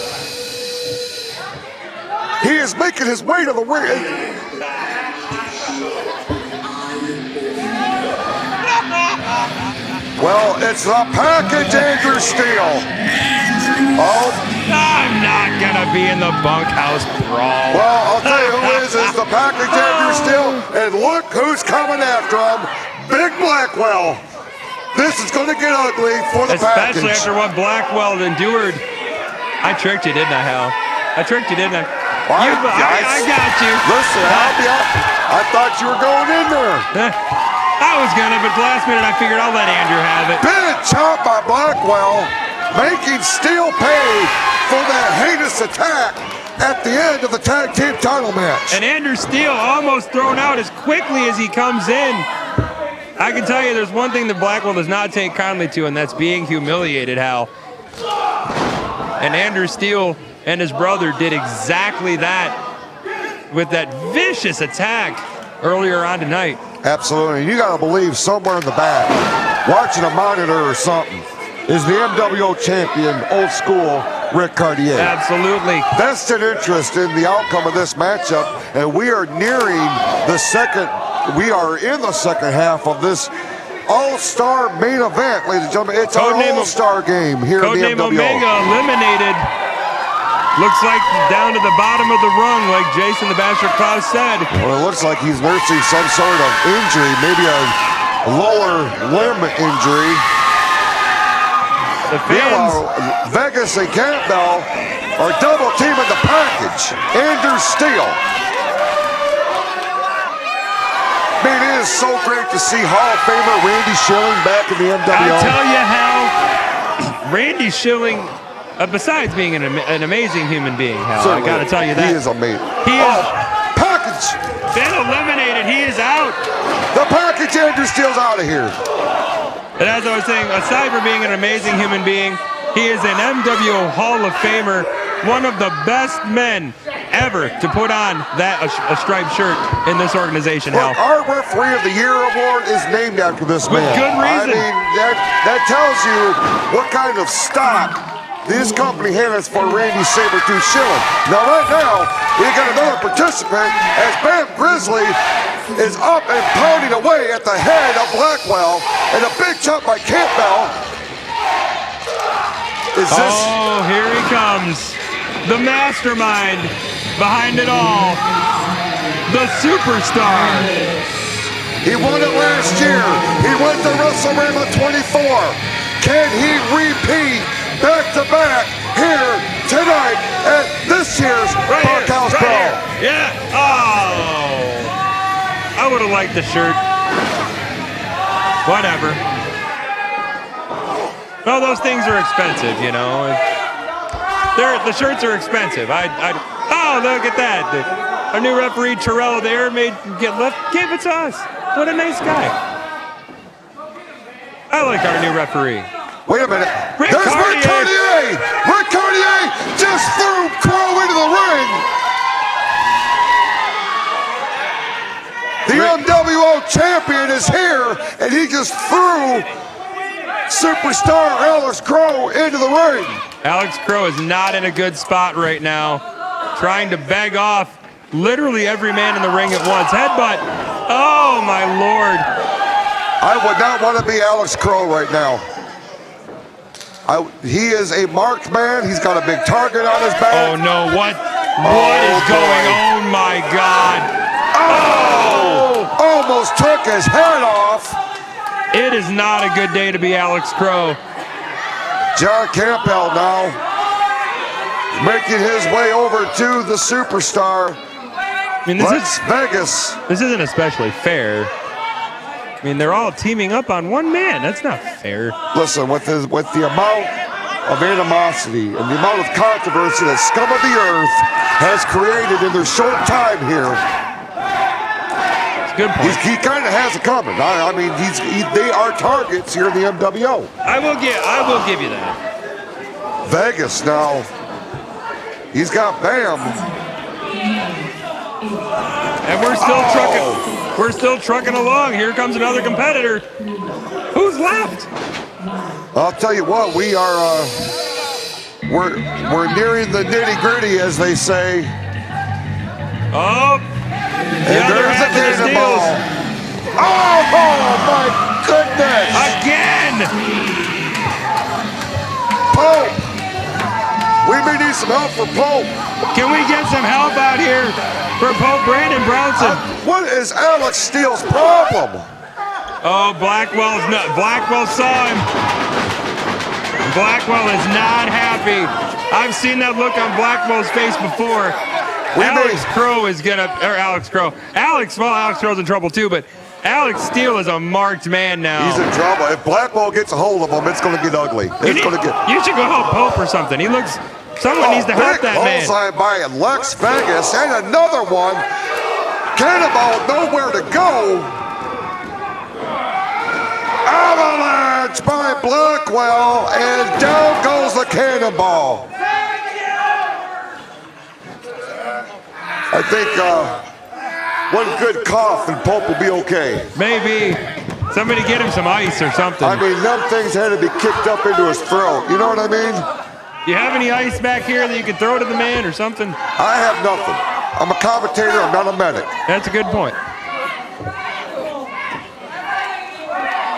He is making his way to the ring. Well, it's the package, Andrew Steele. Oh. I'm not gonna be in the Bunkhouse Brawl. Well, I'll tell you who is the package, Andrew Steele. And look who's coming after him. Big Blackwell. This is going to get ugly for the package. Especially after what Blackwell endured. I tricked you, didn't I, Hal? I tricked you, didn't I? I got you. Listen, I thought you were going in there. I was gonna, but last minute I figured I'll let Andrew have it. Big chop by Blackwell, making Steele pay for that heinous attack at the end of the tag team title match. And Andrew Steele almost thrown out as quickly as he comes in. I can tell you there's one thing that Blackwell does not take kindly to, and that's being humiliated, Hal. And Andrew Steele and his brother did exactly that with that vicious attack earlier on tonight. Absolutely. You got to believe somewhere in the back, watching a monitor or something, is the MWO champion, old school, Rick Caurdiea. Absolutely. Vested interest in the outcome of this matchup, and we are nearing the second. We are in the second half of this all-star main event, ladies and gentlemen. It's our all-star game here in the Codename MWO. Omega eliminated. Looks like down to the bottom of the rung, like Jason the Bastard Klaus said. Well, it looks like he's nursing some sort of injury, maybe a lower limb injury. The fans. Vegas and Campbell are double teaming the package. Andrew Steele. Man, it is so great to see Hall of Famer Randy Schilling back in the MWO. I'll tell you how Randy Schilling, besides being an amazing human being, Hal, I gotta tell you that. He is amazing. He is package. Been eliminated. He is out. The package, Andrew Steele's out of here. And as I was saying, aside from being an amazing human being, he is an MWO Hall of Famer, one of the best men ever to put on a striped shirt in this organization, Hal. Look, our Referee of the Year award is named after this man. With good reason. I mean, that tells you what kind of stock this company has for Randy Sabertooth Schilling. Now, right now, we got another participant as Bam Grizzly is up and pounding away at the head of Blackwell, and a big chop by Campbell. Oh, here he comes. The mastermind behind it all. The superstar. He won it last year. He went to WrestleRama 24. Can he repeat back-to-back here tonight at this year's Bunkhouse Brawl? Yeah. Oh. I would have liked the shirt. Whatever. Well, those things are expensive, you know. The shirts are expensive. Oh, look at that. Our new referee, Terrell, there, gave it to us. What a nice guy. I like our new referee. Wait a minute. Rick There's Caurdiea. Rick Caurdiea. Rick Caurdiea just threw Crow into the ring. The MWO champion is here, and he just threw superstar Alex Crow into the ring. Alex Crow is not in a good spot right now. Trying to beg off literally every man in the ring at once. Headbutt. Oh, my Lord. I would not want to be Alex Crow right now. He is a marked man. He's got a big target on his back. Oh, no. What is going on? Oh, my God. Oh! Almost took his head off. It is not a good day to be Alex Crow. John Campbell now making his way over to the superstar. I mean, Vegas. This isn't especially fair. I mean, they're all teaming up on one man. That's not fair. Listen, with the amount of animosity and the amount of controversy that Scum of the Earth has created in their short time here, good point. He kind of has it coming. I mean, they are targets here in the MWO. I will give you that. Vegas now. He's got Bam. And we're still trucking. We're still trucking along. Here comes another competitor. Who's left? I'll tell you what. We are. We're nearing the nitty-gritty, as they say. Oh. And there's a cannonball. Oh, my goodness. Again. Pope. We may need some help from Pope. Can we get some help out here for Pope Brandon Brownson? What is Alex Steele's problem? Oh, Blackwell saw him. Blackwell is not happy. I've seen that look on Blackwell's face before. Alex Crow's in trouble too, but Alex Steele is a marked man now. He's in trouble. If Blackwell gets a hold of him, it's going to get ugly. You should go help Pope or something. Someone needs to help that man. Bullseye by Lex Vegas, and another one. Cannonball, nowhere to go. Avalanche by Blackwell, and down goes the cannonball. I think one good cough and Pope will be okay. Maybe. Somebody get him some ice or something. I mean, them things had to be kicked up into his throat. You know what I mean? You have any ice back here that you can throw to the man or something? I have nothing. I'm a commentator, I'm not a medic. That's a good point.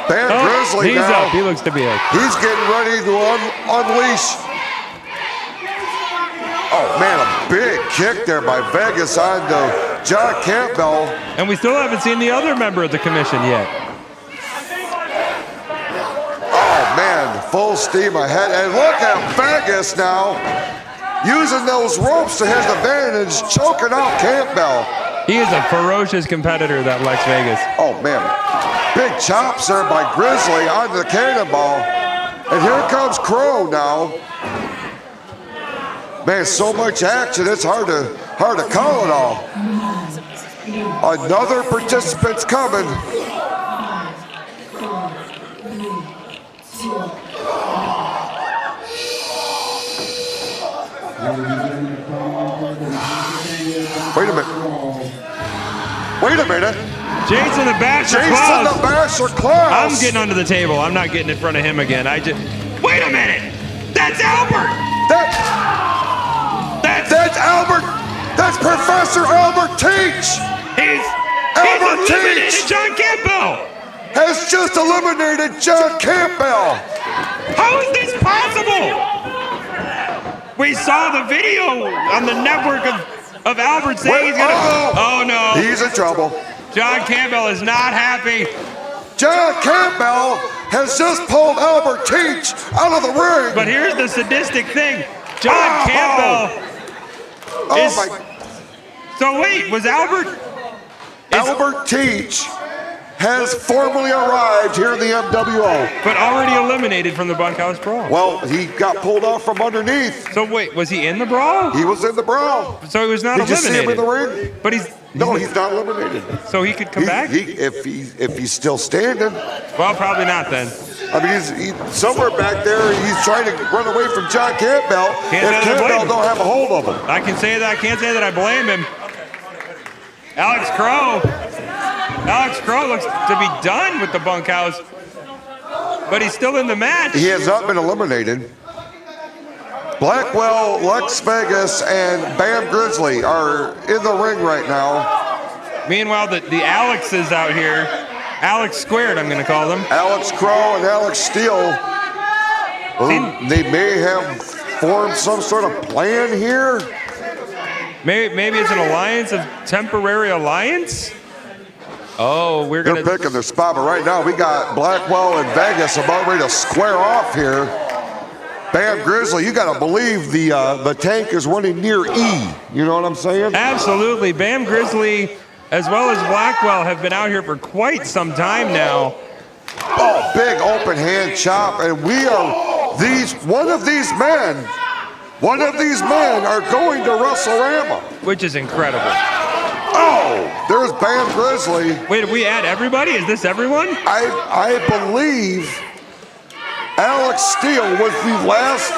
Bam Grizzly he's now. up. He looks to be okay. He's getting ready to unleash. Oh man, a big kick there by Vegas on John Campbell. And we still haven't seen the other member of the commission yet. Oh man, full steam ahead. And look at Vegas now, using those ropes to his advantage, choking out Campbell. He is a ferocious competitor, that Lex Vegas. Oh man, big chops there by Grizzly onto the cannonball. And here comes Crow now. Man, so much action, it's hard to call it all. Another participant's coming. Wait a minute. Jason the Basher Jason the Basher Claus. I'm getting under the table. I'm not getting in front of him again. Wait a minute. That's Albert. That's Albert. That's Professor Albert Teach. He's eliminated John Campbell. Has just eliminated John Campbell. How is this possible? We saw the video on the network of Albert saying he's gonna. Oh no. He's in trouble. John Campbell is not happy. John Campbell has just pulled Albert Teach out of the ring. But here's the sadistic thing. John Campbell is... So wait, was Albert... Albert Teach has formally arrived here in the MWO. But already eliminated from the Bunkhouse Brawl. Well, he got pulled off from underneath. So wait, was he in the brawl? He was in the brawl. So he was not eliminated. Did you see him in the ring? But he's not eliminated. So he could come back? If he's still standing. Well, probably not then. I mean, he's somewhere back there. He's trying to run away from John Campbell. If Campbell don't have a hold of him. I can say that. I can't say that I blame him. Alex Crow looks to be done with the bunkhouse, but he's still in the match. He has not been eliminated. Blackwell, Lex Vegas, and Bam Grizzly are in the ring right now. Meanwhile, the Alexes out here, Alex Squared, I'm going to call them. Alex Crow and Alex Steele. They may have formed some sort of plan here. Maybe it's an alliance, a temporary alliance? Oh, They're picking their spot, but right now we got Blackwell and Vegas about ready to square off here. Bam Grizzly, you got to believe the tank is running near E. You know what I'm saying? Absolutely. Bam Grizzly, as well as Blackwell, have been out here for quite some time now. Oh, big open hand chop, and one of these men are going to WrestleRama. Which is incredible. Oh, there's Bam Grizzly. Wait, did we add everybody? Is this everyone? I believe Alex Steele was the last.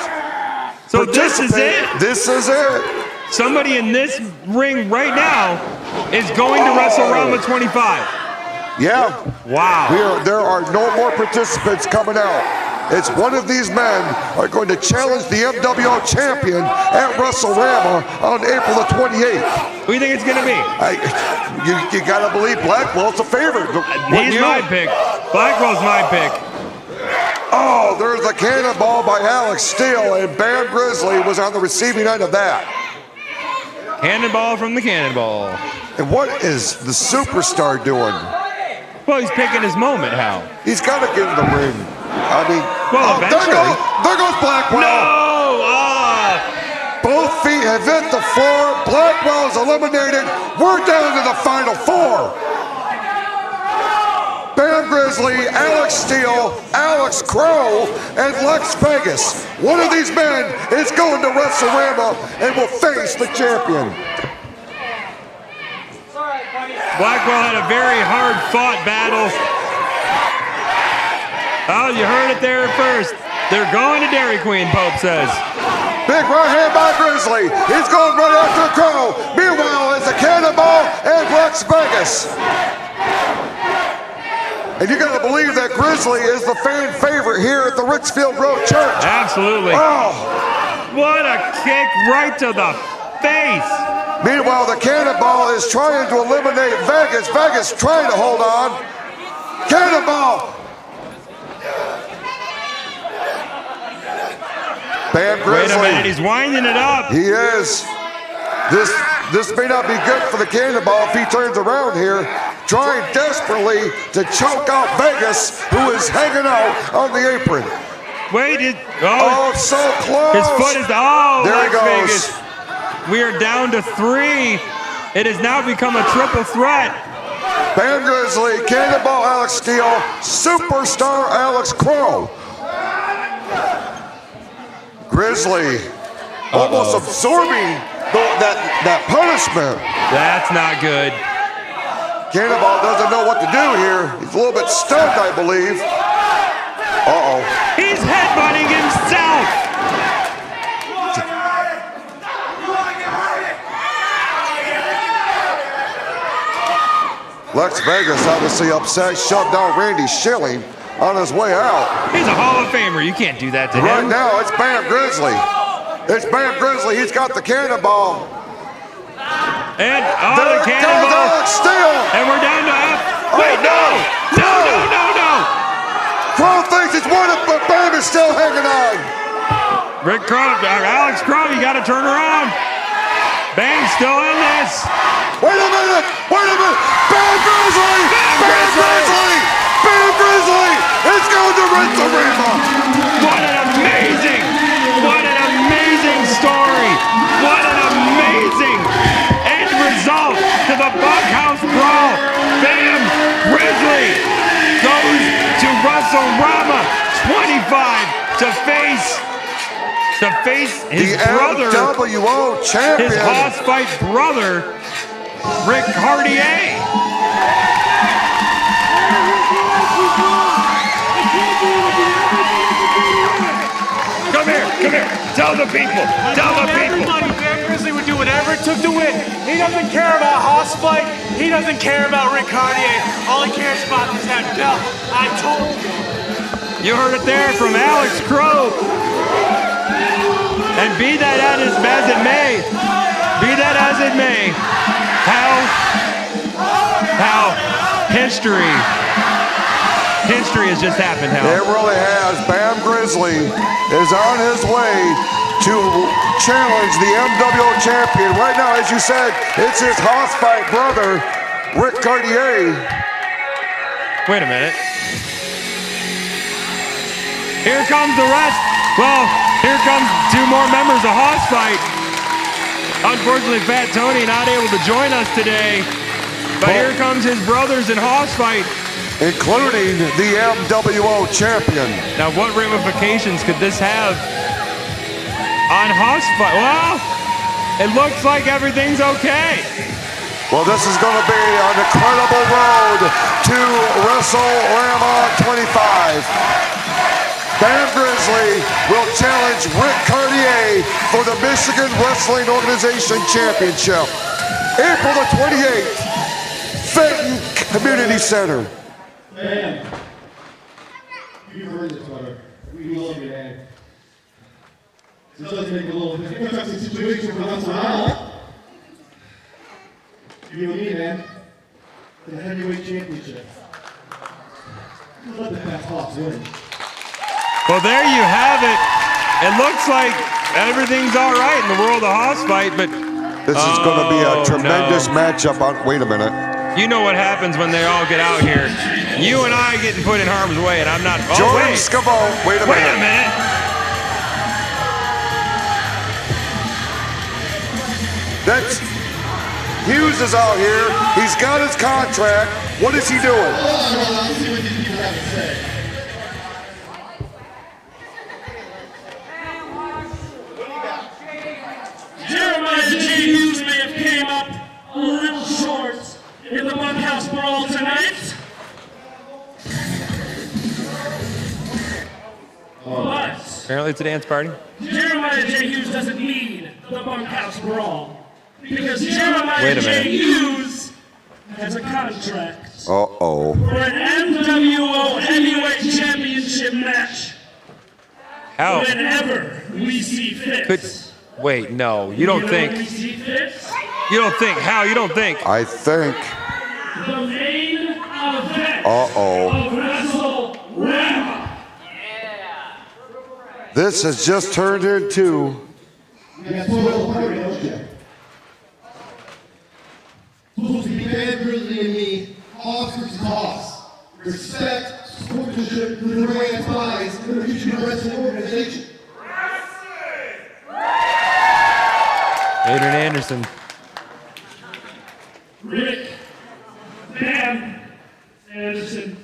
So this is it? This is it. Somebody in this ring right now is going to WrestleRama 25. Yeah. Wow. There are no more participants coming out. It's one of these men are going to challenge the MWO champion at WrestleRama on April the 28th. Who do you think it's going to be? You got to believe Blackwell's a favorite. He's my pick. Blackwell's my pick. Oh, there's a cannonball by Alex Steele, and Bam Grizzly was on the receiving end of that. Cannonball from the cannonball. And what is the superstar doing? Well, he's picking his moment, Hal. He's got to get in the ring. I mean, eventually. There goes Blackwell. No! Both feet have hit the floor. Blackwell is eliminated. We're down to the final four. Bam Grizzly, Alex Steele, Alex Crow, and Lex Vegas. One of these men is going to WrestleRama and will face the champion. Blackwell had a very hard-fought battle. Oh, you heard it there first. They're going to Dairy Queen, Pope says. Big right hand by Grizzly. He's going right after Crow. Meanwhile, it's a cannonball and Lex Vegas. And you got to believe that Grizzly is the fan favorite here at the Richfield Road Church. Absolutely. Oh. kick right to the face. Meanwhile, the Cannonball is trying to eliminate Vegas. Vegas trying to hold on. Cannonball! Bam Grizzly. Wait a minute, he's winding it up. He is. This may not be good for the Cannonball if he turns around here, trying desperately to choke out Vegas, who is hanging out on the apron. Wait, oh, so close. His foot is, oh, there he goes. Vegas. We are down to 3. It has now become a triple threat. Bam Grizzly, Cannonball Alex Steele, Superstar Alex Crow. Grizzly almost absorbing that punishment. That's not good. Cannonball doesn't know what to do here. He's a little bit stunned, I believe. Uh-oh. He's headbutting himself. Lex Vegas obviously upset, shoved down Randy Schilling on his way out. He's a Hall of Famer. You can't do that to right him. Right now, it's Bam Grizzly. It's Bam Grizzly. He's got the Cannonball. And there the Cannonball. Alex Steele. And we're down to F. Wait, no. Crow thinks he's won it, but Bam is still hanging on. Alex Crow, you got to turn around. Bam's still in this. Wait a minute. Bam Grizzly. Bam Grizzly. Bam Grizzly. It's going to WrestleRama. What an amazing story. What an amazing end result to the Bunkhouse Brawl. Bam Grizzly goes to WrestleRama 25 to face his brother, MWO champion, his Hoss Fight brother, Rick Caurdiea. Come here. Tell the people. Everybody, Bam Grizzly would do whatever it took to win. He doesn't care about Hoss Fight. He doesn't care about Rick Caurdiea. All he cares about is that belt. I told you. You heard it there from Alex Crow. And be that as it may, how history has just happened, Hal. It really has. Bam Grizzly is on his way to challenge the MWO champion. Right now, as you said, it's his Hoss Fight brother, Rick Caurdiea. Wait a minute. Here comes the rest. Well, here comes 2 more members of Hoss Fight. Unfortunately, Fat Tony not able to join us today. But here comes his brothers in Hoss Fight. Including the MWO champion. Now, what ramifications could this have on Hoss Fight? Well, it looks like everything's okay. Well, this is going to be an incredible road to WrestleRama 25. Bam Grizzly will challenge Rick Caurdiea for the Michigan Wrestling Organization Championship. April the 28th, Fenton Community Center. Man, you heard this, brother. We love you, man. This does make a little interesting situation for WrestleRama. You and me, man. The Heavyweight Championship. Let the Fat Hawks win. Well, there you have it. It looks like everything's all right in the world of Hoss Fight, but this is going to be a tremendous matchup. Wait a minute. You know what happens when they all get out here. You and I getting put in harm's way, and I'm not. Oh, Jordan wait. Scavone. Wait a minute. That's Hughes is out here. He's got his contract. What is he doing? Let's see what these people have to say. Jeremiah J. Hughes may have came up a little short in the Bunkhouse Brawl tonight. But apparently it's a dance party. Jeremiah J. Hughes doesn't need the Bunkhouse Brawl because Jeremiah J. Hughes has a contract Uh-oh. for an MWO Heavyweight Championship match How? whenever we see fit. Wait, no, you don't think. You don't think. How? You don't think. I think. The main event Uh-oh. of WrestleRama. This has just turned into. Supposed to be Bam Grizzly and me, Hoss versus Hoss. Respect, sportsmanship, the grand prize, and the future of the wrestling organization. Adrian Anderson. Rick, Bam, Anderson.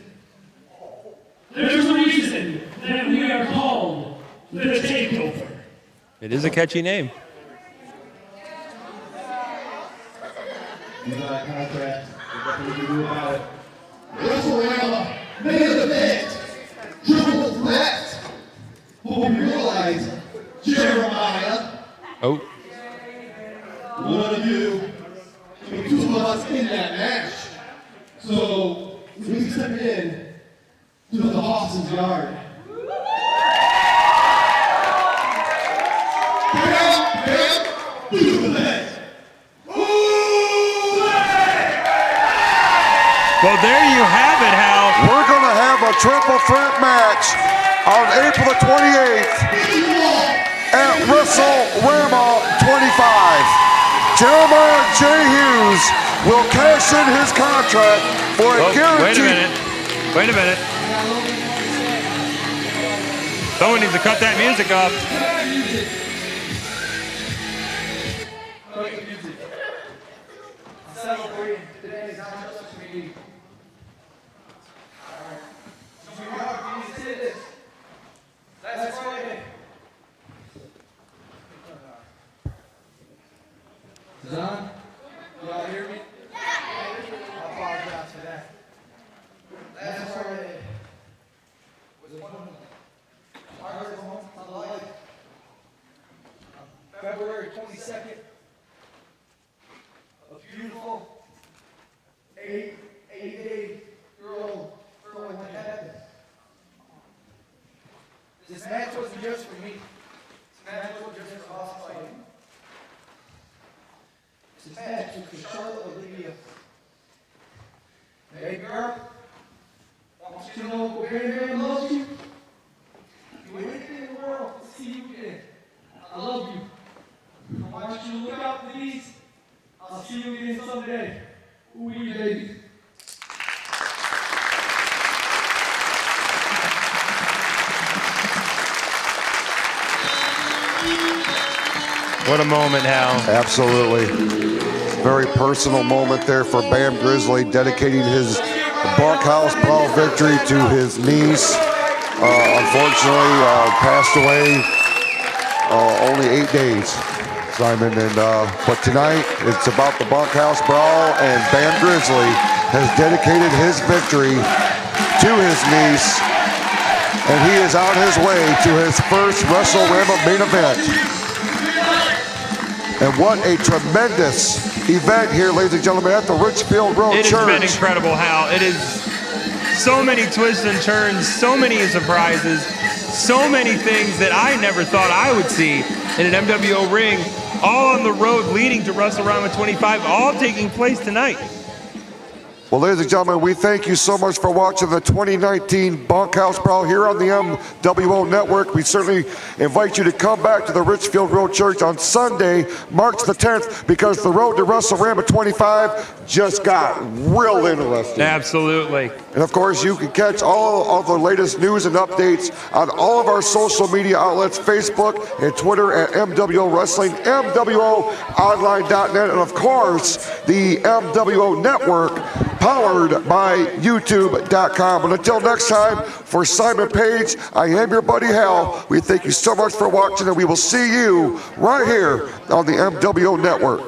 There's a reason that we are called the Takeover. It is a catchy name. You got a contract. There's nothing we can do about it. WrestleRama, main event, triple threat. But we realize, Jeremiah, Oh. one of you, and two of us in that match. So we step in to the Hoss's yard. Well, there you have it, Hal. We're going to have a triple threat match on April the 28th at WrestleRama 25. Jeremiah J. Hughes will cash in his contract for a guaranteed. Wait a minute. Someone needs to cut that music off. John, y'all hear me? I apologize for that. Last Friday was one of the hardest moments of my life. February 22nd, a beautiful 8-day-year-old girl went to heaven. This match wasn't just for me. This match wasn't just for us fighting. This match was for Charlotte Olivia. Hey girl, I want you to know Uncle Grandman loves you. Do anything in the world to see you again. I love you. I want you to look out for these. I'll see you again someday. Ooh, baby. What a moment, Hal. Absolutely. Very personal moment there for Bam Grizzly, dedicating his Bunkhouse Brawl victory to his niece. Unfortunately, passed away only 8 days, Simon. But tonight, it's about the Bunkhouse Brawl, and Bam Grizzly has dedicated his victory to his niece, and he is on his way to his first WrestleRama main event. And what a tremendous event here, ladies and gentlemen, at the Richfield Road Church. It has been incredible, Hal. It is so many twists and turns, so many surprises, so many things that I never thought I would see in an MWO ring, all on the road leading to WrestleRama 25, all taking place tonight. Well, ladies and gentlemen, we thank you so much for watching the 2019 Bunkhouse Brawl here on the MWO Network. We certainly invite you to come back to the Richfield Road Church on Sunday, March the 10th, because the road to WrestleRama 25 just got real interesting. Absolutely. And of course, you can catch all of the latest news and updates on all of our social media outlets, Facebook and Twitter at MWO Wrestling, MWOonline.net, and of course, the MWO Network, powered by YouTube.com. And until next time, for Simon Page, I am your buddy Hal. We thank you so much for watching, and we will see you right here on the MWO Network.